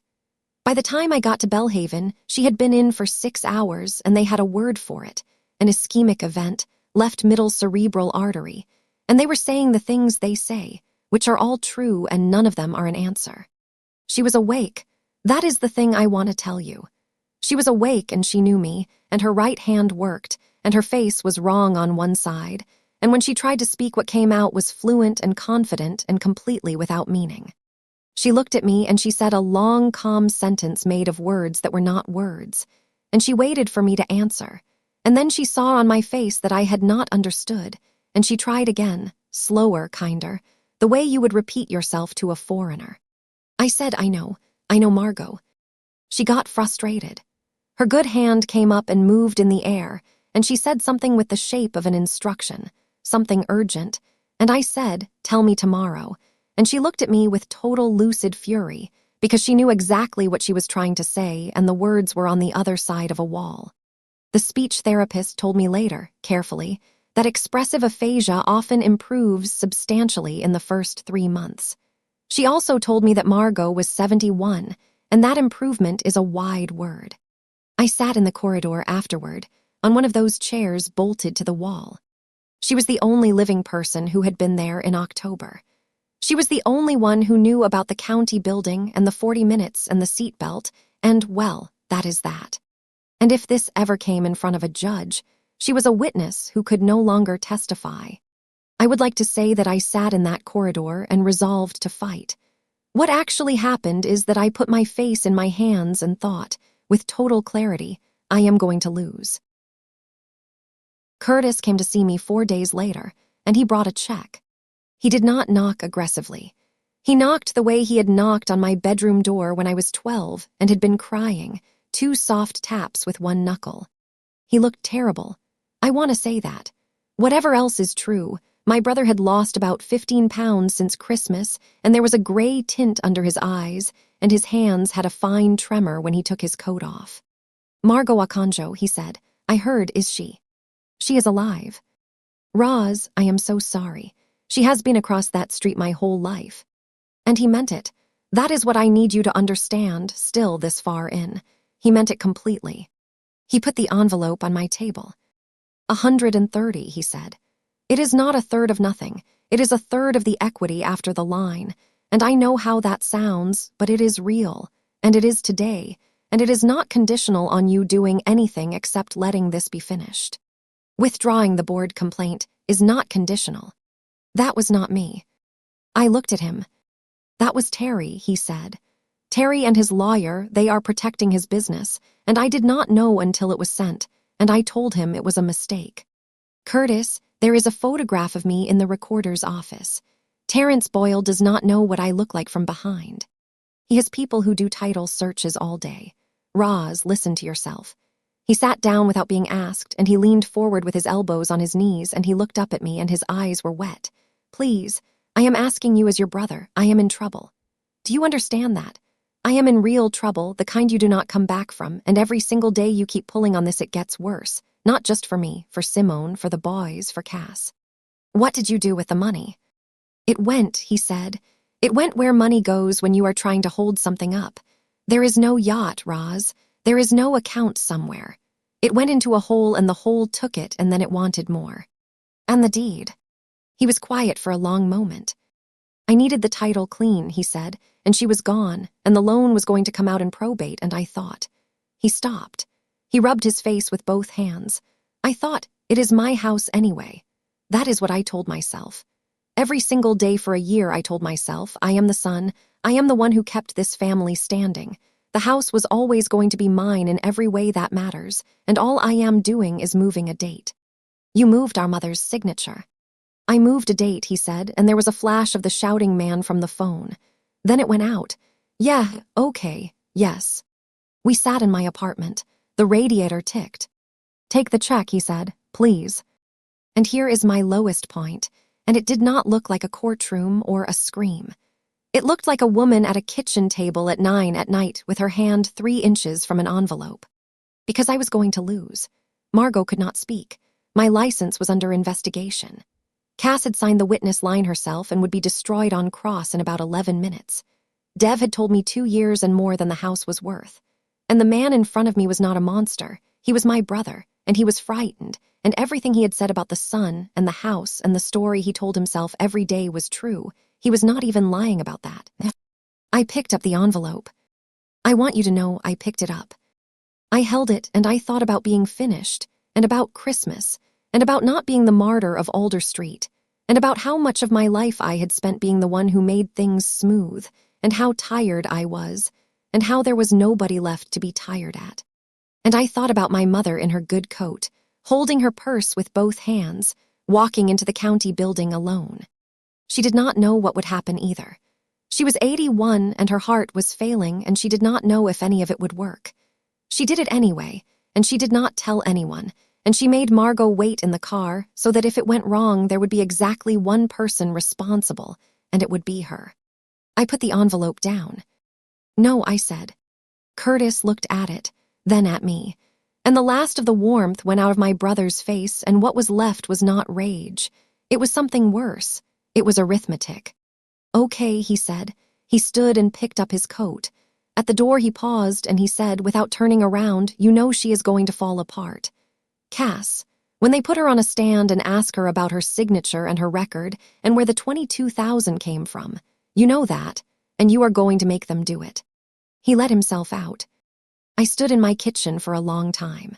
By the time I got to Belhaven, she had been in for 6 hours and they had a word for it, an ischemic event, left middle cerebral artery, and they were saying the things they say, which are all true and none of them are an answer. She was awake. That is the thing I want to tell you. She was awake and she knew me, and her right hand worked, and her face was wrong on one side, and when she tried to speak, what came out was fluent and confident and completely without meaning. She looked at me and she said a long, calm sentence made of words that were not words, and she waited for me to answer. And then she saw on my face that I had not understood, and she tried again, slower, kinder, the way you would repeat yourself to a foreigner. I said, I know, Margot." She got frustrated. Her good hand came up and moved in the air, and she said something with the shape of an instruction, something urgent, and I said, "Tell me tomorrow," and she looked at me with total lucid fury, because she knew exactly what she was trying to say, and the words were on the other side of a wall. The speech therapist told me later, carefully, that expressive aphasia often improves substantially in the first 3 months. She also told me that Margot was 71, and that improvement is a wide word. I sat in the corridor afterward, on one of those chairs bolted to the wall. She was the only living person who had been there in October. She was the only one who knew about the county building and the 40 minutes and the seat belt, and, well, that is that. And if this ever came in front of a judge, she was a witness who could no longer testify. I would like to say that I sat in that corridor and resolved to fight. What actually happened is that I put my face in my hands and thought, with total clarity, I am going to lose. Curtis came to see me 4 days later, and he brought a check. He did not knock aggressively. He knocked the way he had knocked on my bedroom door when I was 12 and had been crying, 2 soft taps with one knuckle. He looked terrible. I want to say that. Whatever else is true, my brother had lost about 15 pounds since Christmas, and there was a gray tint under his eyes, and his hands had a fine tremor when he took his coat off. "Margot Akanjo," he said. "I heard, is she? She is alive. Roz, I am so sorry. She has been across that street my whole life." And he meant it. That is what I need you to understand, still this far in. He meant it completely. He put the envelope on my table. 130, he said. It is not a third of nothing. It is a third of the equity after the line. And I know how that sounds, but it is real. And it is today. And it is not conditional on you doing anything except letting this be finished. Withdrawing the board complaint is not conditional. That was not me. I looked at him. That was Terry, he said. Terry and his lawyer, they are protecting his business, and I did not know until it was sent, and I told him it was a mistake. Curtis, there is a photograph of me in the recorder's office. Terrence Boyle does not know what I look like from behind. He has people who do title searches all day. Roz, listen to yourself. He sat down without being asked, and he leaned forward with his elbows on his knees, and he looked up at me, and his eyes were wet. Please, I am asking you as your brother. I am in trouble. Do you understand that? I am in real trouble, the kind you do not come back from, and every single day you keep pulling on this it gets worse. Not just for me, for Simone, for the boys, for Cass. What did you do with the money? It went, he said. It went where money goes when you are trying to hold something up. There is no yacht, Roz. There is no account somewhere. It went into a hole and the hole took it and then it wanted more. And the deed. He was quiet for a long moment. I needed the title clean, he said, and she was gone, and the loan was going to come out in probate, and I thought. He stopped. He rubbed his face with both hands. I thought, it is my house anyway. That is what I told myself. Every single day for a year I told myself, I am the son, I am the one who kept this family standing. The house was always going to be mine in every way that matters, and all I am doing is moving a date. You moved our mother's signature. I moved a date, he said, and there was a flash of the shouting man from the phone. Then it went out. Yeah, okay, yes. We sat in my apartment. The radiator ticked. Take the check, he said, please. And here is my lowest point, and it did not look like a courtroom or a scream. It looked like a woman at a kitchen table at 9 at night with her hand 3 inches from an envelope. Because I was going to lose. Margot could not speak. My license was under investigation. Cass had signed the witness line herself and would be destroyed on cross in about 11 minutes. Dev had told me 2 years and more than the house was worth. And the man in front of me was not a monster. He was my brother, and he was frightened, and everything he had said about the sun and the house and the story he told himself every day was true. He was not even lying about that. I picked up the envelope. I want you to know I picked it up. I held it and I thought about being finished, and about Christmas, and about not being the martyr of Alder Street, and about how much of my life I had spent being the one who made things smooth, and how tired I was, and how there was nobody left to be tired at. And I thought about my mother in her good coat, holding her purse with both hands, walking into the county building alone. She did not know what would happen either. She was 81 and her heart was failing, and she did not know if any of it would work. She did it anyway, and she did not tell anyone, and she made Margot wait in the car so that if it went wrong, there would be exactly one person responsible, and it would be her. I put the envelope down. No, I said. Curtis looked at it, then at me, and the last of the warmth went out of my brother's face, and what was left was not rage. It was something worse. It was arithmetic. Okay, he said. He stood and picked up his coat. At the door he paused, and he said, without turning around, you know she is going to fall apart. Cass, when they put her on a stand and ask her about her signature and her record and where the 22,000 came from, you know that, and you are going to make them do it. He let himself out. I stood in my kitchen for a long time.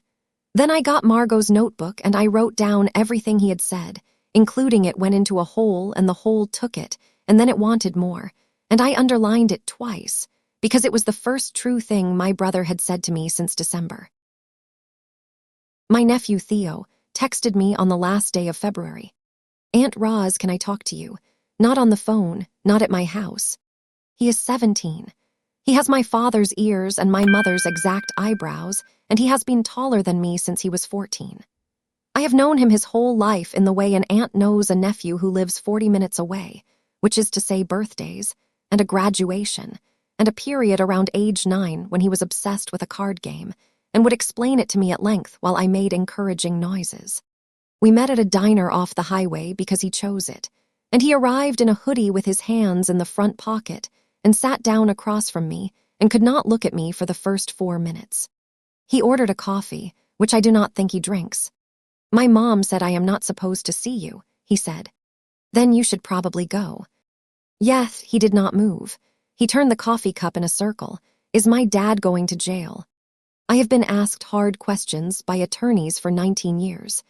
Then I got Margot's notebook and I wrote down everything he had said, including it went into a hole and the hole took it, and then it wanted more. and I underlined it twice because it was the first true thing my brother had said to me since December. My nephew Theo texted me on the last day of February. "Aunt Roz, can I talk to you? Not on the phone, not at my house." He is 17. He has my father's ears and my mother's exact eyebrows, and he has been taller than me since he was 14. I have known him his whole life in the way an aunt knows a nephew who lives 40 minutes away, which is to say birthdays, and a graduation, and a period around age 9 when he was obsessed with a card game, and would explain it to me at length while I made encouraging noises. We met at a diner off the highway because he chose it, and he arrived in a hoodie with his hands in the front pocket and sat down across from me and could not look at me for the first 4 minutes. He ordered a coffee, which I do not think he drinks. "My mom said I am not supposed to see you," he said. "Then you should probably go." Yes, he did not move. He turned the coffee cup in a circle. "Is my dad going to jail?" I have been asked hard questions by attorneys for 19 years.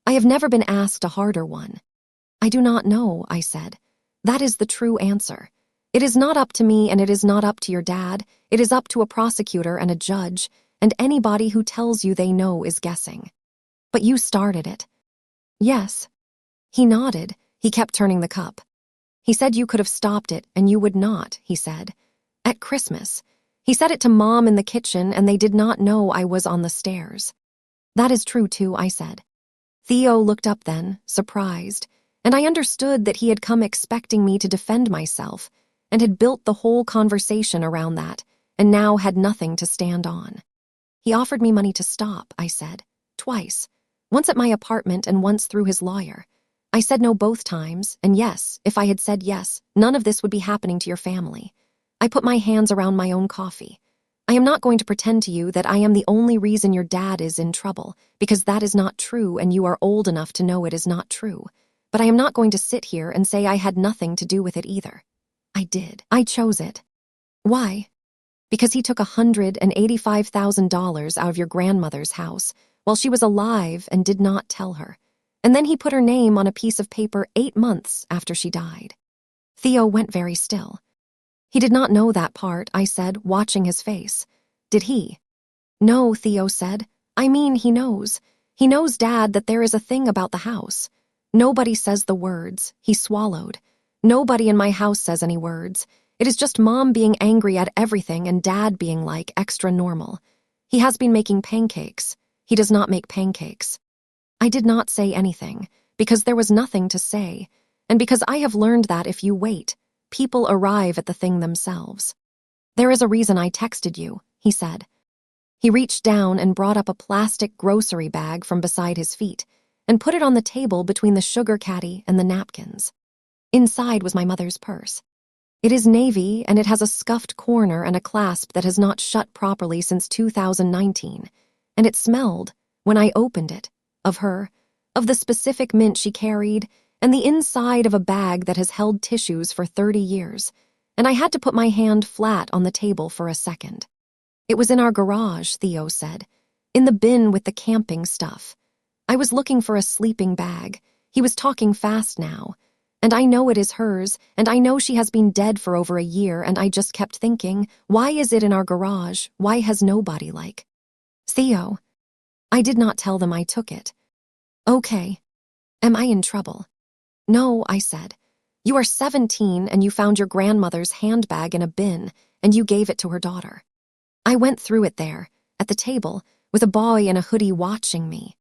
I have never been asked a harder one. "I do not know," I said. "That is the true answer. It is not up to me and it is not up to your dad. It is up to a prosecutor and a judge, and anybody who tells you they know is guessing." "But you started it." "Yes." He nodded. He kept turning the cup. "He said you could have stopped it and you would not," he said. "At Christmas. He said it to Mom in the kitchen and they did not know I was on the stairs." "That is true too," I said. Theo looked up then, surprised, and I understood that he had come expecting me to defend myself and had built the whole conversation around that and now had nothing to stand on. "He offered me money to stop," I said, "twice. Once at my apartment and once through his lawyer. I said no both times, and yes, if I had said yes, none of this would be happening to your family. I put my hands around my own coffee. I am not going to pretend to you that I am the only reason your dad is in trouble, because that is not true and you are old enough to know it is not true. But I am not going to sit here and say I had nothing to do with it either. I did. I chose it." "Why?" "Because he took $185,000 out of your grandmother's house while she was alive and did not tell her. And then he put her name on a piece of paper 8 months after she died." Theo went very still. "He did not know that part," I said, watching his face. "Did he?" "No," Theo said. "I mean, he knows. He knows, Dad, that there is a thing about the house. Nobody says the words." He swallowed. "Nobody in my house says any words. It is just Mom being angry at everything and Dad being like extra normal. He has been making pancakes. He does not make pancakes." I did not say anything, because there was nothing to say, and because I have learned that if you wait, people arrive at the thing themselves. "There is a reason I texted you," he said. He reached down and brought up a plastic grocery bag from beside his feet and put it on the table between the sugar caddy and the napkins. Inside was my mother's purse. It is navy and it has a scuffed corner and a clasp that has not shut properly since 2019, and it smelled, when I opened it, of her, of the specific mint she carried, and the inside of a bag that has held tissues for 30 years, and I had to put my hand flat on the table for a second. "It was in our garage," Theo said, "in the bin with the camping stuff. I was looking for a sleeping bag." He was talking fast now. "And I know it is hers, and I know she has been dead for over a year, and I just kept thinking, why is it in our garage? Why has nobody like?" "Theo." I did not tell them I took it. "Okay. Am I in trouble?" "No," I said. "You are 17 and you found your grandmother's handbag in a bin and you gave it to her daughter. I went through it there, at the table, with a boy in a hoodie watching me.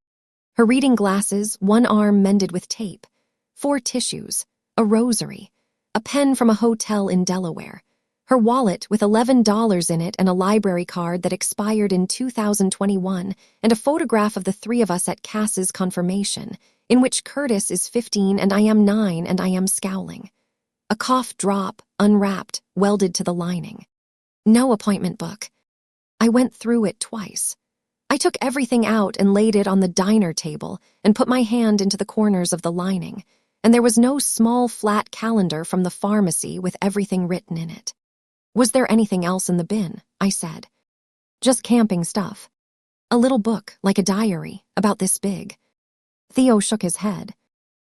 Her reading glasses, one arm mended with tape, 4 tissues, a rosary, a pen from a hotel in Delaware, her wallet with $11 in it and a library card that expired in 2021, and a photograph of the 3 of us at Cass's confirmation, in which Curtis is 15 and I am 9 and I am scowling. A cough drop, unwrapped, welded to the lining. No appointment book. I went through it twice. I took everything out and laid it on the diner table and put my hand into the corners of the lining, and there was no small flat calendar from the pharmacy with everything written in it. "Was there anything else in the bin?" I said. "Just camping stuff. A little book, like a diary, about this big." Theo shook his head.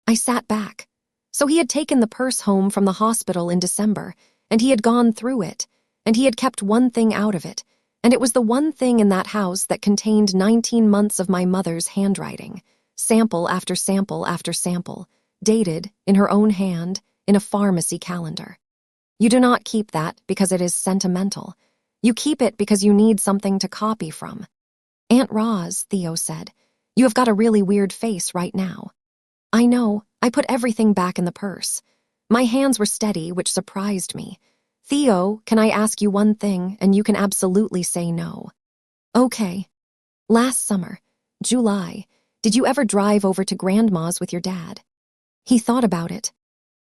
I sat back. So he had taken the purse home from the hospital in December, and he had gone through it, and he had kept one thing out of it, and it was the one thing in that house that contained 19 months of my mother's handwriting, sample after sample after sample, dated, in her own hand, in a pharmacy calendar. You do not keep that because it is sentimental. You keep it because you need something to copy from. Aunt Roz, Theo said, you have got a really weird face right now. I know, I put everything back in the purse. My hands were steady, which surprised me. Theo, can I ask you one thing, and you can absolutely say no. Okay. Last summer, July, did you ever drive over to Grandma's with your dad? He thought about it.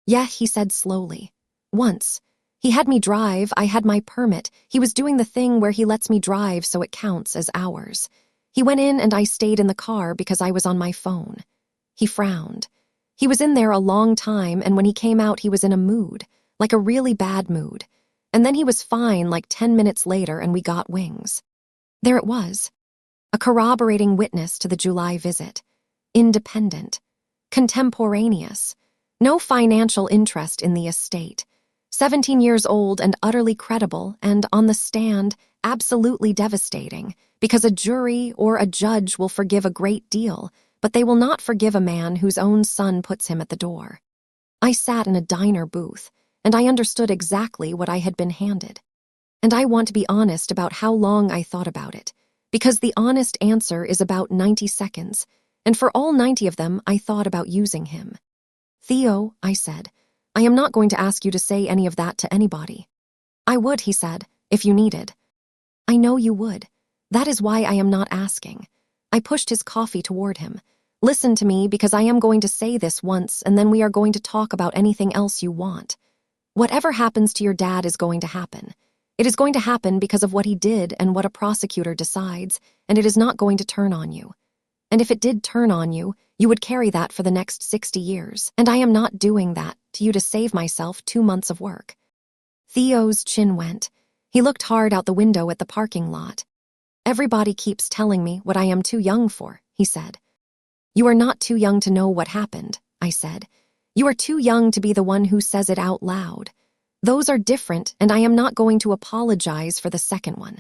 Yeah, he said slowly. Once. He had me drive, I had my permit. He was doing the thing where he lets me drive so it counts as hours. He went in and I stayed in the car because I was on my phone. He frowned. He was in there a long time, and when he came out he was in a mood, like a really bad mood. And then he was fine like 10 minutes later and we got wings. There it was. A corroborating witness to the July visit. Independent. Contemporaneous. No financial interest in the estate. 17 years old and utterly credible, and on the stand, absolutely devastating, because a jury or a judge will forgive a great deal, but they will not forgive a man whose own son puts him at the door. I sat in a diner booth, and I understood exactly what I had been handed. And I want to be honest about how long I thought about it, because the honest answer is about 90 seconds, and for all 90 of them I thought about using him. Theo, I said, I am not going to ask you to say any of that to anybody. I would, he said, if you needed. I know you would. That is why I am not asking. I pushed his coffee toward him. Listen to me, because I am going to say this once, and then we are going to talk about anything else you want. Whatever happens to your dad is going to happen. It is going to happen because of what he did and what a prosecutor decides, and it is not going to turn on you. And if it did turn on you, you would carry that for the next 60 years, and I am not doing that to you to save myself 2 months of work. Theo's chin went. He looked hard out the window at the parking lot. Everybody keeps telling me what I am too young for, he said. You are not too young to know what happened, I said. You are too young to be the one who says it out loud. Those are different, and I am not going to apologize for the second one.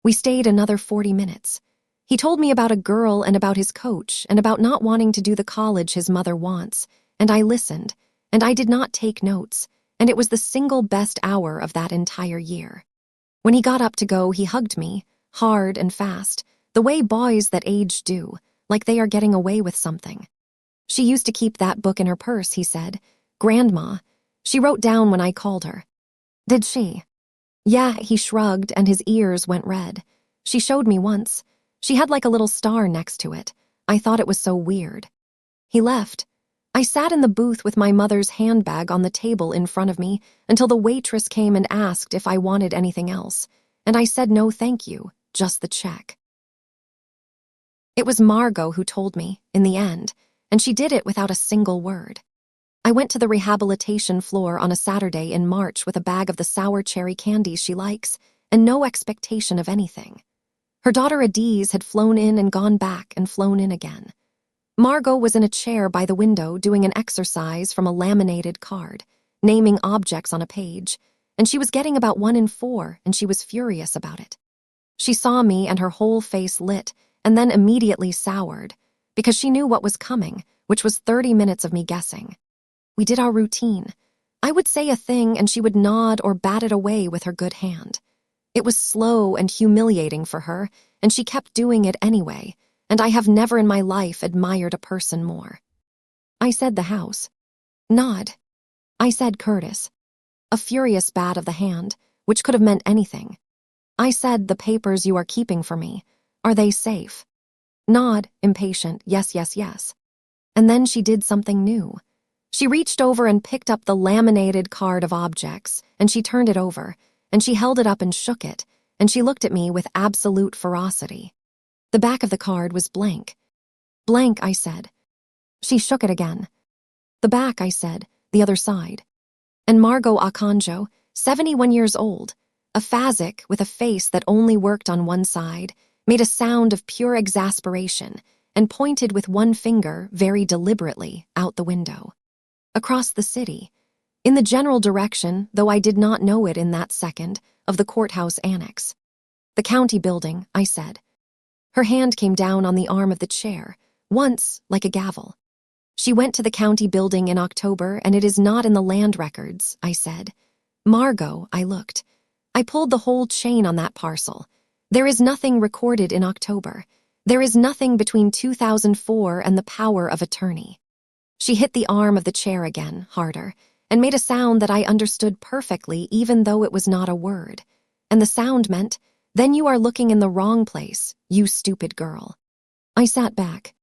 We stayed another 40 minutes. He told me about a girl and about his coach and about not wanting to do the college his mother wants, and I listened, and I did not take notes, and it was the single best hour of that entire year. When he got up to go, he hugged me, hard and fast, the way boys that age do, like they are getting away with something. She used to keep that book in her purse, he said. Grandma. She wrote down when I called her. Did she? Yeah, he shrugged and his ears went red. She showed me once. She had like a little star next to it. I thought it was so weird. He left. I sat in the booth with my mother's handbag on the table in front of me until the waitress came and asked if I wanted anything else, and I said no thank you, just the check. It was Margot who told me, in the end, and she did it without a single word. I went to the rehabilitation floor on a Saturday in March with a bag of the sour cherry candies she likes, and no expectation of anything. Her daughter Adiz had flown in and gone back and flown in again. Margot was in a chair by the window doing an exercise from a laminated card, naming objects on a page, and she was getting about 1 in 4, and she was furious about it. She saw me and her whole face lit, and then immediately soured, because she knew what was coming, which was 30 minutes of me guessing. We did our routine. I would say a thing and she would nod or bat it away with her good hand. It was slow and humiliating for her, and she kept doing it anyway, and I have never in my life admired a person more. I said the house. Nod. I said Curtis. A furious bat of the hand, which could have meant anything. I said the papers you are keeping for me. Are they safe? Nod, impatient, yes, yes, yes. And then she did something new. She reached over and picked up the laminated card of objects, and she turned it over, and she held it up and shook it, and she looked at me with absolute ferocity. The back of the card was blank. Blank, I said. She shook it again. The back, I said, the other side. And Margot Akanjo, 71 years old, a phasic with a face that only worked on one side, made a sound of pure exasperation and pointed with one finger, very deliberately, out the window. Across the city. In the general direction, though I did not know it in that second, of the courthouse annex. "The county building," I said. Her hand came down on the arm of the chair, once like a gavel. "She went to the county building in October, and it is not in the land records," I said. "Margot," I looked. "I pulled the whole chain on that parcel. There is nothing recorded in October. There is nothing between 2004 and the power of attorney." She hit the arm of the chair again, harder, and made a sound that I understood perfectly even though it was not a word. And the sound meant, "Then you are looking in the wrong place, you stupid girl." I sat back,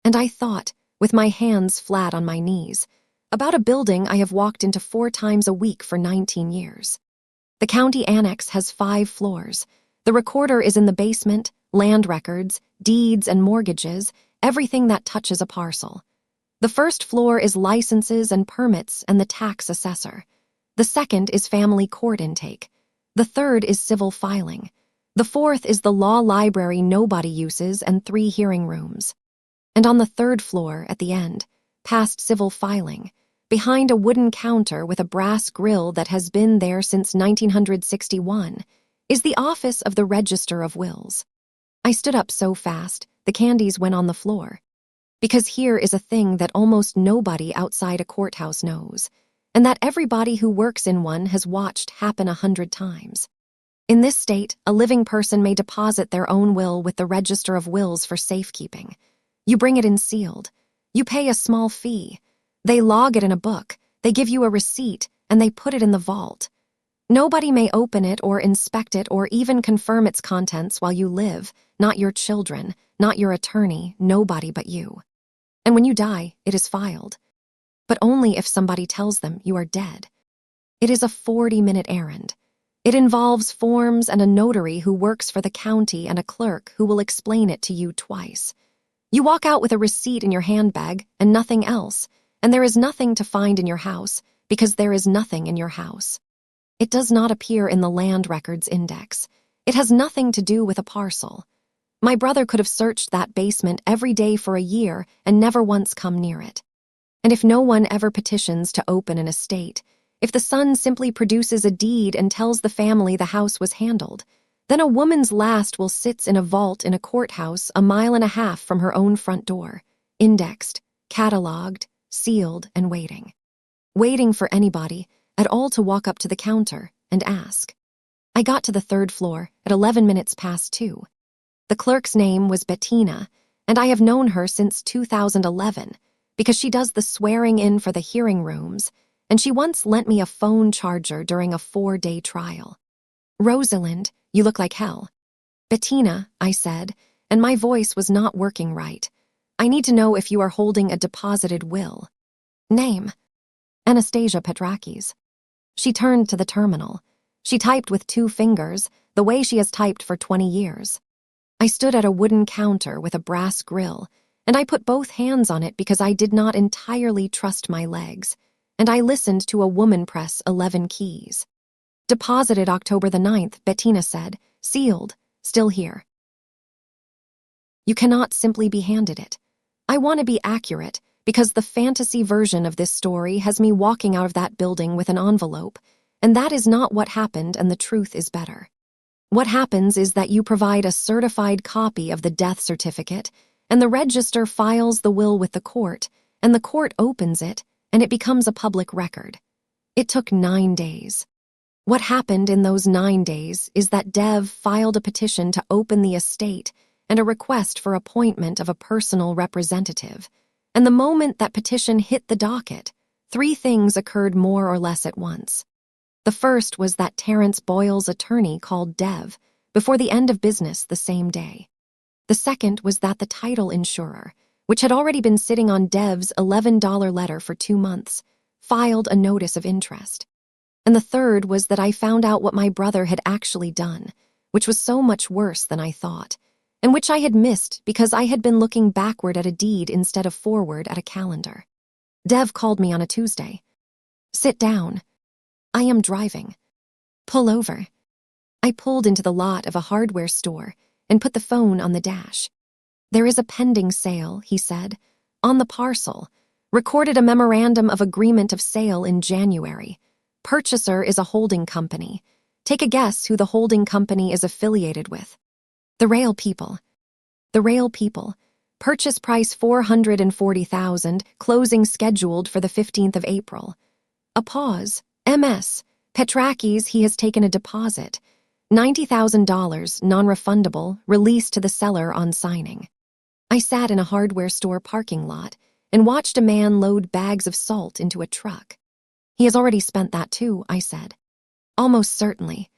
and I thought, with my hands flat on my knees, about a building I have walked into 4 times a week for 19 years. The county annex has 5 floors. The recorder is in the basement, land records, deeds and mortgages, everything that touches a parcel. The first floor is licenses and permits and the tax assessor. The second is family court intake. The third is civil filing. The fourth is the law library nobody uses and 3 hearing rooms. And on the 3rd floor, at the end, past civil filing, behind a wooden counter with a brass grill that has been there since 1961, is the office of the Register of Wills. I stood up so fast, the candies went on the floor. Because here is a thing that almost nobody outside a courthouse knows, and that everybody who works in one has watched happen 100 times. In this state, a living person may deposit their own will with the Register of Wills for safekeeping. You bring it in sealed. You pay a small fee. They log it in a book, they give you a receipt, and they put it in the vault. Nobody may open it or inspect it or even confirm its contents while you live, not your children, not your attorney, nobody but you. And when you die, it is filed. But only if somebody tells them you are dead. It is a 40-minute errand. It involves forms and a notary who works for the county and a clerk who will explain it to you twice. You walk out with a receipt in your handbag and nothing else, and there is nothing to find in your house because there is nothing in your house. It does not appear in the land records index. It has nothing to do with a parcel. My brother could have searched that basement every day for a year and never once come near it. And if no one ever petitions to open an estate, if the son simply produces a deed and tells the family the house was handled, then a woman's last will sit in a vault in a courthouse 1.5 miles from her own front door, indexed, cataloged, sealed, and waiting. Waiting for anybody at all to walk up to the counter and ask. I got to the 3rd floor at 11 minutes past 2. The clerk's name was Bettina, and I have known her since 2011 because she does the swearing in for the hearing rooms, and she once lent me a phone charger during a 4-day trial. "Rosalind, you look like hell." "Bettina," I said, and my voice was not working right. "I need to know if you are holding a deposited will." "Name?" "Anastasia Petrakis." She turned to the terminal. She typed with 2 fingers, the way she has typed for 20 years. I stood at a wooden counter with a brass grill, and I put both hands on it because I did not entirely trust my legs, and I listened to a woman press 11 keys. "Deposited October the 9th, Bettina said. Sealed. Still here." You cannot simply be handed it. I want to be accurate because the fantasy version of this story has me walking out of that building with an envelope, and that is not what happened, and the truth is better. What happens is that you provide a certified copy of the death certificate, and the register files the will with the court, and the court opens it, and it becomes a public record. It took 9 days. What happened in those 9 days is that Dev filed a petition to open the estate and a request for appointment of a personal representative, and the moment that petition hit the docket, 3 things occurred more or less at once. The first was that Terrence Boyle's attorney called Dev before the end of business the same day. The second was that the title insurer, which had already been sitting on Dev's $11 letter for 2 months, filed a notice of interest. And the third was that I found out what my brother had actually done, which was so much worse than I thought, and which I had missed because I had been looking backward at a deed instead of forward at a calendar. Dev called me on a Tuesday. "Sit down. I am driving." "Pull over." I pulled into the lot of a hardware store and put the phone on the dash. "There is a pending sale," he said, "on the parcel. Recorded a memorandum of agreement of sale in January. Purchaser is a holding company. Take a guess who the holding company is affiliated with. The Rail People. The Rail People. Purchase price $440,000, closing scheduled for the 15th of April. A pause. MS. Petrakis, he has taken a deposit. $90,000, non-refundable, released to the seller on signing. I sat in a hardware store parking lot and watched a man load bags of salt into a truck. He has already spent that too, I said. Almost certainly.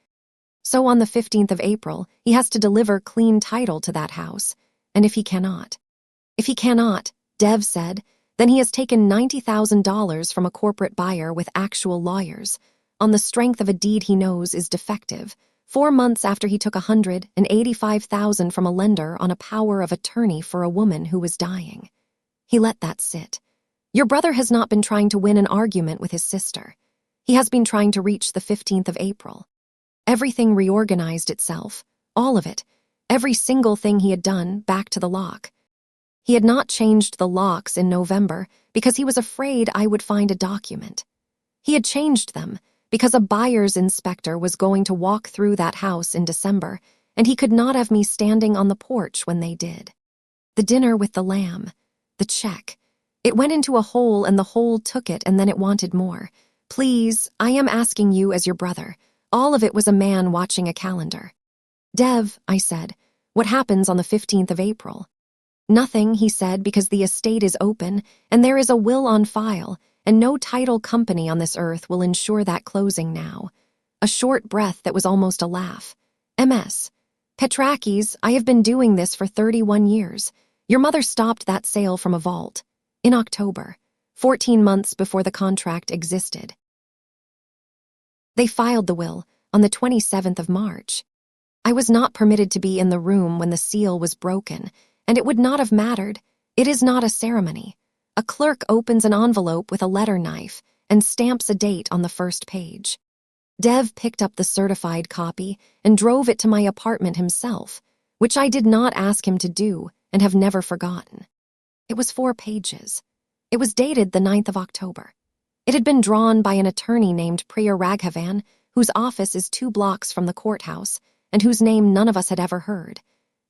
So on the 15th of April, he has to deliver clean title to that house. And if he cannot, Dev said, then he has taken $90,000 from a corporate buyer with actual lawyers, on the strength of a deed he knows is defective, 4 months after he took $185,000 from a lender on a power of attorney for a woman who was dying. He let that sit. Your brother has not been trying to win an argument with his sister. He has been trying to reach the 15th of April. Everything reorganized itself, all of it, every single thing he had done, back to the lock. He had not changed the locks in November because he was afraid I would find a document. He had changed them because a buyer's inspector was going to walk through that house in December, and he could not have me standing on the porch when they did. The dinner with the lamb, the check. It went into a hole and the hole took it and then it wanted more. Please, I am asking you as your brother. All of it was a man watching a calendar. Dev, I said, what happens on the 15th of April? Nothing, he said, because the estate is open and there is a will on file, and no title company on this earth will ensure that closing now. A short breath that was almost a laugh. MS. Petrakis, I have been doing this for 31 years. Your mother stopped that sale from a vault. In October, 14 months before the contract existed. They filed the will on the 27th of March. I was not permitted to be in the room when the seal was broken, and it would not have mattered. It is not a ceremony. A clerk opens an envelope with a letter knife and stamps a date on the first page. Dev picked up the certified copy and drove it to my apartment himself, which I did not ask him to do and have never forgotten. It was 4 pages. It was dated the 9th of October. It had been drawn by an attorney named Priya Raghavan, whose office is 2 blocks from the courthouse and whose name none of us had ever heard.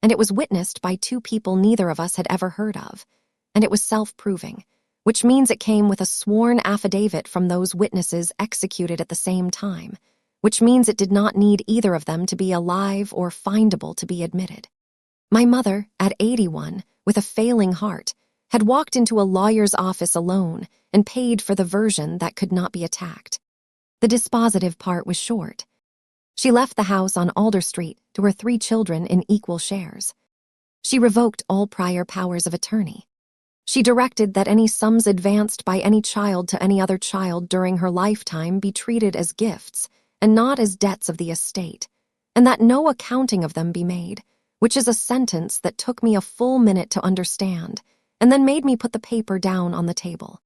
And it was witnessed by 2 people neither of us had ever heard of. And it was self-proving, which means it came with a sworn affidavit from those witnesses executed at the same time, which means it did not need either of them to be alive or findable to be admitted. My mother, at 81, with a failing heart, had walked into a lawyer's office alone and paid for the version that could not be attacked. The dispositive part was short. She left the house on Alder Street to her 3 children in equal shares. She revoked all prior powers of attorney. She directed that any sums advanced by any child to any other child during her lifetime be treated as gifts and not as debts of the estate, and that no accounting of them be made, which is a sentence that took me a full minute to understand, and then made me put the paper down on the table.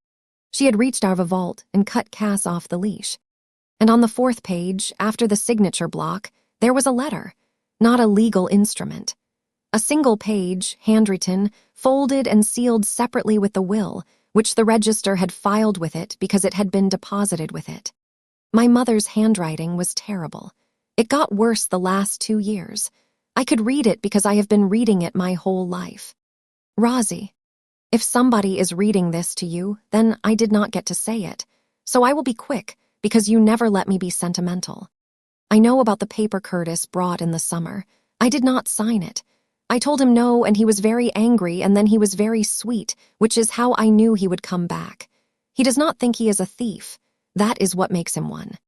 She had reached our vault and cut Cass off the leash. And on the 4th page, after the signature block, there was a letter, not a legal instrument. A single page, handwritten, folded and sealed separately with the will, which the register had filed with it because it had been deposited with it. My mother's handwriting was terrible. It got worse the last 2 years. I could read it because I have been reading it my whole life. Rosie, if somebody is reading this to you, then I did not get to say it, so I will be quick because you never let me be sentimental. I know about the paper Curtis brought in the summer. I did not sign it. I told him no, and he was very angry, and then he was very sweet, which is how I knew he would come back. He does not think he is a thief. That is what makes him one.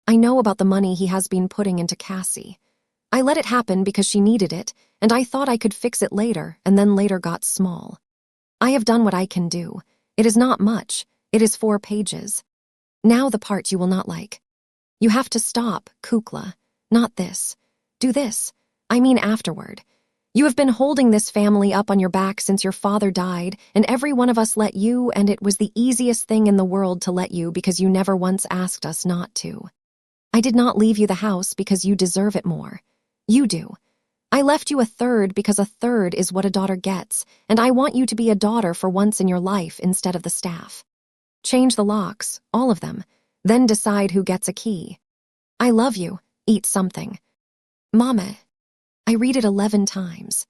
I know about the money he has been putting into Cassie. I let it happen because she needed it, and I thought I could fix it later, and then later got small. I have done what I can do. It is not much. It is 4 pages. Now the part you will not like. You have to stop, Kukla. Not this. Do this. I mean afterward. You have been holding this family up on your back since your father died, and every one of us let you, and it was the easiest thing in the world to let you because you never once asked us not to. I did not leave you the house because you deserve it more. You do. I left you a third because a third is what a daughter gets, and I want you to be a daughter for once in your life instead of the staff. Change the locks, all of them, then decide who gets a key. I love you. Eat something. Mama. I read it 11 times.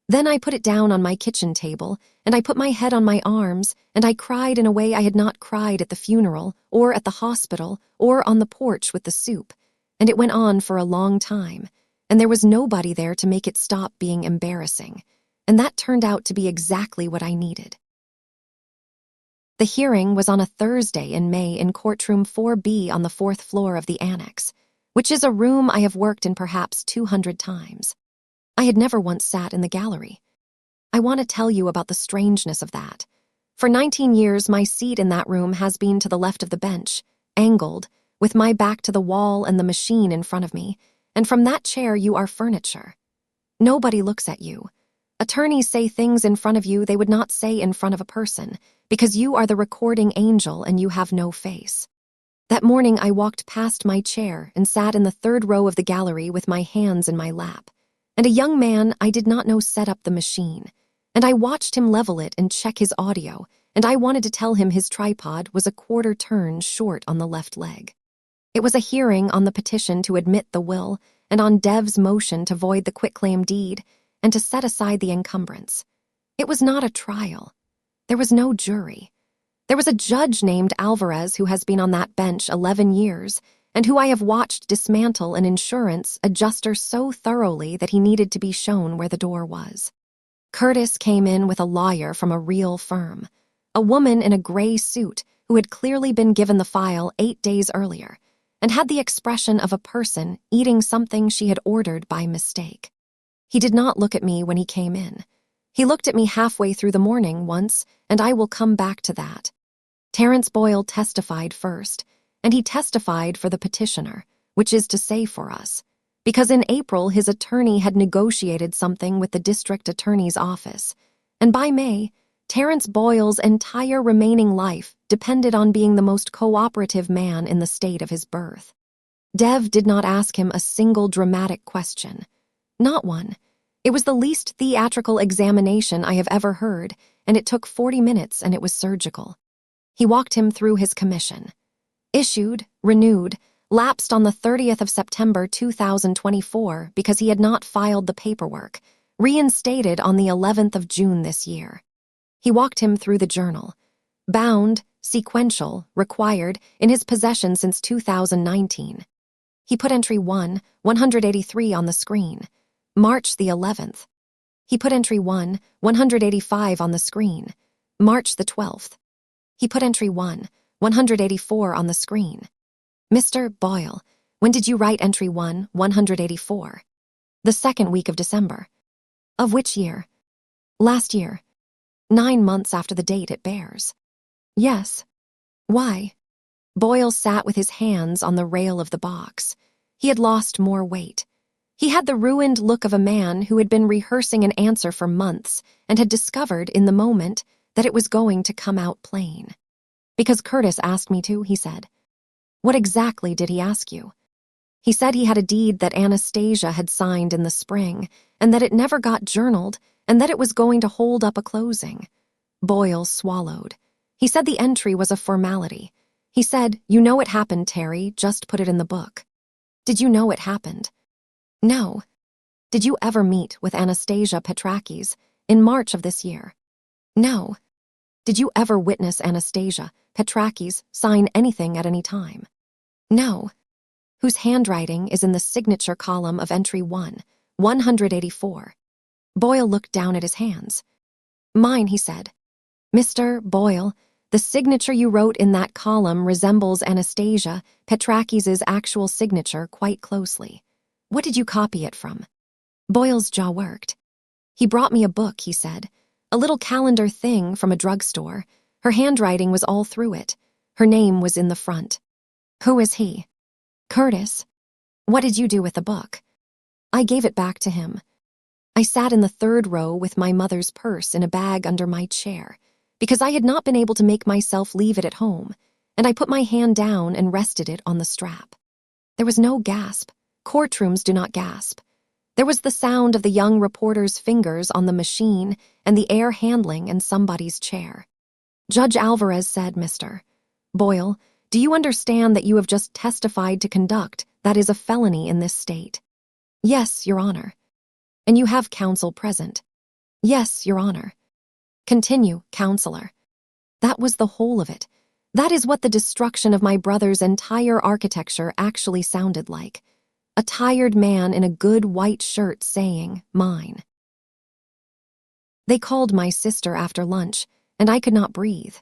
Then I put it down on my kitchen table, and I put my head on my arms, and I cried in a way I had not cried at the funeral, or at the hospital, or on the porch with the soup, and it went on for a long time, and there was nobody there to make it stop being embarrassing, and that turned out to be exactly what I needed. The hearing was on a Thursday in May in courtroom 4B on the 4th floor of the annex, which is a room I have worked in perhaps 200 times. I had never once sat in the gallery. I want to tell you about the strangeness of that. For 19 years, my seat in that room has been to the left of the bench, angled, with my back to the wall and the machine in front of me, and from that chair you are furniture. Nobody looks at you. Attorneys say things in front of you they would not say in front of a person, because you are the recording angel and you have no face. That morning I walked past my chair and sat in the 3rd row of the gallery with my hands in my lap, and a young man I did not know set up the machine, and I watched him level it and check his audio, and I wanted to tell him his tripod was a quarter turn short on the left leg. It was a hearing on the petition to admit the will and on Dev's motion to void the quitclaim deed and to set aside the encumbrance. It was not a trial. There was no jury. There was a judge named Alvarez who has been on that bench 11 years and who I have watched dismantle an insurance adjuster so thoroughly that he needed to be shown where the door was. Curtis came in with a lawyer from a real firm, a woman in a gray suit who had clearly been given the file 8 days earlier and had the expression of a person eating something she had ordered by mistake. He did not look at me when he came in. He looked at me halfway through the morning once, and I will come back to that. Terrence Boyle testified first, and he testified for the petitioner, which is to say for us, because in April his attorney had negotiated something with the district attorney's office, and by May, Terrence Boyle's entire remaining life depended on being the most cooperative man in the state of his birth. Dev did not ask him a single dramatic question. Not one. It was the least theatrical examination I have ever heard, and it took 40 minutes and it was surgical. He walked him through his commission. Issued, renewed, lapsed on the 30th of September 2024 because he had not filed the paperwork, reinstated on the 11th of June this year. He walked him through the journal. Bound, sequential, required, in his possession since 2019. He put entry 1, 183 on the screen. March the 11th. He put entry 1, 185 on the screen. March the 12th. He put entry 1, 184 on the screen. Mr. Boyle, when did you write entry 1, 184? The 2nd week of December. Of which year? Last year. 9 months after the date it bears. Yes. Why? Boyle sat with his hands on the rail of the box. He had lost more weight. He had the ruined look of a man who had been rehearsing an answer for months and had discovered in the moment that it was going to come out plain. Because Curtis asked me to, he said. What exactly did he ask you? He said he had a deed that Anastasia had signed in the spring and that it never got journaled and that it was going to hold up a closing. Boyle swallowed. He said the entry was a formality. He said, you know it happened, Terry, just put it in the book. Did you know it happened? No. Did you ever meet with Anastasia Petrakis in March of this year? No. Did you ever witness Anastasia Petrakis sign anything at any time? No. Whose handwriting is in the signature column of entry 1, 184? Boyle looked down at his hands. Mine, he said. Mr. Boyle, the signature you wrote in that column resembles Anastasia Petrakis' actual signature quite closely. What did you copy it from? Boyle's jaw worked. He brought me a book, he said. A little calendar thing from a drugstore. Her handwriting was all through it. Her name was in the front. Who is he? Curtis. What did you do with the book? I gave it back to him. I sat in the 3rd row with my mother's purse in a bag under my chair, because I had not been able to make myself leave it at home, and I put my hand down and rested it on the strap. There was no gasp. Courtrooms do not gasp. There was the sound of the young reporter's fingers on the machine and the air handling in somebody's chair. Judge Alvarez said, "Mr. Boyle, do you understand that you have just testified to conduct that is a felony in this state?" "Yes, Your Honor." "And you have counsel present?" "Yes, Your Honor." "Continue, counselor." That was the whole of it. That is what the destruction of my brother's entire architecture actually sounded like. A tired man in a good white shirt saying, "Mine." They called my sister after lunch, and I could not breathe.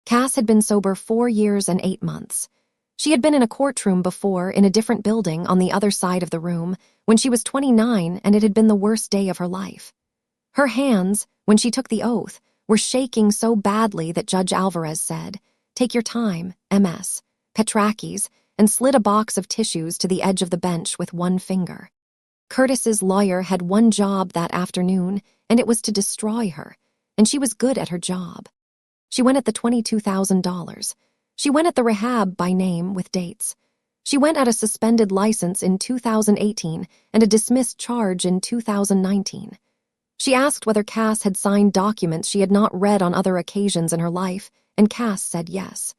Cass had been sober 4 years and 8 months. She had been in a courtroom before in a different building on the other side of the room when she was 29, and it had been the worst day of her life. Her hands, when she took the oath, were shaking so badly that Judge Alvarez said, "Take your time, MS. Petrakis," and slid a box of tissues to the edge of the bench with one finger. Curtis's lawyer had one job that afternoon, and it was to destroy her, and she was good at her job. She went at the $22,000. She went at the rehab by name with dates. She went at a suspended license in 2018 and a dismissed charge in 2019. She asked whether Cass had signed documents she had not read on other occasions in her life, and Cass said yes.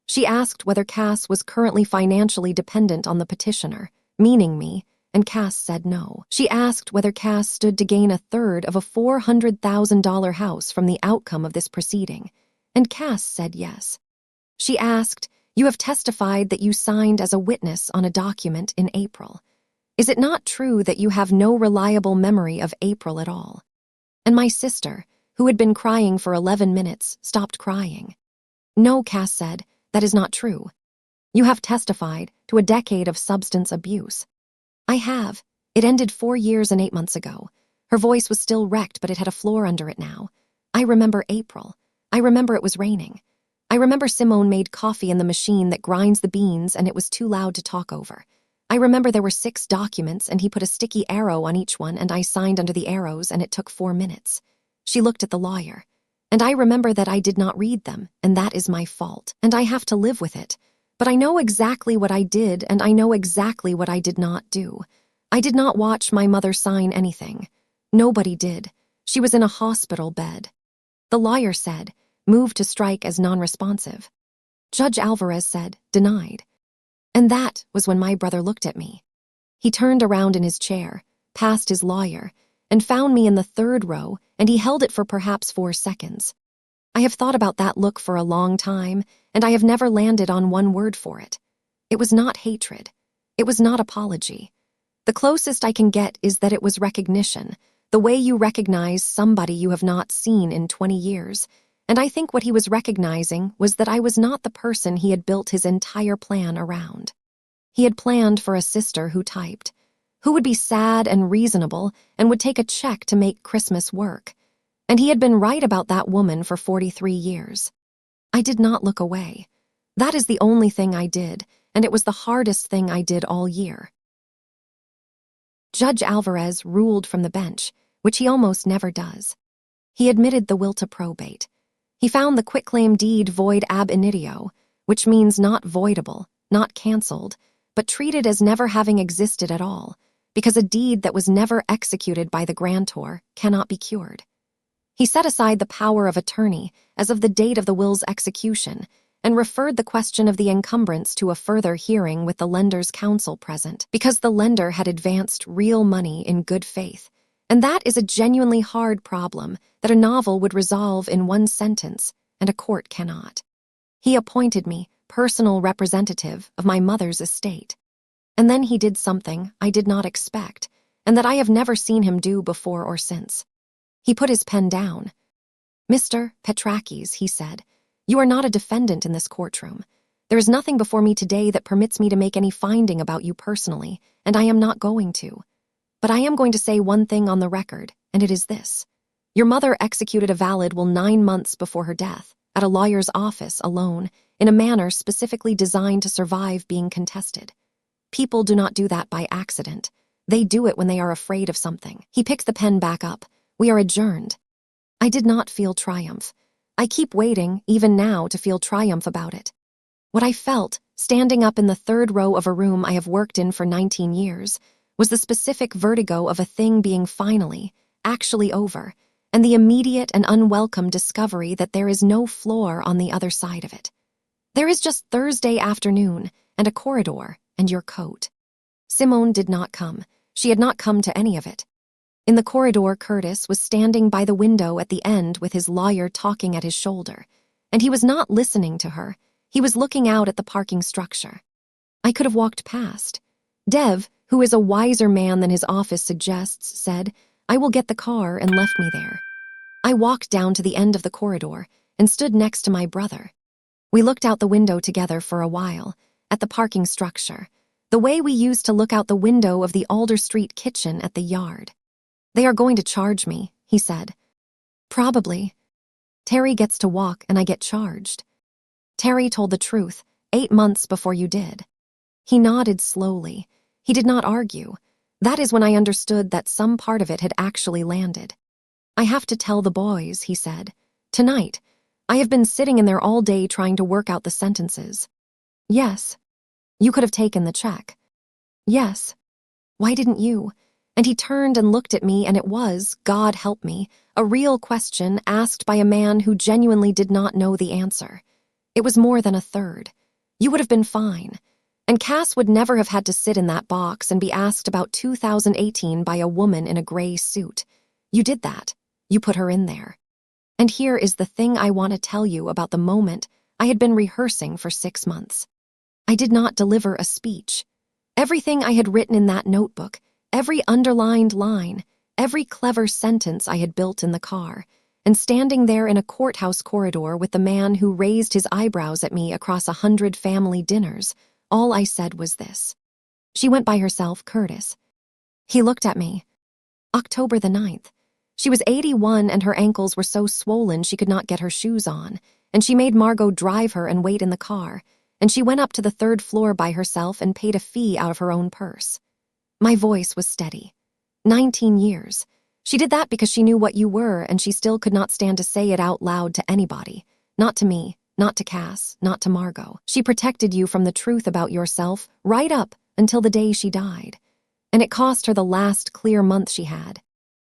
She asked whether Cass was currently financially dependent on the petitioner, meaning me, and Cass said no. She asked whether Cass stood to gain a third of a $400,000 house from the outcome of this proceeding, and Cass said yes. She asked, "You have testified that you signed as a witness on a document in April. Is it not true that you have no reliable memory of April at all?" And my sister, who had been crying for 11 minutes, stopped crying. "No," Cass said, "that is not true. You have testified to a decade of substance abuse." "I have. It ended 4 years and 8 months ago." Her voice was still wrecked, but it had a floor under it now. "I remember April. I remember it was raining. I remember Simone made coffee in the machine that grinds the beans and it was too loud to talk over. I remember there were 6 documents and he put a sticky arrow on each one and I signed under the arrows and it took 4 minutes." She looked at the lawyer. "And I remember that I did not read them, and that is my fault, and I have to live with it. But I know exactly what I did and I know exactly what I did not do. I did not watch my mother sign anything. Nobody did. She was in a hospital bed." The lawyer said, moved to strike as non-responsive. Judge Alvarez said, "Denied." And that was when my brother looked at me. He turned around in his chair, past his lawyer, and found me in the 3rd row, and he held it for perhaps 4 seconds. I have thought about that look for a long time, and I have never landed on one word for it. It was not hatred. It was not apology. The closest I can get is that it was recognition, the way you recognize somebody you have not seen in 20 years, and I think what he was recognizing was that I was not the person he had built his entire plan around. He had planned for a sister who typed, who would be sad and reasonable and would take a check to make Christmas work. And he had been right about that woman for 43 years. I did not look away. That is the only thing I did, and it was the hardest thing I did all year. Judge Alvarez ruled from the bench, which he almost never does. He admitted the will to probate. He found the quitclaim deed void ab initio, which means not voidable, not cancelled, but treated as never having existed at all, because a deed that was never executed by the grantor cannot be cured. He set aside the power of attorney as of the date of the will's execution and referred the question of the encumbrance to a further hearing with the lender's counsel present, because the lender had advanced real money in good faith. And that is a genuinely hard problem that a novel would resolve in one sentence, and a court cannot. He appointed me personal representative of my mother's estate. And then he did something I did not expect, and that I have never seen him do before or since. He put his pen down. "Mr. Petrakis," he said, "you are not a defendant in this courtroom. There is nothing before me today that permits me to make any finding about you personally, and I am not going to. But I am going to say one thing on the record, and it is this. Your mother executed a valid will 9 months before her death, at a lawyer's office alone, in a manner specifically designed to survive being contested. People do not do that by accident. They do it when they are afraid of something." He picked the pen back up. "We are adjourned." I did not feel triumph. I keep waiting, even now, to feel triumph about it. What I felt, standing up in the 3rd row of a room I have worked in for 19 years, was the specific vertigo of a thing being finally, actually over, and the immediate and unwelcome discovery that there is no floor on the other side of it. There is just Thursday afternoon and a corridor and your coat. Simone did not come. She had not come to any of it. In the corridor, Curtis was standing by the window at the end with his lawyer talking at his shoulder, and he was not listening to her. He was looking out at the parking structure. I could have walked past. Dev, who is a wiser man than his office suggests, said, "I will get the car," and left me there. I walked down to the end of the corridor and stood next to my brother. We looked out the window together for a while, at the parking structure, the way we used to look out the window of the Alder Street kitchen at the yard. "They are going to charge me," he said. "Probably. Terry gets to walk and I get charged." "Terry told the truth 8 months before you did." He nodded slowly. He did not argue. That is when I understood that some part of it had actually landed. "I have to tell the boys," he said. "Tonight. I have been sitting in there all day trying to work out the sentences." "Yes." "You could have taken the check." "Yes." "Why didn't you?" And he turned and looked at me, and it was, God help me, a real question asked by a man who genuinely did not know the answer. It was more than a third. "You would have been fine. And Cass would never have had to sit in that box and be asked about 2018 by a woman in a gray suit. You did that. You put her in there." And here is the thing I want to tell you about the moment I had been rehearsing for 6 months. I did not deliver a speech. Everything I had written in that notebook, every underlined line, every clever sentence I had built in the car, and standing there in a courthouse corridor with the man who raised his eyebrows at me across 100 family dinners, all I said was this: "She went by herself, Curtis." He looked at me. October the 9th. She was 81 and her ankles were so swollen she could not get her shoes on, and she made Margot drive her and wait in the car, and she went up to the 3rd floor by herself and paid a fee out of her own purse. My voice was steady. 19 years. She did that because she knew what you were, and she still could not stand to say it out loud to anybody. Not to me, not to Cass, not to Margot. She protected you from the truth about yourself right up until the day she died. And it cost her the last clear month she had.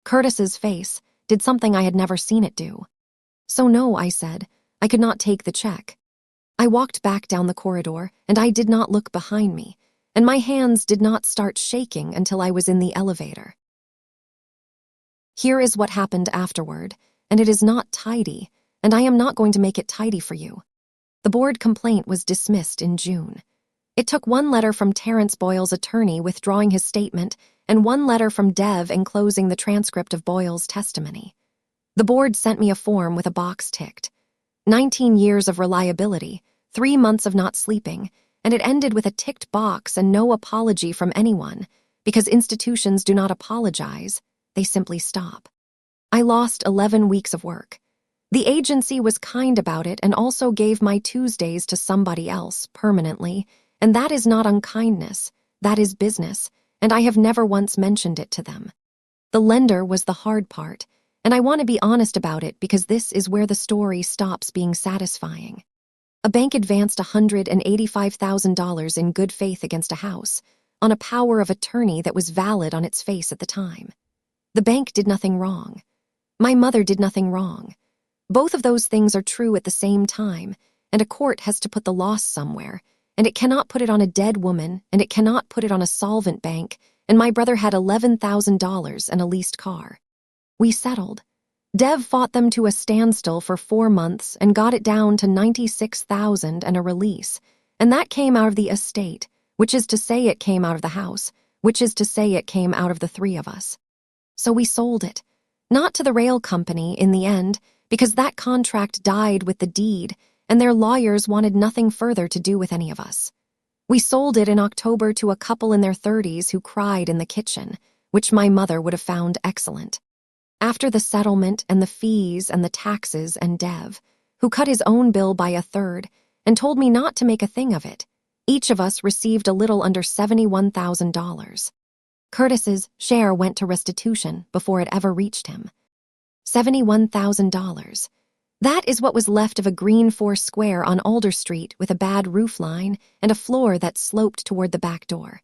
Curtis's face did something I had never seen it do. "So no," I said. "I could not take the check." I walked back down the corridor, and I did not look behind me, and my hands did not start shaking until I was in the elevator. Here is what happened afterward, and it is not tidy, and I am not going to make it tidy for you. The board complaint was dismissed in June. It took one letter from Terrence Boyle's attorney withdrawing his statement and one letter from Dev enclosing the transcript of Boyle's testimony. The board sent me a form with a box ticked. 19 years of reliability, 3 months of not sleeping, and it ended with a ticked box and no apology from anyone, because institutions do not apologize, they simply stop. I lost 11 weeks of work. The agency was kind about it and also gave my Tuesdays to somebody else permanently, and that is not unkindness, that is business, and I have never once mentioned it to them. The lender was the hard part, and I want to be honest about it because this is where the story stops being satisfying. A bank advanced $185,000 in good faith against a house, on a power of attorney that was valid on its face at the time. The bank did nothing wrong. My mother did nothing wrong. Both of those things are true at the same time, and a court has to put the loss somewhere, and it cannot put it on a dead woman, and it cannot put it on a solvent bank, and my brother had $11,000 and a leased car. We settled. Dev fought them to a standstill for 4 months and got it down to $96,000 and a release, and that came out of the estate, which is to say it came out of the house, which is to say it came out of the 3 of us. So we sold it, not to the rail company in the end, because that contract died with the deed, and their lawyers wanted nothing further to do with any of us. We sold it in October to a couple in their 30s who cried in the kitchen, which my mother would have found excellent. After the settlement and the fees and the taxes and Dev, who cut his own bill by 1/3 and told me not to make a thing of it, each of us received a little under $71,000. Curtis's share went to restitution before it ever reached him. $71,000. That is what was left of a green 4-square on Alder Street with a bad roof line and a floor that sloped toward the back door.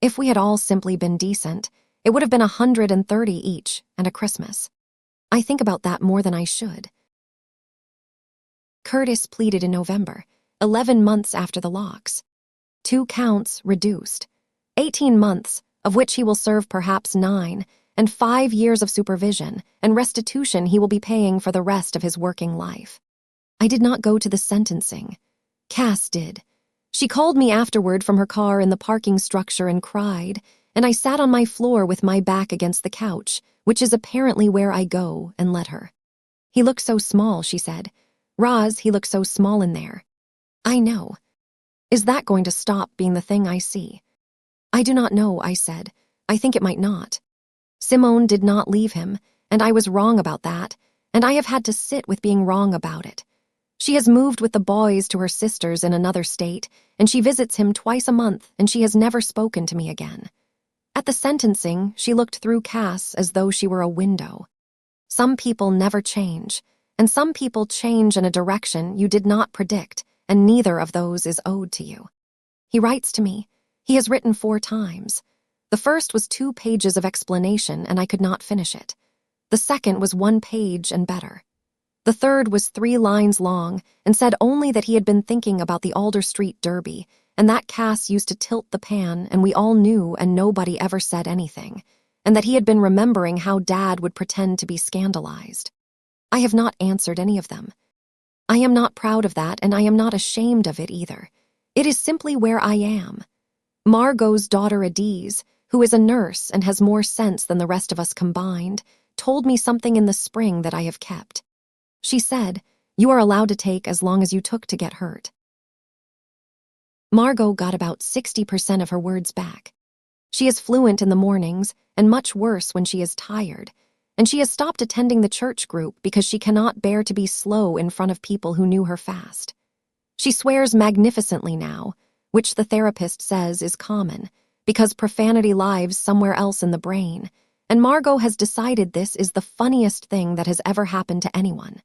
If we had all simply been decent, it would have been 130 each and a Christmas. I think about that more than I should. Curtis pleaded in November, 11 months after the locks. 2 counts reduced. 18 months, of which he will serve perhaps 9, and 5 years of supervision and restitution he will be paying for the rest of his working life. I did not go to the sentencing. Cass did. She called me afterward from her car in the parking structure and cried, and I sat on my floor with my back against the couch, which is apparently where I go, and let her. He looked so small, she said. Roz, he looked so small in there. I know. Is that going to stop being the thing I see? I do not know, I said. I think it might not. Simone did not leave him, and I was wrong about that, and I have had to sit with being wrong about it. She has moved with the boys to her sister's in another state, and she visits him twice a month, and she has never spoken to me again. At the sentencing, she looked through Cass as though she were a window. Some people never change, and some people change in a direction you did not predict, and neither of those is owed to you. He writes to me. He has written 4 times. The first was 2 pages of explanation, and I could not finish it. The second was 1 page and better. The third was 3 lines long and said only that he had been thinking about the Alder Street Derby, and that Cass used to tilt the pan, and we all knew and nobody ever said anything, and that he had been remembering how Dad would pretend to be scandalized. I have not answered any of them. I am not proud of that, and I am not ashamed of it either. It is simply where I am. Margot's daughter Adiz, who is a nurse and has more sense than the rest of us combined, told me something in the spring that I have kept. She said, "You are allowed to take as long as you took to get hurt." Margot got about 60% of her words back. She is fluent in the mornings and much worse when she is tired, and she has stopped attending the church group because she cannot bear to be slow in front of people who knew her fast. She swears magnificently now, which the therapist says is common, because profanity lives somewhere else in the brain, and Margot has decided this is the funniest thing that has ever happened to anyone.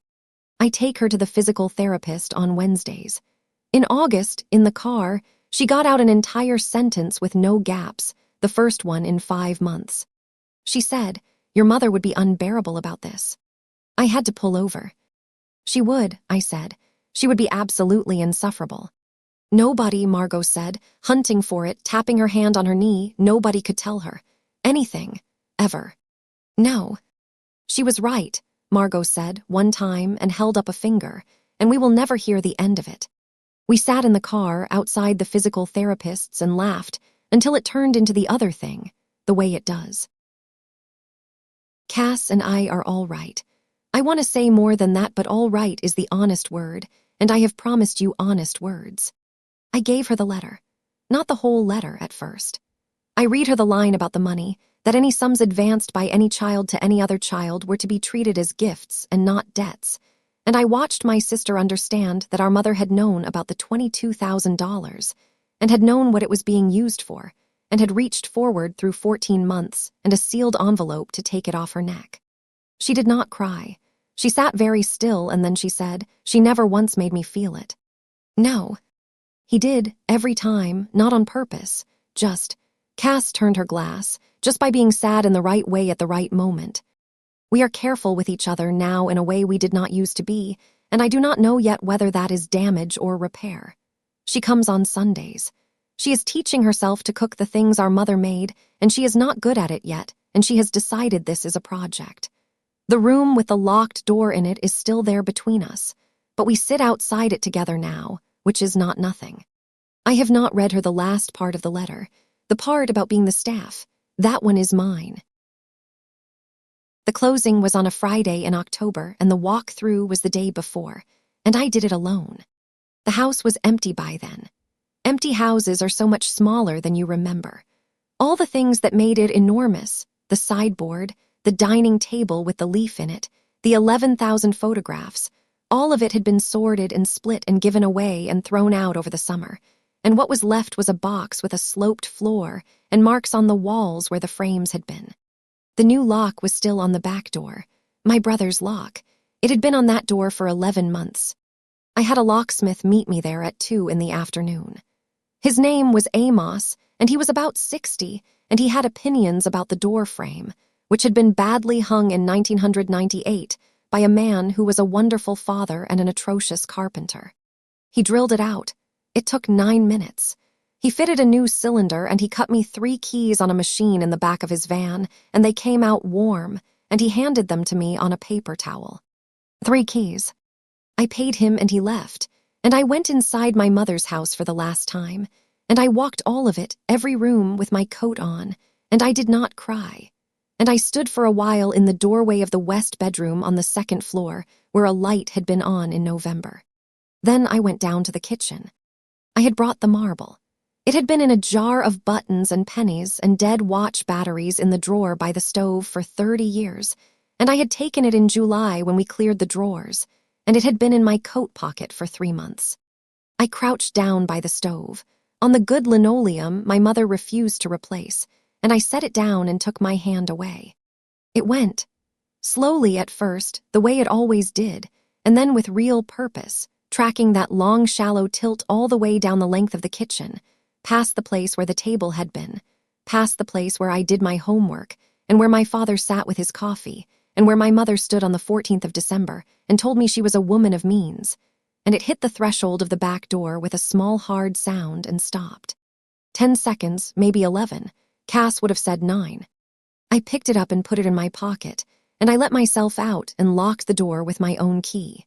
I take her to the physical therapist on Wednesdays. In August, in the car, she got out an entire sentence with no gaps, the first one in 5 months. She said, "Your mother would be unbearable about this." I had to pull over. She would, I said. She would be absolutely insufferable. Nobody, Margot said, hunting for it, tapping her hand on her knee, nobody could tell her. Anything. Ever. No. She was right, Margot said one time and held up a finger, and we will never hear the end of it. We sat in the car outside the physical therapists and laughed until it turned into the other thing, the way it does. Cass and I are all right. I want to say more than that, but all right is the honest word, and I have promised you honest words. I gave her the letter. Not the whole letter at first. I read her the line about the money, that any sums advanced by any child to any other child were to be treated as gifts and not debts, and I watched my sister understand that our mother had known about the $22,000 and had known what it was being used for, and had reached forward through 14 months and a sealed envelope to take it off her neck. She did not cry. She sat very still, and then she said, "She never once made me feel it." No. He did, every time, not on purpose, just. Cass turned her glass, just by being sad in the right way at the right moment. We are careful with each other now in a way we did not used to be, and I do not know yet whether that is damage or repair. She comes on Sundays. She is teaching herself to cook the things our mother made, and she is not good at it yet, and she has decided this is a project. The room with the locked door in it is still there between us, but we sit outside it together now, which is not nothing. I have not read her the last part of the letter, the part about being the staff. That one is mine. The closing was on a Friday in October, and the walk-through was the day before, and I did it alone. The house was empty by then. Empty houses are so much smaller than you remember. All the things that made it enormous, the sideboard, the dining table with the leaf in it, the 11,000 photographs, all of it had been sorted and split and given away and thrown out over the summer, and what was left was a box with a sloped floor and marks on the walls where the frames had been. The new lock was still on the back door, my brother's lock. It had been on that door for 11 months. I had a locksmith meet me there at 2 in the afternoon. His name was Amos, and he was about 60, and he had opinions about the door frame, which had been badly hung in 1998 by a man who was a wonderful father and an atrocious carpenter. He drilled it out. It took 9 minutes. He fitted a new cylinder, and he cut me 3 keys on a machine in the back of his van, and they came out warm, and he handed them to me on a paper towel. 3 keys. I paid him and he left, and I went inside my mother's house for the last time, and I walked all of it, every room, with my coat on, and I did not cry. And I stood for a while in the doorway of the west bedroom on the 2nd floor, where a light had been on in November. Then I went down to the kitchen. I had brought the marble. It had been in a jar of buttons and pennies and dead watch batteries in the drawer by the stove for 30 years, and I had taken it in July when we cleared the drawers, and it had been in my coat pocket for 3 months. I crouched down by the stove. On the good linoleum my mother refused to replace, and I set it down and took my hand away. It went. Slowly at first, the way it always did, and then with real purpose, tracking that long, shallow tilt all the way down the length of the kitchen, past the place where the table had been, past the place where I did my homework, and where my father sat with his coffee, and where my mother stood on the 14th of December and told me she was a woman of means, and it hit the threshold of the back door with a small, hard sound and stopped. 10 seconds, maybe 11. Cass would have said 9. I picked it up and put it in my pocket, and I let myself out and locked the door with my own key.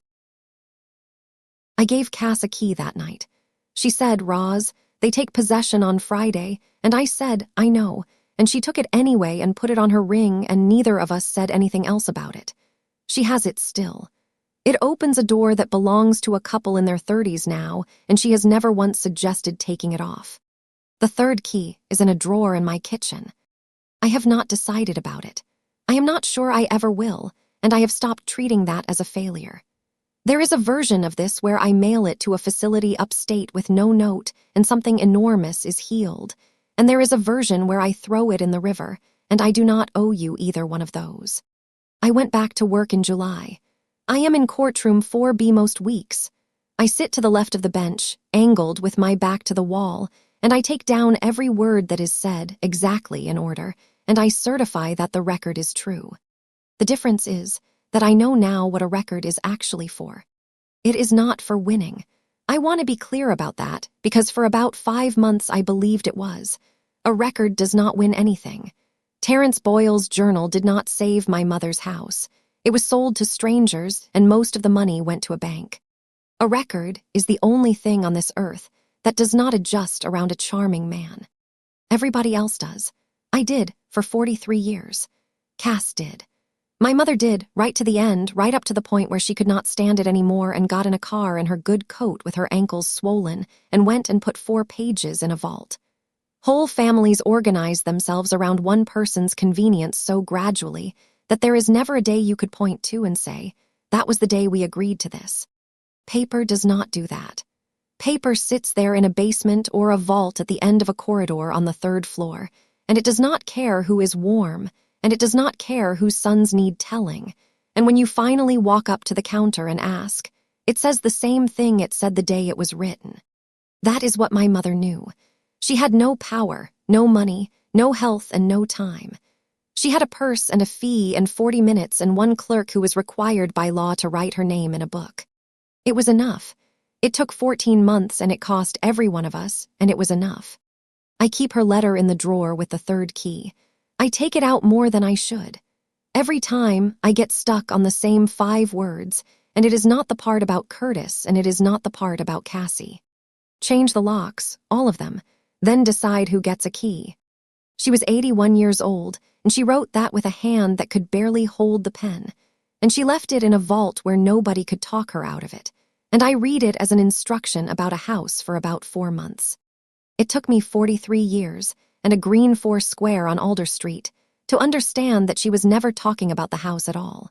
I gave Cass a key that night. She said, "Roz, they take possession on Friday," and I said, "I know," and she took it anyway and put it on her ring, and neither of us said anything else about it. She has it still. It opens a door that belongs to a couple in their 30s now, and she has never once suggested taking it off. The 3rd key is in a drawer in my kitchen. I have not decided about it. I am not sure I ever will, and I have stopped treating that as a failure. There is a version of this where I mail it to a facility upstate with no note and something enormous is healed, and there is a version where I throw it in the river, and I do not owe you either one of those. I went back to work in July. I am in courtroom 4B most weeks. I sit to the left of the bench, angled with my back to the wall, and I take down every word that is said, exactly in order, and I certify that the record is true. The difference is that I know now what a record is actually for. It is not for winning. I want to be clear about that, because for about 5 months I believed it was. A record does not win anything. Terrence Boyle's journal did not save my mother's house. It was sold to strangers, and most of the money went to a bank. A record is the only thing on this earth that does not adjust around a charming man. Everybody else does. I did, for 43 years. Cass did. My mother did, right to the end, right up to the point where she could not stand it anymore and got in a car in her good coat with her ankles swollen and went and put 4 pages in a vault. Whole families organize themselves around one person's convenience so gradually that there is never a day you could point to and say, "That was the day we agreed to this." Paper does not do that. Paper sits there in a basement or a vault at the end of a corridor on the 3rd floor, and it does not care who is warm, and it does not care whose sons need telling, and when you finally walk up to the counter and ask, it says the same thing it said the day it was written. That is what my mother knew. She had no power, no money, no health, and no time. She had a purse and a fee and 40 minutes and one clerk who was required by law to write her name in a book. It was enough. It took 14 months and it cost every one of us, and it was enough. I keep her letter in the drawer with the 3rd key. I take it out more than I should. Every time, I get stuck on the same 5 words, and it is not the part about Curtis, and it is not the part about Cassie. Change the locks, all of them, then decide who gets a key. She was 81 years old, and she wrote that with a hand that could barely hold the pen, and she left it in a vault where nobody could talk her out of it, and I read it as an instruction about a house for about 4 months. It took me 43 years, and a green 4 square on Alder Street, to understand that she was never talking about the house at all.